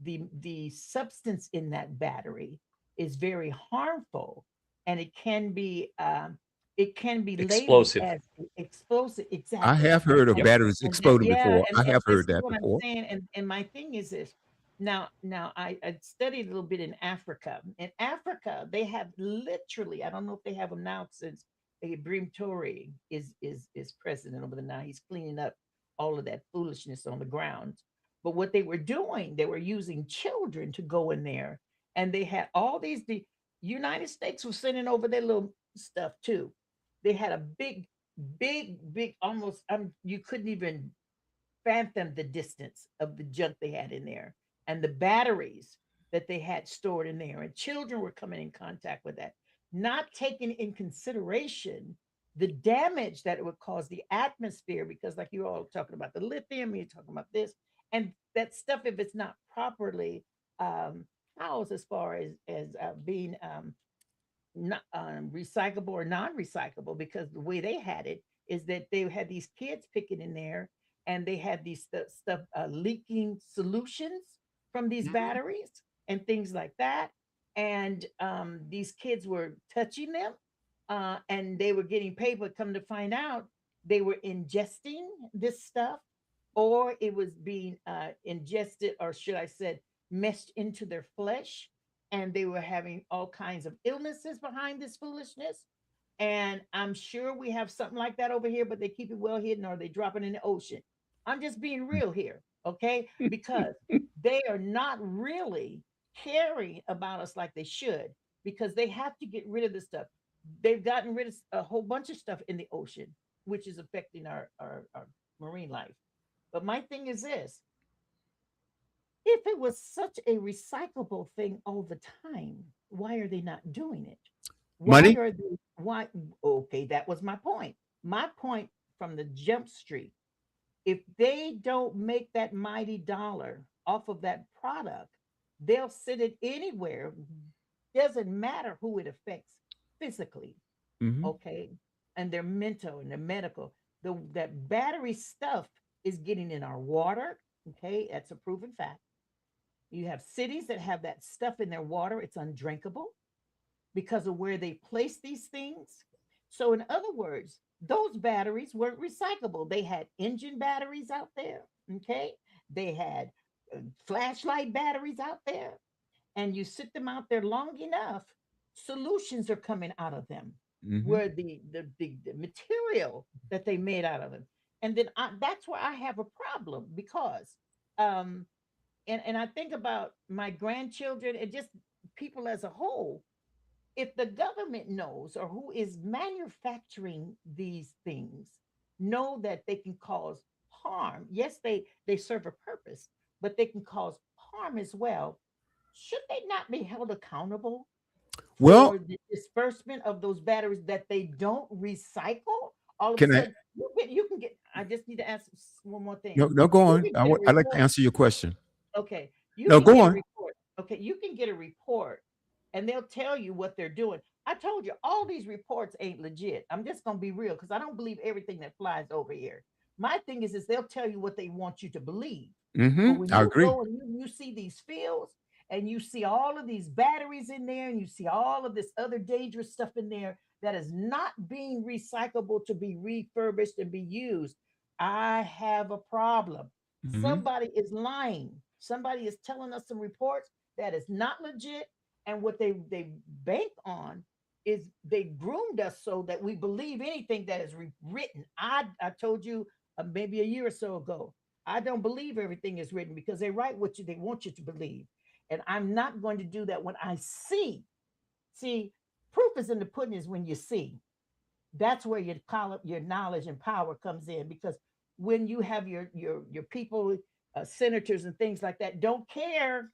[SPEAKER 4] the substance in that battery is very harmful, and it can be labeled
[SPEAKER 2] Explosive.
[SPEAKER 4] as explosive.
[SPEAKER 1] I
[SPEAKER 4] Exactly.
[SPEAKER 1] have heard of
[SPEAKER 4] And
[SPEAKER 1] batteries
[SPEAKER 4] and that,
[SPEAKER 1] exploding
[SPEAKER 4] yeah,
[SPEAKER 1] before. I
[SPEAKER 4] and
[SPEAKER 1] have
[SPEAKER 4] this
[SPEAKER 1] heard
[SPEAKER 4] is
[SPEAKER 1] that
[SPEAKER 4] what I'm
[SPEAKER 1] before.
[SPEAKER 4] saying. And my thing is this. Now I studied a little bit in Africa. In Africa, they have literally, I don't know if they have them now since Ibrahim Toure is president over there now. He's cleaning up all of that foolishness on the ground. But what they were doing, they were using children to go in there, and they had all these. The United States was sending over their little stuff too. They had a big, almost. You couldn't even fathom the distance of the junk they had in there and the batteries that they had stored in there. And children were coming in contact with that, not taking in consideration the damage that it would cause the atmosphere. Because, like you all talking about the lithium, you're talking about this, and that stuff, if it's not properly um, housed as far as being not recyclable or non-recyclable, because the way they had it is that they had these kids picking in there, and they had these stuff leaking solutions from these
[SPEAKER 1] Mhm.
[SPEAKER 4] batteries and things like that. And these kids were touching them, and they were getting paid. But come to find out, they were ingesting this stuff, or it was being ingested, or should I say, meshed into their flesh, and they were having all kinds of illnesses behind this foolishness. And I'm sure we have something like that over here, but they keep it well hidden, or they drop it in the ocean. I'm just being real here, okay? Because they are not really caring about us like they should, because they have to get rid of this stuff. They've gotten rid of a whole bunch of stuff in the ocean, which is affecting our marine life. But my thing is this: if it was such a recyclable thing all the time, why are they not doing it? Why
[SPEAKER 1] Money?
[SPEAKER 4] are they, why? Okay, that was my point. My point from the jump street: if they don't make that mighty dollar off of that product, they'll send it anywhere. Doesn't matter who it affects physically,
[SPEAKER 1] Hmm.
[SPEAKER 4] okay? And their mental and their medical. That battery stuff is getting in our water, okay? That's a proven fact. You have cities that have that stuff in their water. It's undrinkable because of where they place these things. So, in other words, those batteries weren't recyclable. They had engine batteries out there, okay? They had flashlight batteries out there, and you sit them out there long enough, solutions are coming out of them,
[SPEAKER 1] Hmm.
[SPEAKER 4] where the material that they made out of them. And then that's where I have a problem, because um, and I think about my grandchildren and just people as a whole. If the government knows, or who is manufacturing these things know that they can cause harm, yes, they serve a purpose, but they can cause harm as well. Should they not be held accountable
[SPEAKER 1] Well,
[SPEAKER 4] for the disbursement of those batteries that they don't recycle? All of a
[SPEAKER 1] can I?
[SPEAKER 4] sudden, you can get. I just need to ask one more thing.
[SPEAKER 1] No, no, go
[SPEAKER 4] You
[SPEAKER 1] on.
[SPEAKER 4] can get a
[SPEAKER 1] I'd like to
[SPEAKER 4] report.
[SPEAKER 1] answer your question.
[SPEAKER 4] Okay, you
[SPEAKER 1] No,
[SPEAKER 4] can
[SPEAKER 1] go
[SPEAKER 4] get a
[SPEAKER 1] on.
[SPEAKER 4] report. Okay, you can get a report, and they'll tell you what they're doing. I told you all these reports ain't legit. I'm just gonna be real, because I don't believe everything that flies over here. My thing is they'll tell you what they want you to believe. But when
[SPEAKER 1] I
[SPEAKER 4] you
[SPEAKER 1] agree.
[SPEAKER 4] go and you see these fields, and you see all of these batteries in there, and you see all of this other dangerous stuff in there that is not being recyclable to be refurbished and be used, I have a problem.
[SPEAKER 1] Hmm.
[SPEAKER 4] Somebody is lying. Somebody is telling us some reports that is not legit. And what they bank on is they groomed us so that we believe anything that is written. I told you maybe a year or so ago, I don't believe everything is written, because they write what they want you to believe. And I'm not going to do that when I see. See, proof is in the pudding is when you see. That's where your knowledge and power comes in, because when you have your people, senators and things like that, don't care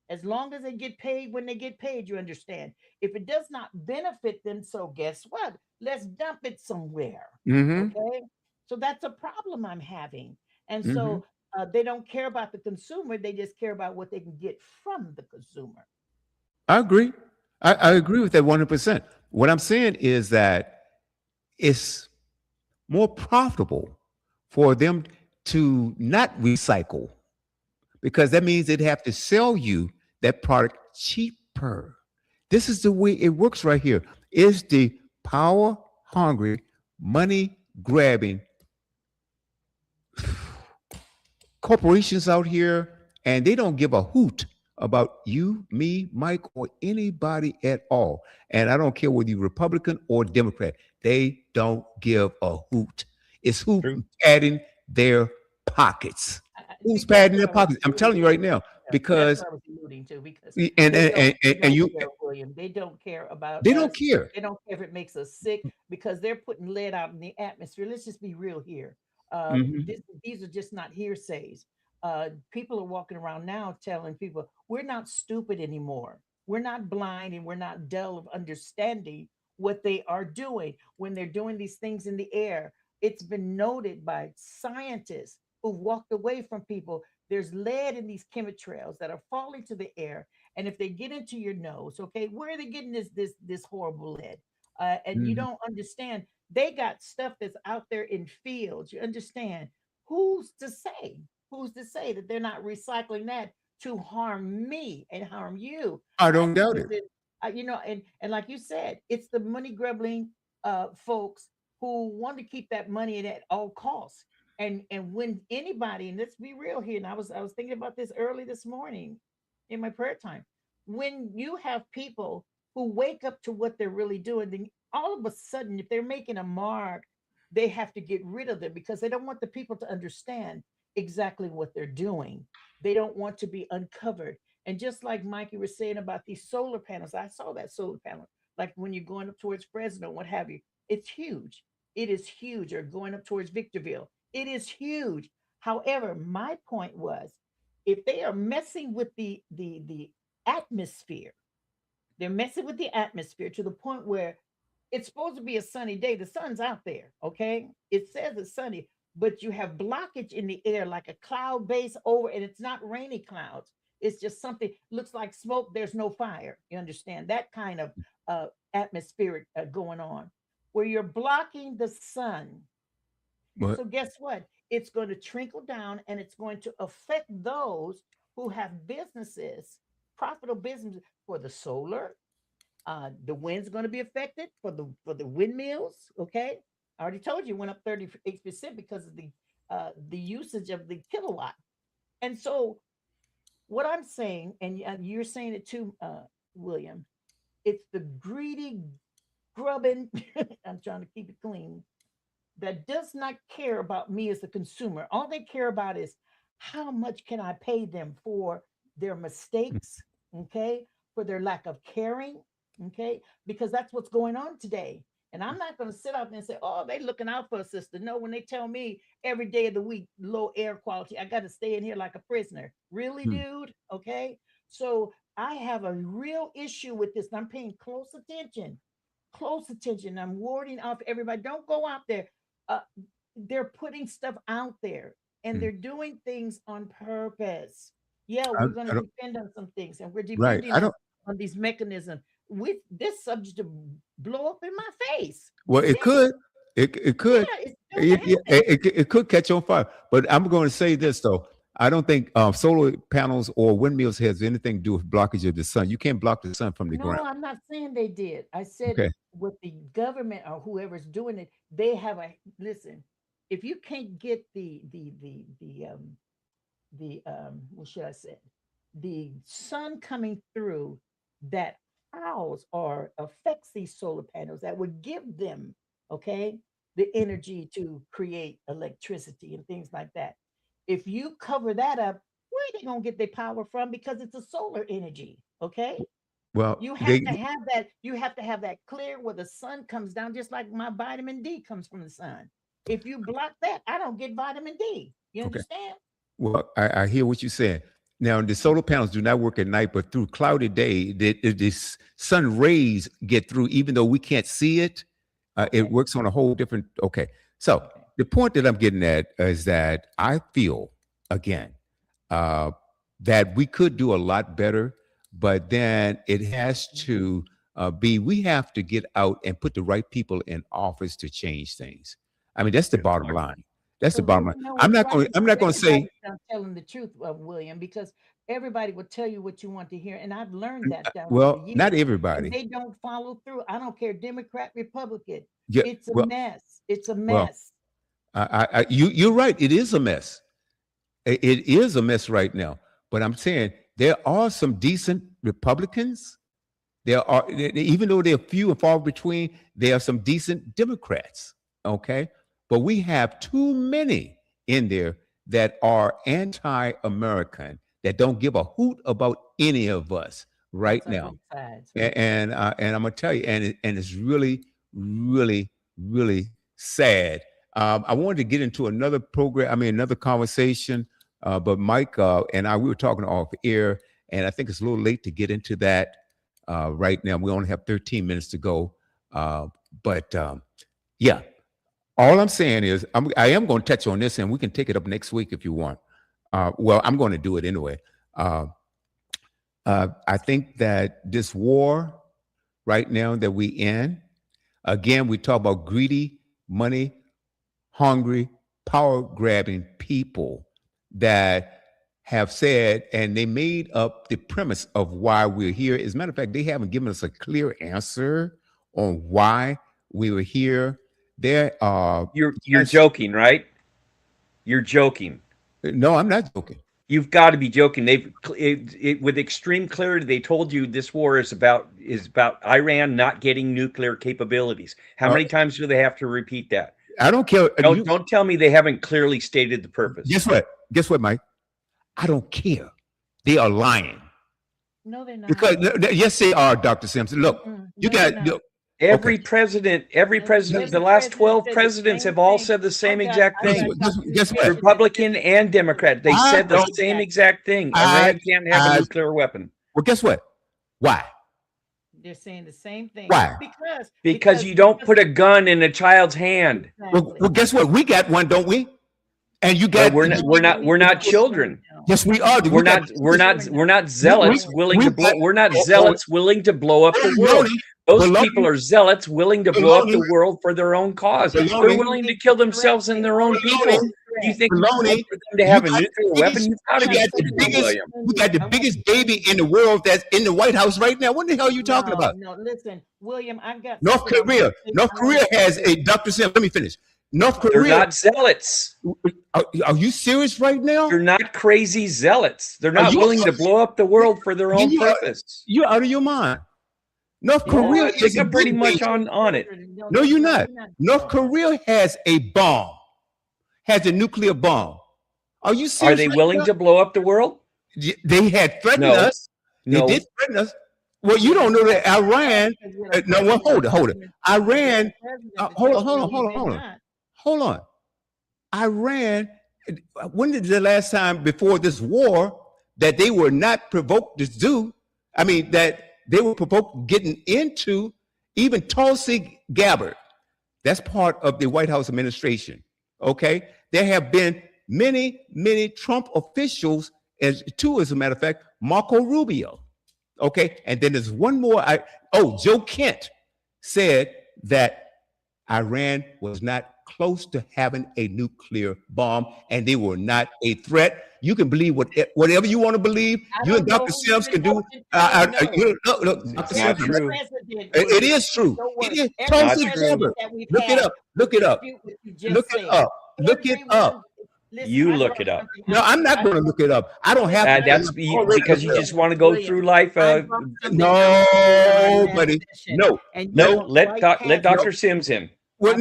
[SPEAKER 4] as long as they get paid when they get paid. You understand? If it does not benefit them, so guess what? Let's dump it somewhere.
[SPEAKER 1] Hmm.
[SPEAKER 4] Okay. So that's a problem I'm having. And
[SPEAKER 1] Hmm.
[SPEAKER 4] so they don't care about the consumer. They just care about what they can get from the consumer.
[SPEAKER 1] I agree. I agree with that 100%. What I'm saying is that it's more profitable for them to not recycle because that means they'd have to sell you that product cheaper. This is the way it works right here. Is the power hungry, money grabbing corporations out here, and they don't give a hoot about you, me, Mike, or anybody at all. And I don't care whether you're Republican or Democrat. They don't give a hoot. It's who
[SPEAKER 2] True.
[SPEAKER 1] padding their pockets.
[SPEAKER 4] See,
[SPEAKER 1] Who's
[SPEAKER 4] that's
[SPEAKER 1] padding
[SPEAKER 4] what
[SPEAKER 1] their
[SPEAKER 4] I was
[SPEAKER 1] pockets? I'm
[SPEAKER 4] alluding
[SPEAKER 1] telling you right
[SPEAKER 4] to.
[SPEAKER 1] now
[SPEAKER 4] That's
[SPEAKER 1] because
[SPEAKER 4] what I was alluding to because
[SPEAKER 1] and
[SPEAKER 4] they
[SPEAKER 1] and,
[SPEAKER 4] don't
[SPEAKER 1] and,
[SPEAKER 4] they
[SPEAKER 1] and
[SPEAKER 4] don't
[SPEAKER 1] you
[SPEAKER 4] care, William. They don't care about
[SPEAKER 1] they don't
[SPEAKER 4] us.
[SPEAKER 1] care.
[SPEAKER 4] They don't care if it makes us sick because they're putting lead out in the atmosphere. Let's just be real here.
[SPEAKER 1] Mhm.
[SPEAKER 4] These are just not hearsays. People are walking around now telling people we're not stupid anymore. We're not blind and we're not dull of understanding what they are doing when they're doing these things in the air. It's been noted by scientists who've walked away from people. There's lead in these chemtrails that are falling to the air, and if they get into your nose, okay, where are they getting this horrible lead? And you
[SPEAKER 1] Mhm.
[SPEAKER 4] don't understand. They got stuff that's out there in fields. You understand? Who's to say? Who's to say that they're not recycling that to harm me and harm you?
[SPEAKER 1] I
[SPEAKER 4] I
[SPEAKER 1] don't
[SPEAKER 4] think
[SPEAKER 1] doubt
[SPEAKER 4] this
[SPEAKER 1] it.
[SPEAKER 4] is, and like you said, it's the money grubbing folks who want to keep that money in at all costs. And when anybody, and let's be real here, and I was thinking about this early this morning in my prayer time. When you have people who wake up to what they're really doing, then all of a sudden, if they're making a mark, they have to get rid of them because they don't want the people to understand exactly what they're doing. They don't want to be uncovered. And just like Mikey was saying about these solar panels, I saw that solar panel, like when you're going up towards Fresno, what have you. It's huge. It is huge. Or going up towards Victorville. It is huge. However, my point was if they are messing with the atmosphere, they're messing with the atmosphere to the point where it's supposed to be a sunny day. The sun's out there, okay? It says it's sunny, but you have blockage in the air like a cloud base over, and it's not rainy clouds. It's just something looks like smoke. There's no fire. You understand that kind of atmospheric going on where you're blocking the sun.
[SPEAKER 1] But
[SPEAKER 4] So guess what? It's going to trickle down and it's going to affect those who have businesses, profitable businesses for the solar. The wind's going to be affected for the windmills. Okay, I already told you it went up 38% because of the usage of the kilowatt. And so what I'm saying, and you're saying it too, William, it's the greedy grubbing. I'm trying to keep it clean that does not care about me as a consumer. All they care about is how much can I pay them for their mistakes, okay, for their lack of caring, okay, because that's what's going on today. And I'm not going to sit up and say, oh, they looking out for a sister. No, when they tell me every day of the week, low air quality, I got to stay in here like a prisoner. Really,
[SPEAKER 1] hmm.
[SPEAKER 4] dude? Okay. So I have a real issue with this. And I'm paying close attention. Close attention. I'm warding off everybody. Don't go out there uh, they're putting stuff out there and
[SPEAKER 1] Mm.
[SPEAKER 4] they're doing things on purpose. Yeah,
[SPEAKER 1] I,
[SPEAKER 4] we're going to
[SPEAKER 1] I don't,
[SPEAKER 4] depend on some things and we're
[SPEAKER 1] right.
[SPEAKER 4] depending
[SPEAKER 1] I don't.
[SPEAKER 4] on these mechanisms with this subject to blow up in my face.
[SPEAKER 1] Well, it
[SPEAKER 4] Yeah,
[SPEAKER 1] could. It could.
[SPEAKER 4] yeah, it's going to happen.
[SPEAKER 1] It could catch on fire. But I'm going to say this though. I don't think solar panels or windmills has anything to do with blockage of the sun. You can't block the sun from the
[SPEAKER 4] No,
[SPEAKER 1] ground.
[SPEAKER 4] I'm not saying they did. I said
[SPEAKER 1] Okay.
[SPEAKER 4] with the government or whoever's doing it, they have a listen. If you can't get the what should I say? The sun coming through that house or affects these solar panels that would give them, okay, the energy to create electricity and things like that. If you cover that up, where are they gonna get their power from? Because it's a solar energy, okay?
[SPEAKER 1] Well,
[SPEAKER 4] You have
[SPEAKER 1] they
[SPEAKER 4] to have that, you have to have that clear where the sun comes down, just like my vitamin D comes from the sun. If you block that, I don't get vitamin D. You
[SPEAKER 1] okay.
[SPEAKER 4] understand?
[SPEAKER 1] Well, I hear what you're saying. Now, the solar panels do not work at night, but through cloudy day, the sun rays get through, even though we can't see it. It
[SPEAKER 4] Okay.
[SPEAKER 1] works on a whole different. Okay, so
[SPEAKER 4] Okay.
[SPEAKER 1] the point that I'm getting at is that I feel again that we could do a lot better, but then it has to be we have to get out and put the right people in office to change things. I mean, that's the bottom line. That's the bottom line. I'm
[SPEAKER 4] it's
[SPEAKER 1] not
[SPEAKER 4] right
[SPEAKER 1] going. I'm not going to say.
[SPEAKER 4] everybody's not telling the truth, William, because everybody will tell you what you want to hear, and I've learned that down over the
[SPEAKER 1] Well, not
[SPEAKER 4] years. And
[SPEAKER 1] everybody.
[SPEAKER 4] they don't follow through. I don't care, Democrat, Republican.
[SPEAKER 1] Yeah.
[SPEAKER 4] It's a
[SPEAKER 1] Well,
[SPEAKER 4] mess. It's a
[SPEAKER 1] well,
[SPEAKER 4] mess.
[SPEAKER 1] you're right. It is a mess. It is a mess right now. But I'm saying there are some decent Republicans. There are, even though they're few and far between, there are some decent Democrats. Okay, but we have too many in there that are anti-American, that don't give a hoot about any of us right
[SPEAKER 4] That's on
[SPEAKER 1] now.
[SPEAKER 4] both sides.
[SPEAKER 1] And I'm gonna tell you, and it's really, really, really sad. I wanted to get into another program. I mean, another conversation. But Mike and I, we were talking off air, and I think it's a little late to get into that right now. We only have 13 minutes to go. But yeah, all I'm saying is I am going to touch on this, and we can take it up next week if you want. Well, I'm going to do it anyway. I think that this war right now that we in, again, we talk about greedy, money, hungry, power-grabbing people that have said, and they made up the premise of why we're here. As a matter of fact, they haven't given us a clear answer on why we were here. There are
[SPEAKER 2] You're joking, right? You're joking.
[SPEAKER 1] No, I'm not joking.
[SPEAKER 2] You've got to be joking. They've with extreme clarity. They told you this war is about Iran not getting nuclear capabilities. How many times do they have to repeat that?
[SPEAKER 1] I don't care.
[SPEAKER 2] Don't tell me they haven't clearly stated the purpose.
[SPEAKER 1] Guess what? Guess what, Mike? I don't care. They are lying.
[SPEAKER 4] No, they're not.
[SPEAKER 1] Because yes, they are, Dr. Simpson. Look, you got
[SPEAKER 2] every president, the last 12 presidents have all said the same exact thing.
[SPEAKER 1] Guess what?
[SPEAKER 2] Republican and Democrat. They said the same exact thing. Iran can't have a nuclear weapon.
[SPEAKER 1] Well, guess what? Why?
[SPEAKER 4] They're saying the same thing.
[SPEAKER 1] Why?
[SPEAKER 2] Because you don't put a gun in a child's hand.
[SPEAKER 1] Well, guess what? We got one, don't we? And you got.
[SPEAKER 2] We're not children.
[SPEAKER 1] Yes, we are.
[SPEAKER 2] We're not zealots willing to blow. We're not zealots willing to blow up the world. Those people are zealots willing to blow up the world for their own cause. They're willing to kill themselves and their own people. Do you think for them to have a nuclear weapon? You've got to be William.
[SPEAKER 1] We got the biggest baby in the world that's in the White House right now. What the hell are you talking about?
[SPEAKER 4] No, listen, William, I've got
[SPEAKER 1] North Korea. North Korea has a Dr. Sim. Let me finish. North Korea.
[SPEAKER 2] They're not zealots.
[SPEAKER 1] Are you serious right now?
[SPEAKER 2] They're not crazy zealots. They're not willing to blow up the world for their own purpose.
[SPEAKER 1] You're out of your mind. North Korea is
[SPEAKER 2] pretty much on it.
[SPEAKER 1] No, you're not. North Korea has a bomb, has a nuclear bomb. Are you serious?
[SPEAKER 2] Are they willing to blow up the world?
[SPEAKER 1] They had threatened us. They did threaten us. Well, you don't know that Iran. No, well, hold it. Iran. Hold on. Iran. When did the last time before this war that they were not provoked to do? I mean, that they were provoked getting into even Tulsi Gabbard. That's part of the White House administration. Okay, there have been many Trump officials, as a matter of fact, Marco Rubio. Okay, and then there's one more. Joe Kent said that Iran was not close to having a nuclear bomb, and they were not a threat. You can believe whatever you want to believe. You and Dr. Sims can do. Look, Dr. Sims, it is true. It is totally true. Look it up.
[SPEAKER 2] You look it up.
[SPEAKER 1] No, I'm not going to look it up. I don't have to.
[SPEAKER 2] That's because you just want to go through life.
[SPEAKER 1] No, buddy. No.
[SPEAKER 2] Let Dr. Sims in.
[SPEAKER 1] Well,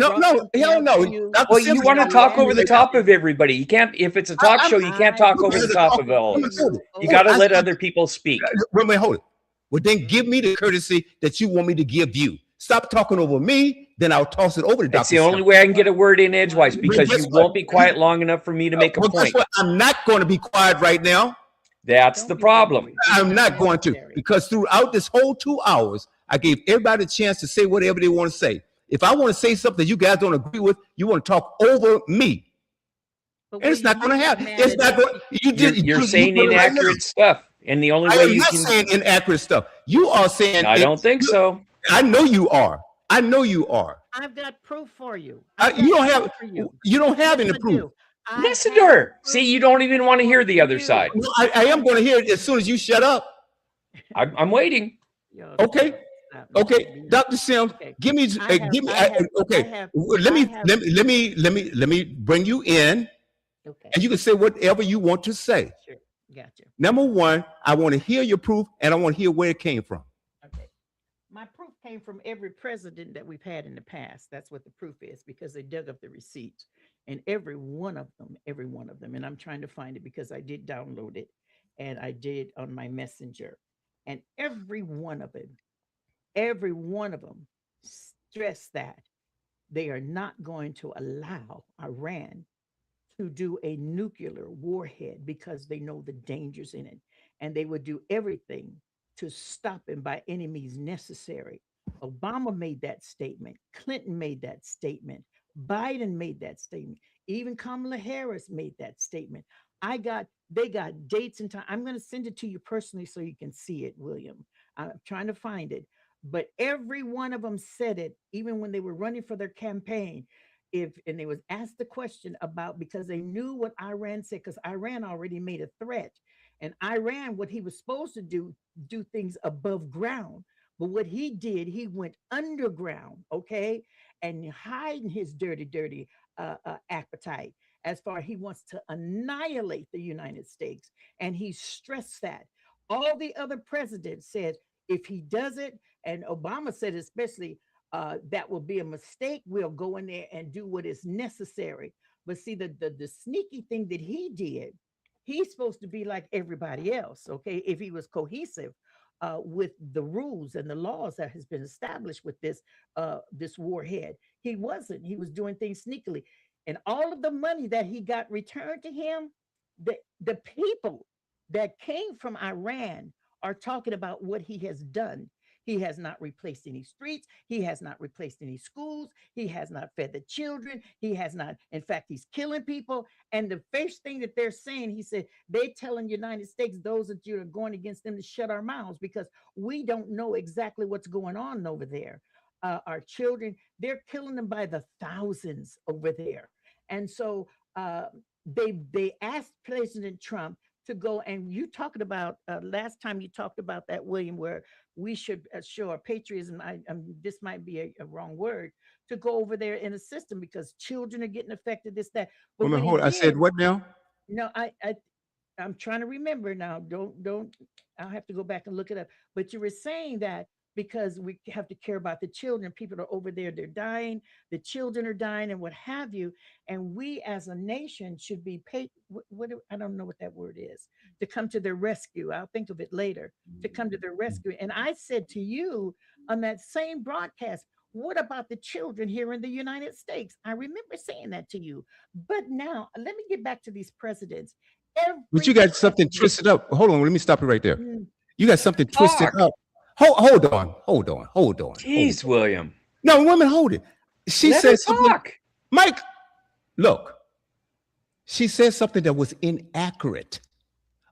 [SPEAKER 1] hell no.
[SPEAKER 2] Well, you want to talk over the top of everybody. You can't. If it's a talk show, you can't talk over the top of it all. You got to let other people speak.
[SPEAKER 1] Wait, hold it. Well, then give me the courtesy that you want me to give you. Stop talking over me, then I'll toss it over to Dr.
[SPEAKER 2] That's the only way I can get a word in edgewise, because you won't be quiet long enough for me to make a point.
[SPEAKER 1] I'm not going to be quiet right now.
[SPEAKER 2] That's the problem.
[SPEAKER 1] I'm not going to, because throughout this whole 2 hours, I gave everybody a chance to say whatever they want to say. If I want to say something you guys don't agree with, you want to talk over me.
[SPEAKER 4] But
[SPEAKER 1] And it's not
[SPEAKER 4] William,
[SPEAKER 1] going to
[SPEAKER 4] you got
[SPEAKER 1] happen.
[SPEAKER 4] mad
[SPEAKER 1] It's
[SPEAKER 4] at
[SPEAKER 1] not
[SPEAKER 4] us.
[SPEAKER 1] going. You did.
[SPEAKER 2] You're
[SPEAKER 1] You
[SPEAKER 2] saying
[SPEAKER 1] did it right now.
[SPEAKER 2] inaccurate stuff, and the only
[SPEAKER 1] I
[SPEAKER 2] way
[SPEAKER 1] am
[SPEAKER 2] you
[SPEAKER 1] not
[SPEAKER 2] can.
[SPEAKER 1] saying inaccurate stuff. You are saying.
[SPEAKER 2] I don't think so.
[SPEAKER 1] I know you are. I know you are.
[SPEAKER 4] I've got proof for you. I've
[SPEAKER 1] You
[SPEAKER 4] got
[SPEAKER 1] don't
[SPEAKER 4] proof
[SPEAKER 1] have.
[SPEAKER 4] for you.
[SPEAKER 1] You don't have
[SPEAKER 4] Yes,
[SPEAKER 1] any
[SPEAKER 4] I
[SPEAKER 1] proof.
[SPEAKER 4] do. I
[SPEAKER 2] Listen to
[SPEAKER 4] have
[SPEAKER 2] her.
[SPEAKER 4] proof
[SPEAKER 2] See, you don't even want to hear the other
[SPEAKER 4] you.
[SPEAKER 2] side.
[SPEAKER 1] No, I am going to hear it as soon as you shut up.
[SPEAKER 2] I'm waiting.
[SPEAKER 4] Yo,
[SPEAKER 1] Okay.
[SPEAKER 4] stop now.
[SPEAKER 1] Okay,
[SPEAKER 4] Be-
[SPEAKER 1] Dr. Sims,
[SPEAKER 4] Okay.
[SPEAKER 1] give me,
[SPEAKER 4] I have,
[SPEAKER 1] give me.
[SPEAKER 4] I have,
[SPEAKER 1] Okay,
[SPEAKER 4] I have,
[SPEAKER 1] let
[SPEAKER 4] I
[SPEAKER 1] me,
[SPEAKER 4] have.
[SPEAKER 1] let me bring you in,
[SPEAKER 4] Okay,
[SPEAKER 1] and you can say whatever you want to say.
[SPEAKER 4] sure. Gotcha.
[SPEAKER 1] Number one, I want to hear your proof, and I want to hear where it came from.
[SPEAKER 4] Okay. My proof came from every president that we've had in the past. That's what the proof is because they dug up the receipts and every one of them. And I'm trying to find it because I did download it and I did on my messenger. And every one of them stress that they are not going to allow Iran to do a nuclear warhead because they know the dangers in it. And they would do everything to stop him by any means necessary. Obama made that statement. Clinton made that statement. Biden made that statement. Even Kamala Harris made that statement. They got dates and time. I'm going to send it to you personally so you can see it, William. I'm trying to find it. But every one of them said it, even when they were running for their campaign. If and they was asked the question about because they knew what Iran said, because Iran already made a threat. And Iran, what he was supposed to do things above ground. But what he did, he went underground, okay, and hiding his dirty appetite as far he wants to annihilate the United States. And he stressed that. All the other presidents said if he does it, and Obama said especially that will be a mistake. We'll go in there and do what is necessary. But see, the sneaky thing that he did, he's supposed to be like everybody else, okay? If he was cohesive with the rules and the laws that has been established with this warhead, he wasn't. He was doing things sneakily, and all of the money that he got returned to him, the people that came from Iran are talking about what he has done. He has not replaced any streets. He has not replaced any schools. He has not fed the children. He has not, in fact, he's killing people. And the first thing that they're saying, he said, they're telling United States, those that you are going against them to shut our mouths because we don't know exactly what's going on over there. Our children, they're killing them by the thousands over there. And so they asked President Trump to go and you talking about last time you talked about that, William, where we should show our patriotism. This might be a wrong word to go over there and assist them because children are getting affected. This that, but when he
[SPEAKER 1] Hold on. I said
[SPEAKER 4] did,
[SPEAKER 1] what now?
[SPEAKER 4] no, I'm trying to remember now. Don't. I'll have to go back and look it up. But you were saying that because we have to care about the children. People are over there, they're dying, the children are dying, and what have you. And we as a nation should be paid. I don't know what that word is to come to their rescue. I'll think of it later to come to their rescue. And I said to you on that same broadcast, what about the children here in the United States? I remember saying that to you. But now let me get back to these presidents.
[SPEAKER 1] But you
[SPEAKER 4] Every
[SPEAKER 1] got something
[SPEAKER 4] president.
[SPEAKER 1] twisted up. Hold on. Let me stop you right there.
[SPEAKER 4] Mm,
[SPEAKER 1] You got something twisted
[SPEAKER 2] Talk.
[SPEAKER 1] up. Hold on. Hold on. Hold on. Hold
[SPEAKER 2] Jeez,
[SPEAKER 1] on.
[SPEAKER 2] William.
[SPEAKER 1] No, women, hold it. She
[SPEAKER 2] Let her
[SPEAKER 1] said something.
[SPEAKER 2] talk.
[SPEAKER 1] Mike, look. She said something that was inaccurate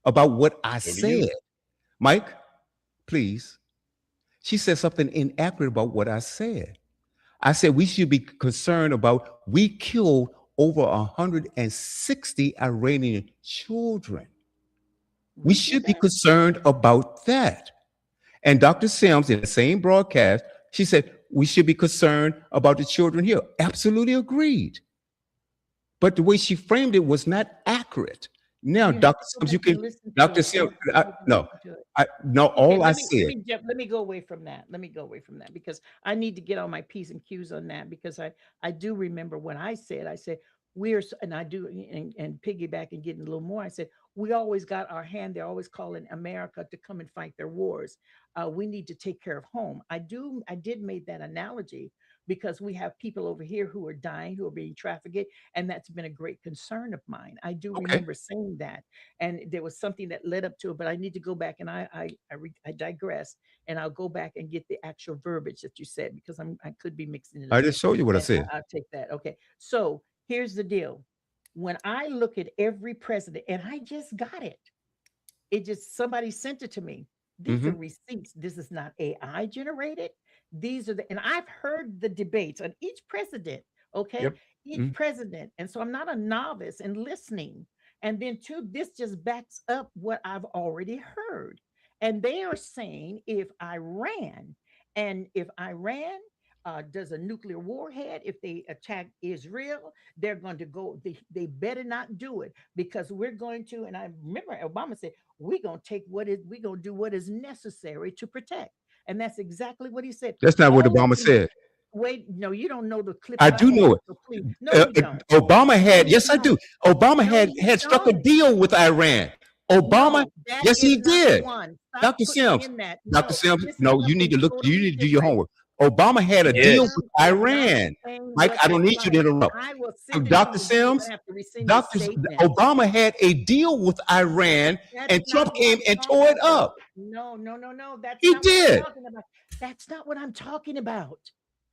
[SPEAKER 1] about what I
[SPEAKER 2] So do you.
[SPEAKER 1] said. Mike, please. She said something inaccurate about what I said. I said we should be concerned about we killed over 160 Iranian children. We
[SPEAKER 4] we did
[SPEAKER 1] should be
[SPEAKER 4] that.
[SPEAKER 1] concerned about that. And Dr. Sims, in the same broadcast, she said we should be concerned about the children here. Absolutely agreed. But the way she framed it was not accurate. Now,
[SPEAKER 4] You have
[SPEAKER 1] Dr.
[SPEAKER 4] to go
[SPEAKER 1] Sims, you
[SPEAKER 4] back and
[SPEAKER 1] can,
[SPEAKER 4] listen to
[SPEAKER 1] Dr.
[SPEAKER 4] it. You
[SPEAKER 1] Sims,
[SPEAKER 4] have to go back and
[SPEAKER 1] no,
[SPEAKER 4] listen to it.
[SPEAKER 1] no,
[SPEAKER 4] Okay,
[SPEAKER 1] all I said,
[SPEAKER 4] let me go away from that. Let me go away from that because I need to get on my P's and Q's on that because I do remember when I said and I do and piggyback and getting a little more. I said we always got our hand. They're always calling America to come and fight their wars. We need to take care of home. I did make that analogy because we have people over here who are dying, who are being trafficked, and that's been a great concern of mine. I do
[SPEAKER 1] Okay.
[SPEAKER 4] remember saying that, and there was something that led up to it, but I need to go back, and I digress, and I'll go back and get the actual verbiage that you said, because I could be mixing it
[SPEAKER 1] I
[SPEAKER 4] up,
[SPEAKER 1] just showed you what I
[SPEAKER 4] and
[SPEAKER 1] said.
[SPEAKER 4] I'll take that. Okay, so here's the deal. When I look at every president, and I just got it, it just somebody sent it to me. These
[SPEAKER 1] Hmm.
[SPEAKER 4] are receipts. This is not AI generated. These are the, and I've heard the debates on each president, okay?
[SPEAKER 2] Yep.
[SPEAKER 4] Each
[SPEAKER 1] Hmm.
[SPEAKER 4] president. And so I'm not a novice in listening. And then two, this just backs up what I've already heard. And they are saying if Iran, and if Iran does a nuclear warhead, if they attack Israel, they're going to go, they better not do it, because we're going to, and I remember Obama said, we're going to take what is, we're going to do what is necessary to protect. And that's exactly what he said.
[SPEAKER 1] That's not what
[SPEAKER 4] All of
[SPEAKER 1] Obama
[SPEAKER 4] these,
[SPEAKER 1] said.
[SPEAKER 4] wait, no, you don't know the clip
[SPEAKER 1] I
[SPEAKER 4] that I
[SPEAKER 1] do
[SPEAKER 4] have.
[SPEAKER 1] know it.
[SPEAKER 4] So please, no, you don't.
[SPEAKER 1] Obama
[SPEAKER 4] No,
[SPEAKER 1] had,
[SPEAKER 4] you
[SPEAKER 1] yes, I do.
[SPEAKER 4] don't.
[SPEAKER 1] Obama
[SPEAKER 4] No, you
[SPEAKER 1] had struck a
[SPEAKER 4] don't.
[SPEAKER 1] deal with Iran. Obama,
[SPEAKER 4] No, that
[SPEAKER 1] yes, he
[SPEAKER 4] is not the
[SPEAKER 1] did.
[SPEAKER 4] one. Stop
[SPEAKER 1] Dr.
[SPEAKER 4] putting me
[SPEAKER 1] Sims,
[SPEAKER 4] in that.
[SPEAKER 1] Dr.
[SPEAKER 4] No,
[SPEAKER 1] Sims,
[SPEAKER 4] this is
[SPEAKER 1] no, you need
[SPEAKER 4] something
[SPEAKER 1] to look, you
[SPEAKER 4] totally
[SPEAKER 1] need to do your
[SPEAKER 4] different.
[SPEAKER 1] homework. Obama had a deal
[SPEAKER 2] Yes.
[SPEAKER 1] with
[SPEAKER 4] William is not
[SPEAKER 1] Iran.
[SPEAKER 4] saying
[SPEAKER 1] Mike,
[SPEAKER 4] what
[SPEAKER 1] I don't
[SPEAKER 4] is
[SPEAKER 1] need you to
[SPEAKER 4] right.
[SPEAKER 1] interrupt.
[SPEAKER 4] I will
[SPEAKER 1] So
[SPEAKER 4] send it to
[SPEAKER 1] Dr.
[SPEAKER 4] you. You're
[SPEAKER 1] Sims,
[SPEAKER 4] gonna have to rescind your
[SPEAKER 1] Dr.
[SPEAKER 4] statement.
[SPEAKER 1] Obama had a deal with Iran,
[SPEAKER 4] That's
[SPEAKER 1] and Trump
[SPEAKER 4] not what
[SPEAKER 1] came
[SPEAKER 4] I'm
[SPEAKER 1] and tore
[SPEAKER 4] talking
[SPEAKER 1] it
[SPEAKER 4] about.
[SPEAKER 1] up.
[SPEAKER 4] No, no, no, no. That's
[SPEAKER 1] He
[SPEAKER 4] not what I'm
[SPEAKER 1] did.
[SPEAKER 4] talking about. That's not what I'm talking about.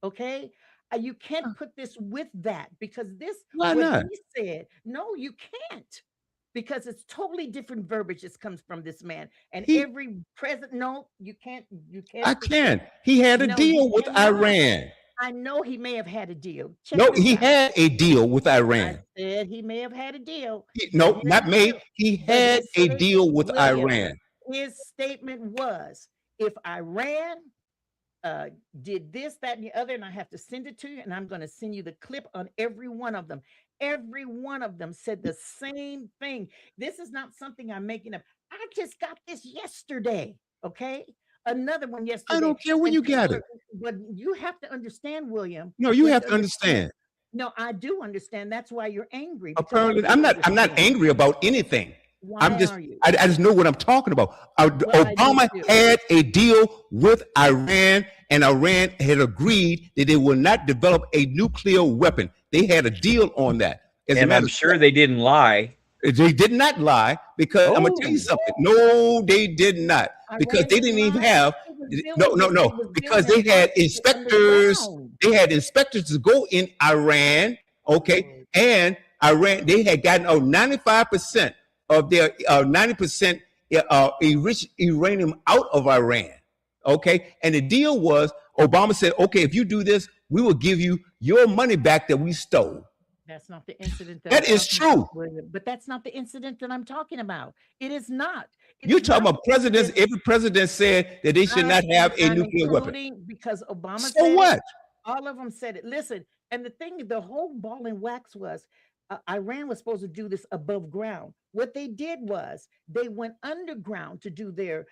[SPEAKER 4] Okay. You can't put this with that, because this,
[SPEAKER 1] Why
[SPEAKER 4] what
[SPEAKER 1] not?
[SPEAKER 4] he said, no, you can't, because it's totally different verbiage that comes from this man. And
[SPEAKER 1] He,
[SPEAKER 4] every president, no, you
[SPEAKER 1] I
[SPEAKER 4] can't put that.
[SPEAKER 1] can. He had a
[SPEAKER 4] No, you
[SPEAKER 1] deal with
[SPEAKER 4] cannot.
[SPEAKER 1] Iran.
[SPEAKER 4] I know he may have had a deal. Check
[SPEAKER 1] No,
[SPEAKER 4] this
[SPEAKER 1] he
[SPEAKER 4] out.
[SPEAKER 1] had a deal with
[SPEAKER 4] I
[SPEAKER 1] Iran.
[SPEAKER 4] said he may have had a deal.
[SPEAKER 1] No,
[SPEAKER 4] Here's
[SPEAKER 1] not
[SPEAKER 4] the
[SPEAKER 1] me.
[SPEAKER 4] deal.
[SPEAKER 1] He
[SPEAKER 4] But
[SPEAKER 1] had
[SPEAKER 4] his
[SPEAKER 1] a
[SPEAKER 4] statement,
[SPEAKER 1] deal with
[SPEAKER 4] William,
[SPEAKER 1] Iran.
[SPEAKER 4] his statement was, if Iran uh, did this, that, and the other, and I have to send it to you, and I'm going to send you the clip on every one of them. Every one of them said the same thing. This is not something I'm making up. I just got this yesterday. Okay. Another one
[SPEAKER 1] I
[SPEAKER 4] yesterday.
[SPEAKER 1] don't care where
[SPEAKER 4] And
[SPEAKER 1] you
[SPEAKER 4] people
[SPEAKER 1] got it.
[SPEAKER 4] are, but you have to understand, William.
[SPEAKER 1] No, you
[SPEAKER 4] You have
[SPEAKER 1] have
[SPEAKER 4] to
[SPEAKER 1] to
[SPEAKER 4] understand.
[SPEAKER 1] understand.
[SPEAKER 4] No, I do understand. That's why you're angry, because I
[SPEAKER 1] Apparently,
[SPEAKER 4] do
[SPEAKER 1] I'm not
[SPEAKER 4] understand.
[SPEAKER 1] angry about anything. I'm
[SPEAKER 4] Why
[SPEAKER 1] just
[SPEAKER 4] are you?
[SPEAKER 1] I just know what I'm talking about.
[SPEAKER 4] Well, I do
[SPEAKER 1] Obama
[SPEAKER 4] too.
[SPEAKER 1] had a deal with Iran, and Iran had agreed that they will not develop a nuclear weapon. They had a deal on that. As a
[SPEAKER 2] And
[SPEAKER 1] matter
[SPEAKER 2] I'm
[SPEAKER 1] of
[SPEAKER 2] sure
[SPEAKER 1] fact,
[SPEAKER 2] they didn't lie.
[SPEAKER 1] they did not lie, because I'm gonna tell you
[SPEAKER 2] Oh,
[SPEAKER 1] something. No, they did not, because
[SPEAKER 4] Iran
[SPEAKER 1] they
[SPEAKER 4] didn't
[SPEAKER 1] didn't even
[SPEAKER 4] lie.
[SPEAKER 1] have
[SPEAKER 4] It was
[SPEAKER 1] no,
[SPEAKER 4] building
[SPEAKER 1] no,
[SPEAKER 4] this.
[SPEAKER 1] no,
[SPEAKER 4] It was
[SPEAKER 1] because
[SPEAKER 4] building
[SPEAKER 1] they
[SPEAKER 4] an
[SPEAKER 1] had
[SPEAKER 4] arsenal
[SPEAKER 1] inspectors.
[SPEAKER 4] underground.
[SPEAKER 1] They had inspectors to go in Iran, okay,
[SPEAKER 4] Lord.
[SPEAKER 1] and Iran. They had gotten 95% of their 90% enriched uranium out of Iran, okay. And the deal was, Obama said, okay, if you do this, we will give you your money back that we stole.
[SPEAKER 4] That's not the incident that I'm
[SPEAKER 1] That is
[SPEAKER 4] talking about,
[SPEAKER 1] true.
[SPEAKER 4] William. But that's not the incident that I'm talking about. It is not. It
[SPEAKER 1] You're
[SPEAKER 4] is
[SPEAKER 1] talking
[SPEAKER 4] not
[SPEAKER 1] about
[SPEAKER 4] the
[SPEAKER 1] presidents.
[SPEAKER 4] incident.
[SPEAKER 1] Every president said that they should not have a
[SPEAKER 4] I'm
[SPEAKER 1] nuclear weapon.
[SPEAKER 4] including, because Obama
[SPEAKER 1] So
[SPEAKER 4] said it.
[SPEAKER 1] what?
[SPEAKER 4] All of them said it. Listen, and the thing, the whole ball and wax was, Iran was supposed to do this above ground. What they did was they went underground to do their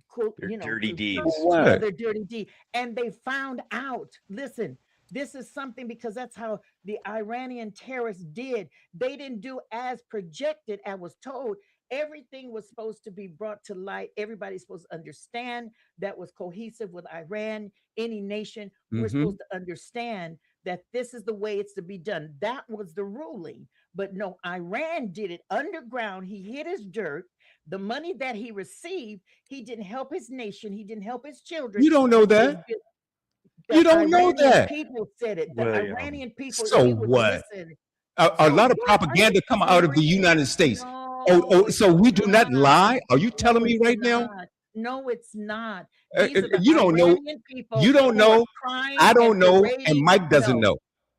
[SPEAKER 4] quote,
[SPEAKER 2] they're
[SPEAKER 4] you know,
[SPEAKER 2] dirty
[SPEAKER 4] to
[SPEAKER 1] So
[SPEAKER 2] deeds.
[SPEAKER 4] yeah,
[SPEAKER 1] what?
[SPEAKER 4] their dirty deed. And they found out, listen, this is something, because that's how the Iranian terrorists did. They didn't do as projected, as was told. Everything was supposed to be brought to light. Everybody's supposed to understand that was cohesive with Iran. Any nation, we're
[SPEAKER 1] Mm-hmm.
[SPEAKER 4] supposed to understand that this is the way it's to be done. That was the ruling. But no, Iran did it underground. He hid his dirt. The money that he received, he didn't help his nation. He didn't help his children.
[SPEAKER 1] You don't know
[SPEAKER 4] And they
[SPEAKER 1] that.
[SPEAKER 4] built,
[SPEAKER 1] You
[SPEAKER 4] the
[SPEAKER 1] don't know
[SPEAKER 4] Iranian
[SPEAKER 1] that.
[SPEAKER 4] people said it. The
[SPEAKER 2] William.
[SPEAKER 4] Iranian people,
[SPEAKER 1] So
[SPEAKER 4] he was,
[SPEAKER 1] what?
[SPEAKER 4] listen.
[SPEAKER 1] A
[SPEAKER 4] So
[SPEAKER 1] lot of
[SPEAKER 4] what? Are you
[SPEAKER 1] propaganda come out of the
[SPEAKER 4] disagreeing?
[SPEAKER 1] United States.
[SPEAKER 4] No, it's
[SPEAKER 1] So we do not
[SPEAKER 4] not.
[SPEAKER 1] lie? Are you telling
[SPEAKER 4] No,
[SPEAKER 1] me
[SPEAKER 4] it's
[SPEAKER 1] right now?
[SPEAKER 4] not. No, it's not. These are the
[SPEAKER 1] You don't know.
[SPEAKER 4] Iranian
[SPEAKER 1] You
[SPEAKER 4] people
[SPEAKER 1] don't
[SPEAKER 4] who are
[SPEAKER 1] know.
[SPEAKER 4] crying
[SPEAKER 1] I
[SPEAKER 4] and
[SPEAKER 1] don't know. And
[SPEAKER 4] parading.
[SPEAKER 1] Mike doesn't
[SPEAKER 4] No,
[SPEAKER 1] know.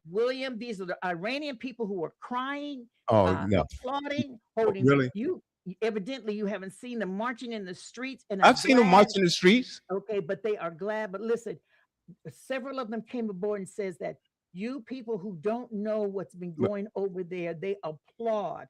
[SPEAKER 4] William, these are the Iranian people who are crying,
[SPEAKER 1] Oh, no.
[SPEAKER 4] applauding, holding
[SPEAKER 1] Really?
[SPEAKER 4] you. Evidently, you haven't seen them marching in the streets and are
[SPEAKER 1] I've seen them
[SPEAKER 4] glad.
[SPEAKER 1] march in the streets.
[SPEAKER 4] Okay, but they are glad. But listen, several of them came aboard and says that you people who don't know what's been going over there, they applaud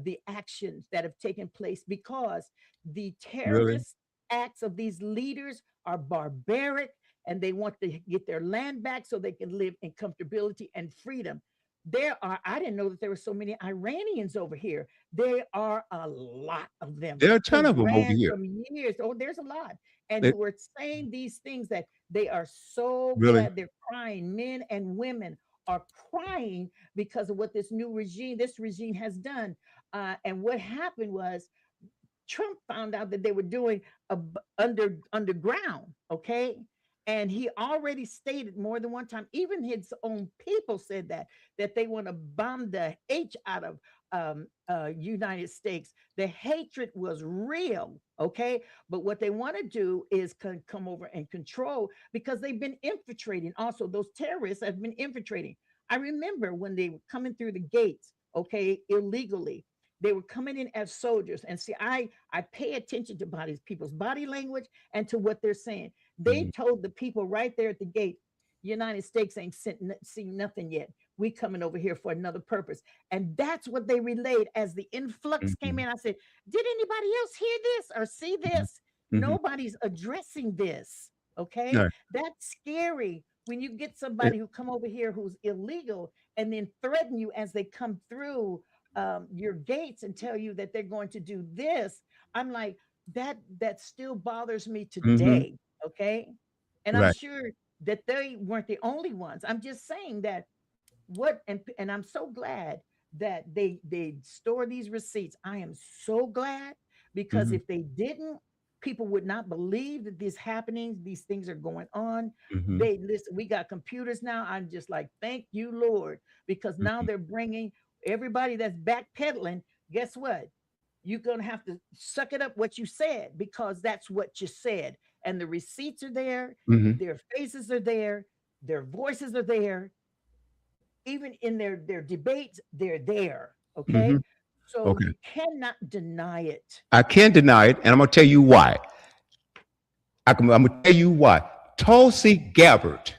[SPEAKER 4] the actions that have taken place, because the
[SPEAKER 1] Really?
[SPEAKER 4] terrorist acts of these leaders are barbaric, and they want to get their land back so they can live in comfortability and freedom. There are, I didn't know that there were so many Iranians over here. There are a lot of them
[SPEAKER 1] There are a ton
[SPEAKER 4] who
[SPEAKER 1] of them over
[SPEAKER 4] ran
[SPEAKER 1] here.
[SPEAKER 4] from years. Oh, there's a lot. and who are saying these things that they are so
[SPEAKER 1] Really?
[SPEAKER 4] glad. They're crying. Men and women are crying because of what this regime has done. And what happened was Trump found out that they were doing underground, okay? And he already stated more than one time, even his own people said that they want to bomb the H out of United States. The hatred was real, okay? But what they want to do is come over and control, because they've been infiltrating. Also, those terrorists have been infiltrating. I remember when they were coming through the gates, okay, illegally. They were coming in as soldiers. And see, I pay attention to people's body language and to what they're saying. They told the people right there at the gate, United States ain't seen nothing yet. We coming over here for another purpose. And that's what they relayed as the influx came in. I said, did anybody else hear this or see this? Nobody's addressing this, okay?
[SPEAKER 1] No.
[SPEAKER 4] That's scary when you get somebody who come over here who's illegal and then threaten you as they come through your gates and tell you that they're going to do this. I'm like, that still bothers me today. Okay. And I'm sure that they weren't the only ones. I'm just saying that and I'm so glad that they store these receipts. I am so glad, because if they didn't, people would not believe that these things are going on. They listen, we got computers now. I'm just like, thank you, Lord, because now they're bringing everybody that's backpedaling. Guess what? You're going to have to suck it up what you said, because that's what you said. And the receipts are there. Their faces are there. Their voices are there. Even in their debates, they're there. Okay. So you cannot deny it.
[SPEAKER 1] I can't deny it. And I'm going to tell you why. I'm going to tell you why. Tulsi Gabbard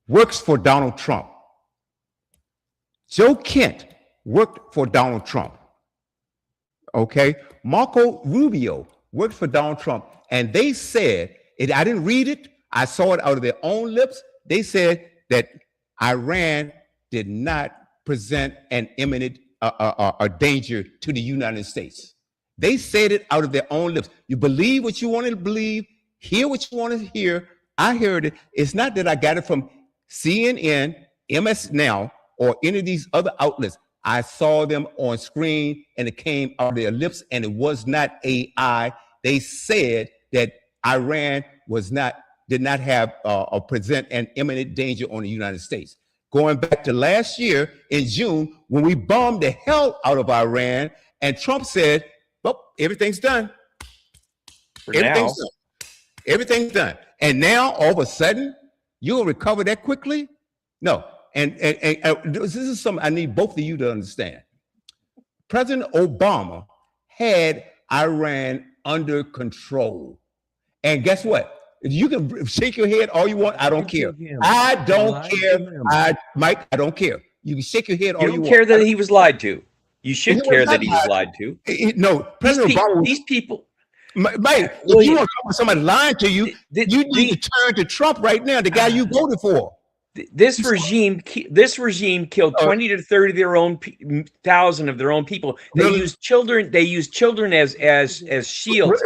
[SPEAKER 1] works for Donald Trump. Joe Kent worked for Donald Trump. Okay. Marco Rubio worked for Donald Trump. And they said, I didn't read it, I saw it out of their own lips. They said that Iran did not present an imminent a danger to the United States. They said it out of their own lips. You believe what you want to believe, hear what you want to hear. I heard it. It's not that I got it from CNN, MS Now, or any of these other outlets. I saw them on screen and it came out of their lips, and it was not AI. They said that Iran did not have or present an imminent danger on the United States. Going back to last year in June, when we bombed the hell out of Iran, and Trump said, well, everything's done. Everything's done. Everything's done. And now, all of a sudden, you'll recover that quickly? No. And this is something I need both of you to understand. President Obama had Iran under control. And guess what? You can shake your head all you want. I don't care. I don't care. Mike, I don't care. You can shake your head all you want.
[SPEAKER 2] You don't care that he was lied to. You should care that he was lied to.
[SPEAKER 1] No, President Obama.
[SPEAKER 2] These people.
[SPEAKER 1] Mike, if you want to talk about somebody lying to you, you need to turn to Trump right now, the guy you voted for.
[SPEAKER 2] This regime killed 20 to 30 of their own thousand of their own people. They use children. They use children as shields.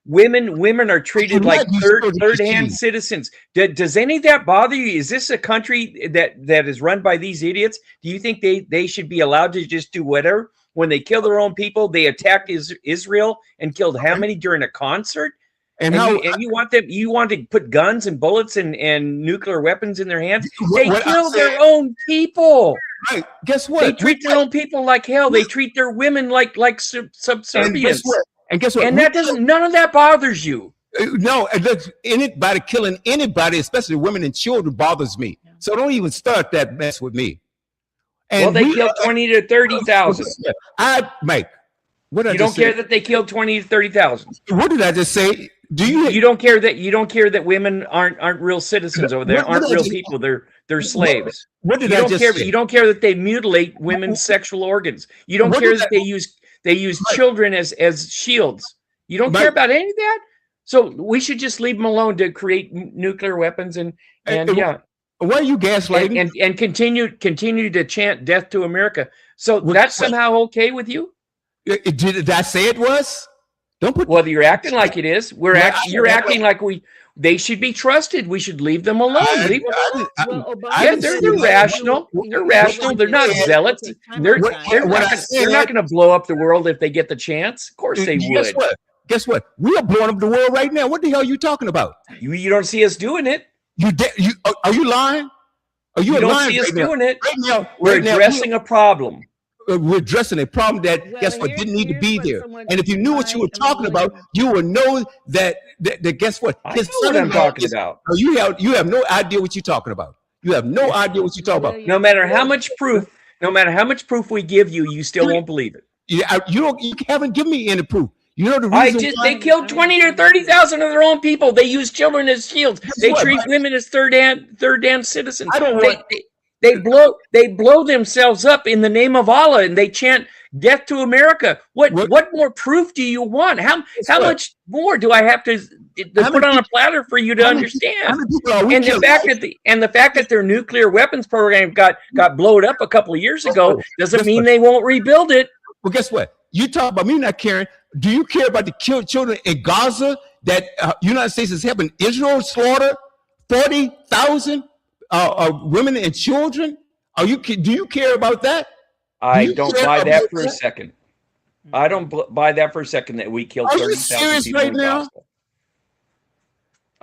[SPEAKER 2] Women are treated like third-hand citizens. Does any of that bother you? Is this a country that is run by these idiots? Do you think they should be allowed to just do whatever? When they kill their own people, they attacked Israel and killed how many during a concert? And you want to put guns and bullets and nuclear weapons in their hands? They kill their own people.
[SPEAKER 1] Right. Guess what?
[SPEAKER 2] They treat their own people like hell. They treat their women like subservience.
[SPEAKER 1] And guess what?
[SPEAKER 2] And none of that bothers you.
[SPEAKER 1] No, anybody killing anybody, especially women and children, bothers me. So don't even start that mess with me. And
[SPEAKER 2] they killed 20 to 30,000.
[SPEAKER 1] Mike, what
[SPEAKER 2] you don't care that they killed 20 to 30,000.
[SPEAKER 1] What did I just say?
[SPEAKER 2] You don't care that women aren't real citizens over there, aren't real people. They're slaves.
[SPEAKER 1] What did I just say?
[SPEAKER 2] You don't care that they mutilate women's sexual organs. You don't care that they use children as shields. You don't care about any of that. So we should just leave them alone to create nuclear weapons and yeah.
[SPEAKER 1] Why are you gaslighting?
[SPEAKER 2] And continue to chant death to America. So that's somehow okay with you?
[SPEAKER 1] Did I say it was? Don't put.
[SPEAKER 2] Well, you're acting like it is. You're acting like they should be trusted. We should leave them alone. Leave them alone.
[SPEAKER 4] Well,
[SPEAKER 2] Yeah, they're rational. They're rational. They're not zealots. They're not going to blow up the world if they get the chance. Of course they would.
[SPEAKER 1] Guess what? We are blowing up the world right now. What the hell are you talking about?
[SPEAKER 2] You don't see us doing it.
[SPEAKER 1] Are you lying? Are you
[SPEAKER 2] don't
[SPEAKER 1] lying
[SPEAKER 2] see us
[SPEAKER 1] right now?
[SPEAKER 2] doing it.
[SPEAKER 1] Right now,
[SPEAKER 2] we're addressing a problem.
[SPEAKER 1] We're addressing a problem that, guess what, didn't need to be there. And if you knew what you were talking about, you would know that guess what?
[SPEAKER 2] I know what I'm talking about.
[SPEAKER 1] You have no idea what you're talking about. You have no idea what you're talking about.
[SPEAKER 2] No matter how much proof we give you, you still won't believe it.
[SPEAKER 1] Yeah, you haven't given me any proof. You know the reason
[SPEAKER 2] they killed 20 to 30,000 of their own people. They use children as shields. They treat women as third-hand citizens. They blow themselves up in the name of Allah, and they chant "Death to America." What more proof do you want? How much more do I have to put on a platter for you to understand? And the fact that their nuclear weapons program got blowed up a couple of years ago doesn't mean they won't rebuild it.
[SPEAKER 1] Well, guess what? You talk about me not caring. Do you care about the children in Gaza that United States is helping Israel slaughter 40,000 women and children? Do you care about that?
[SPEAKER 2] I don't buy that for a second. I don't buy that for a second that we killed 30,000 people right now.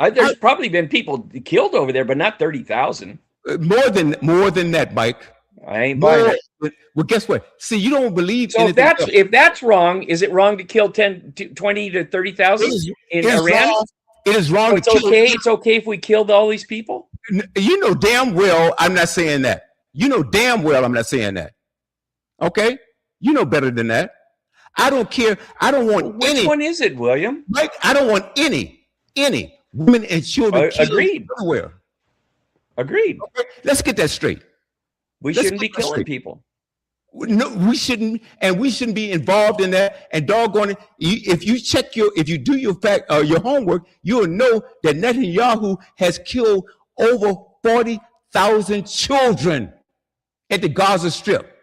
[SPEAKER 2] There's probably been people killed over there, but not 30,000.
[SPEAKER 1] More than that, Mike.
[SPEAKER 2] I ain't buying it.
[SPEAKER 1] Well, guess what? See, you don't believe.
[SPEAKER 2] So if that's wrong, is it wrong to kill 20 to 30,000 in Iran?
[SPEAKER 1] It is wrong.
[SPEAKER 2] It's okay if we killed all these people.
[SPEAKER 1] You know damn well I'm not saying that. You know damn well I'm not saying that. Okay, you know better than that. I don't care. I don't want any.
[SPEAKER 2] Which one is it, William?
[SPEAKER 1] Mike, I don't want any women and children killed everywhere.
[SPEAKER 2] Agreed.
[SPEAKER 1] Okay, let's get that straight.
[SPEAKER 2] We shouldn't be killing people.
[SPEAKER 1] No, we shouldn't, and we shouldn't be involved in that. And doggone it, if you do your homework, you'll know that Netanyahu has killed over 40,000 children at the Gaza Strip.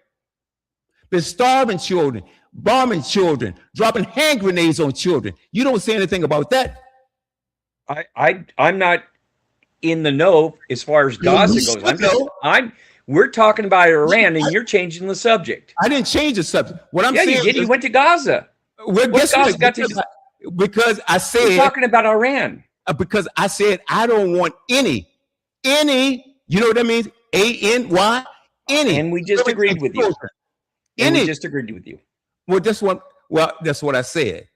[SPEAKER 1] Been starving children, bombing children, dropping hand grenades on children. You don't say anything about that.
[SPEAKER 2] I'm not in the know as far as Gaza goes. We're talking about Iran, and you're changing the subject.
[SPEAKER 1] I didn't change the subject. What I'm saying
[SPEAKER 2] you did. You went to Gaza.
[SPEAKER 1] Because I said
[SPEAKER 2] we're talking about Iran.
[SPEAKER 1] Because I said I don't want any. You know what that means? ANY. Any.
[SPEAKER 2] And we just agreed with you. We just agreed with you.
[SPEAKER 1] Well, that's what I said.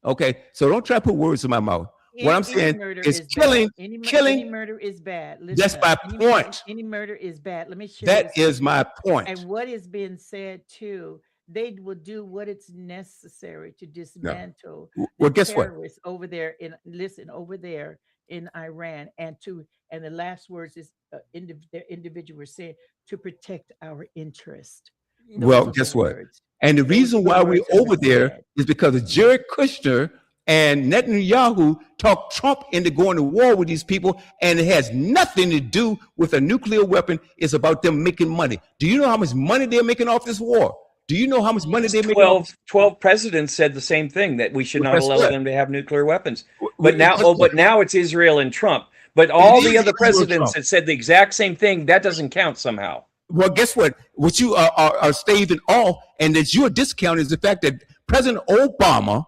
[SPEAKER 1] Okay, so don't try to put words in my mouth. What I'm saying is killing.
[SPEAKER 4] Any murder is bad. Listen,
[SPEAKER 1] that's my point.
[SPEAKER 4] Any murder is bad. Let me share.
[SPEAKER 1] That is my point.
[SPEAKER 4] And what is being said too, they will do what is necessary to dismantle the terrorists over there in Iran, and the last words is their individual was saying to protect our interest.
[SPEAKER 1] Well, guess what? And the reason why we're over there is because of Jared Kushner and Netanyahu talked Trump into going to war with these people, and it has nothing to do with a nuclear weapon. It's about them making money. Do you know how much money they're making off this war? Do you know how much money they're making?
[SPEAKER 2] 12 presidents said the same thing, that we should not allow them to have nuclear weapons. But now it's Israel and Trump. But all the other presidents that said the exact same thing, that doesn't count somehow.
[SPEAKER 1] Well, guess what? What you are staving off, and that you're discounting, is the fact that President Obama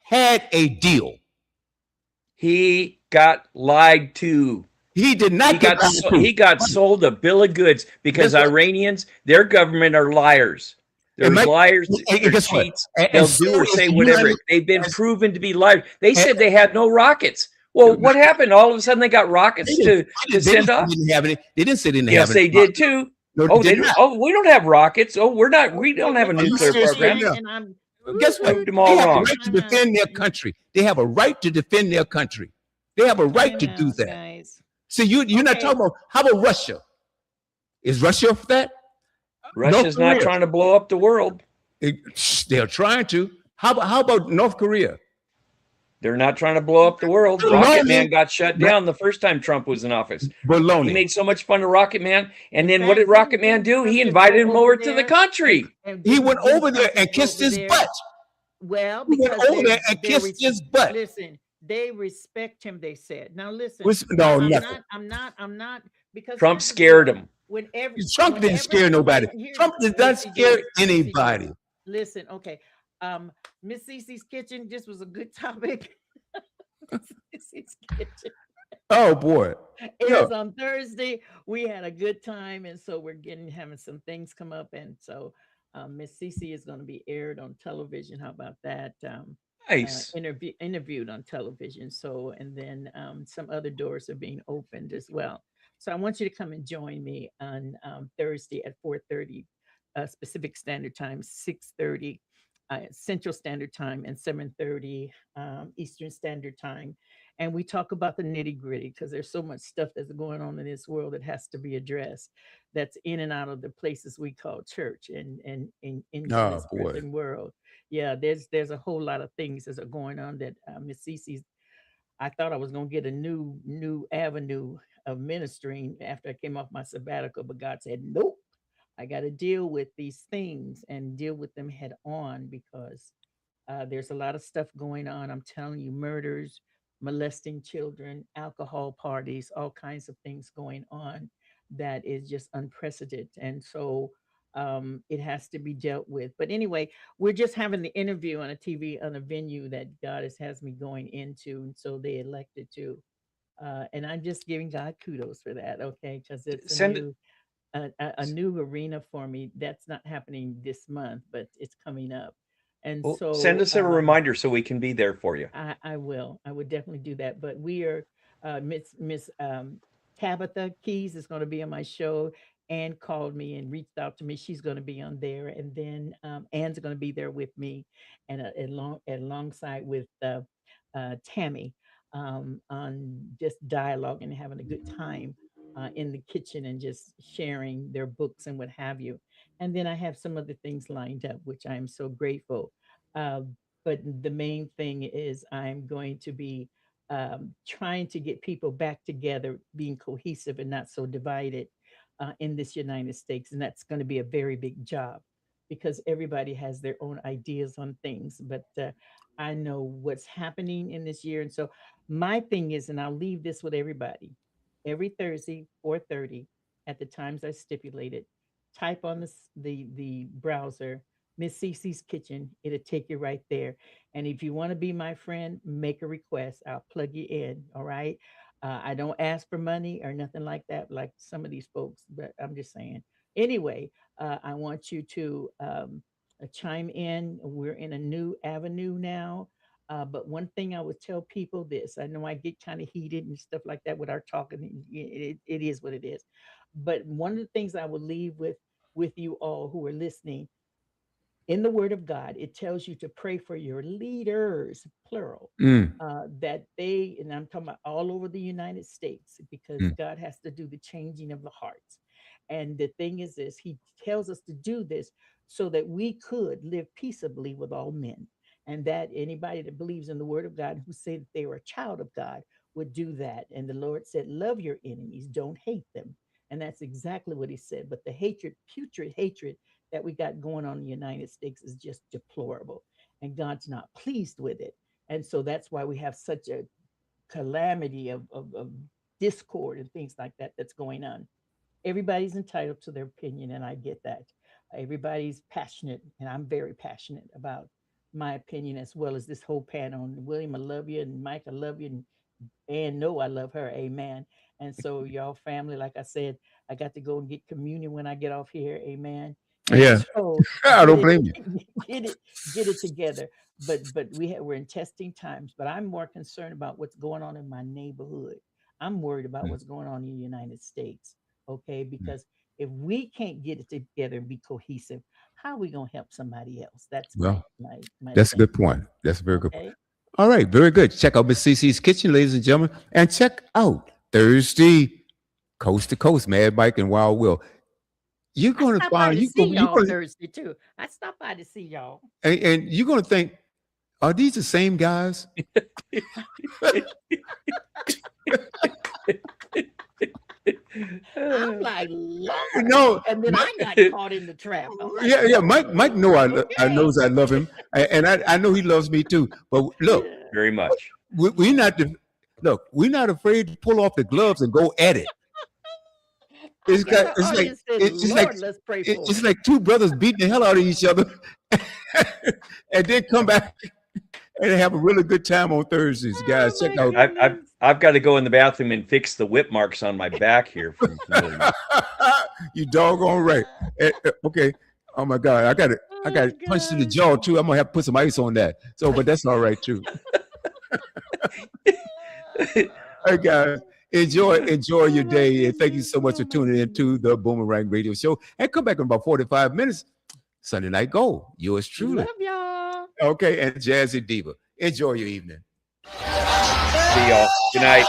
[SPEAKER 1] had a deal.
[SPEAKER 2] He got lied to.
[SPEAKER 1] He did not
[SPEAKER 2] he got sold a bill of goods because Iranians, their government, are liars. They're liars, they're cheats. They'll do or say whatever. They've been proven to be liars. They said they had no rockets. Well, what happened? All of a sudden they got rockets to send off?
[SPEAKER 1] They didn't say they didn't have it.
[SPEAKER 2] Yes, they did too. No, we don't have rockets. We don't have a nuclear program.
[SPEAKER 1] Guess what? They have a right to defend their country. They have a right to defend their country. They have a right to do that. Guys. So you're not talking about, how about Russia? Is Russia for that?
[SPEAKER 2] Russia's not trying to blow up the world.
[SPEAKER 1] They're trying to. How about North Korea?
[SPEAKER 2] They're not trying to blow up the world. Rocket Man got shut down the first time Trump was in office.
[SPEAKER 1] Baloney.
[SPEAKER 2] He made so much fun of Rocket Man. And then what did Rocket Man do? He invited him over to the country.
[SPEAKER 1] He went over there and kissed his butt.
[SPEAKER 4] Well,
[SPEAKER 1] He went
[SPEAKER 4] because
[SPEAKER 1] over there and kissed his butt.
[SPEAKER 4] listen, they respect him. They said. Now listen,
[SPEAKER 1] No,
[SPEAKER 4] I'm
[SPEAKER 1] nothing.
[SPEAKER 4] not because
[SPEAKER 2] Trump
[SPEAKER 4] here's the
[SPEAKER 2] scared
[SPEAKER 4] deal.
[SPEAKER 2] him.
[SPEAKER 1] Trump didn't scare nobody. Trump did not scare anybody.
[SPEAKER 4] Listen, okay. Miss Cece's Kitchen, this was a good topic. Miss Cece's Kitchen.
[SPEAKER 1] Oh boy.
[SPEAKER 4] It
[SPEAKER 1] No.
[SPEAKER 4] was on Thursday. We had a good time, and so we're having some things come up, and so Miss Cece is going to be aired on television. How about that?
[SPEAKER 2] Nice.
[SPEAKER 4] Interviewed on television. So, and then some other doors are being opened as well. So I want you to come and join me on Thursday at 4:30 Pacific Standard Time, 6:30 Central Standard Time, and 7:30 Eastern Standard Time. And we talk about the nitty gritty because there's so much stuff that's going on in this world that has to be addressed. That's in and out of the places we call church and into
[SPEAKER 1] Oh
[SPEAKER 4] this
[SPEAKER 1] boy.
[SPEAKER 4] present world. Yeah, there's a whole lot of things that are going on that Miss Cece's. I thought I was gonna get a new avenue of ministering after I came off my sabbatical, but God said, nope. I got to deal with these things and deal with them head on because there's a lot of stuff going on. I'm telling you, murders, molesting children, alcohol parties, all kinds of things going on that is just unprecedented. And so it has to be dealt with. But anyway, we're just having the interview on a TV, on a venue that God has me going into. And so they elected to. And I'm just giving God kudos for that, okay? Because it's a new arena for me. That's not happening this month, but it's coming up. And
[SPEAKER 2] Well,
[SPEAKER 4] so
[SPEAKER 2] send us a reminder so we can be there for you.
[SPEAKER 4] I will. I would definitely do that. But we are Miss Tabitha Keys is going to be on my show. Ann called me and reached out to me. She's going to be on there, and then Ann's going to be there with me, and alongside with Tammy on just dialogue and having a good time in the kitchen and just sharing their books and what have you. And then I have some other things lined up, which I am so grateful. Uh, but the main thing is I'm going to be trying to get people back together, being cohesive and not so divided in this United States. And that's going to be a very big job because everybody has their own ideas on things. But I know what's happening in this year. And so my thing is, and I'll leave this with everybody, every Thursday, 4:30, at the times I stipulated, type on the browser, Miss Cece's Kitchen. It'll take you right there. And if you want to be my friend, make a request. I'll plug you in. All right. I don't ask for money or nothing like that, like some of these folks, but I'm just saying. Anyway, I want you to chime in. We're in a new avenue now. But one thing I would tell people this, I know I get kind of heated and stuff like that with our talking. It is what it is. But one of the things I would leave with you all who are listening, in the word of God, it tells you to pray for your leaders, plural,
[SPEAKER 1] Mm,
[SPEAKER 4] that they, and I'm talking about all over the United States, because
[SPEAKER 1] mm.
[SPEAKER 4] God has to do the changing of the hearts. And the thing is this, he tells us to do this so that we could live peaceably with all men. And that anybody that believes in the word of God who say that they are a child of God would do that. And the Lord said, love your enemies, don't hate them. And that's exactly what he said. But the hatred, putrid hatred that we got going on in the United States is just deplorable. And God's not pleased with it. And so that's why we have such a calamity of discord and things like that that's going on. Everybody's entitled to their opinion, and I get that. Everybody's passionate, and I'm very passionate about my opinion as well as this whole panel. And William, I love you, and Mike, I love you, and no, I love her. Amen. And so, y'all family, like I said, I got to go and get communion when I get off here. Amen. And
[SPEAKER 1] Yeah,
[SPEAKER 4] so
[SPEAKER 1] I
[SPEAKER 4] get
[SPEAKER 1] don't
[SPEAKER 4] it,
[SPEAKER 1] blame you.
[SPEAKER 4] get it together. But we're in testing times. But I'm more concerned about what's going on in my neighborhood. I'm worried about
[SPEAKER 1] Mm,
[SPEAKER 4] what's going on in the United States. Okay,
[SPEAKER 1] mm.
[SPEAKER 4] because if we can't get it together and be cohesive, how are we gonna help somebody else? That's
[SPEAKER 1] Well,
[SPEAKER 4] my
[SPEAKER 1] that's a
[SPEAKER 4] thing.
[SPEAKER 1] good point. That's a very good point.
[SPEAKER 4] Okay.
[SPEAKER 1] All right, very good. Check out Miss Cece's Kitchen, ladies and gentlemen, and check out Thursday, Coast to Coast, Mad Mike and Wild Will. You're
[SPEAKER 4] I
[SPEAKER 1] going to
[SPEAKER 4] stopped by
[SPEAKER 1] find
[SPEAKER 4] to see y'all Thursday too. I stopped by to see y'all.
[SPEAKER 1] and you're going to think, are these the same guys?
[SPEAKER 4] I'm like, Lord.
[SPEAKER 1] No,
[SPEAKER 4] And then
[SPEAKER 1] Mike,
[SPEAKER 4] I got caught in the trap. I'm like,
[SPEAKER 1] yeah, Mike. Mike know I
[SPEAKER 4] okay.
[SPEAKER 1] knows I love him, And I know he loves me too. But look,
[SPEAKER 2] Very much.
[SPEAKER 1] we're not afraid to pull off the gloves and go at it. It's
[SPEAKER 4] Okay,
[SPEAKER 1] got,
[SPEAKER 4] our
[SPEAKER 1] it's like,
[SPEAKER 4] audience said,
[SPEAKER 1] it's like,
[SPEAKER 4] Lord, let's pray for
[SPEAKER 1] it's
[SPEAKER 4] him.
[SPEAKER 1] like two brothers beating the hell out of each other, and then come back and have a really good time on Thursdays, guys.
[SPEAKER 4] Oh,
[SPEAKER 1] Check
[SPEAKER 4] my
[SPEAKER 1] out.
[SPEAKER 4] goodness.
[SPEAKER 2] I've got to go in the bathroom and fix the whip marks on my back here.
[SPEAKER 1] You doggone right. Okay. Oh my God, I got
[SPEAKER 4] Oh,
[SPEAKER 1] punched in the
[SPEAKER 4] gosh.
[SPEAKER 1] jaw too. I'm gonna have to put some ice on that. So, but that's all right too. Hey guys, enjoy your day, and thank you so much for tuning into the Boomerang Radio Show. And come back in about 45 minutes. Sunday Night Gold. Yours truly.
[SPEAKER 4] Love y'all.
[SPEAKER 1] Okay, and Jazzy Diva. Enjoy your evening.
[SPEAKER 2] See y'all. Good night.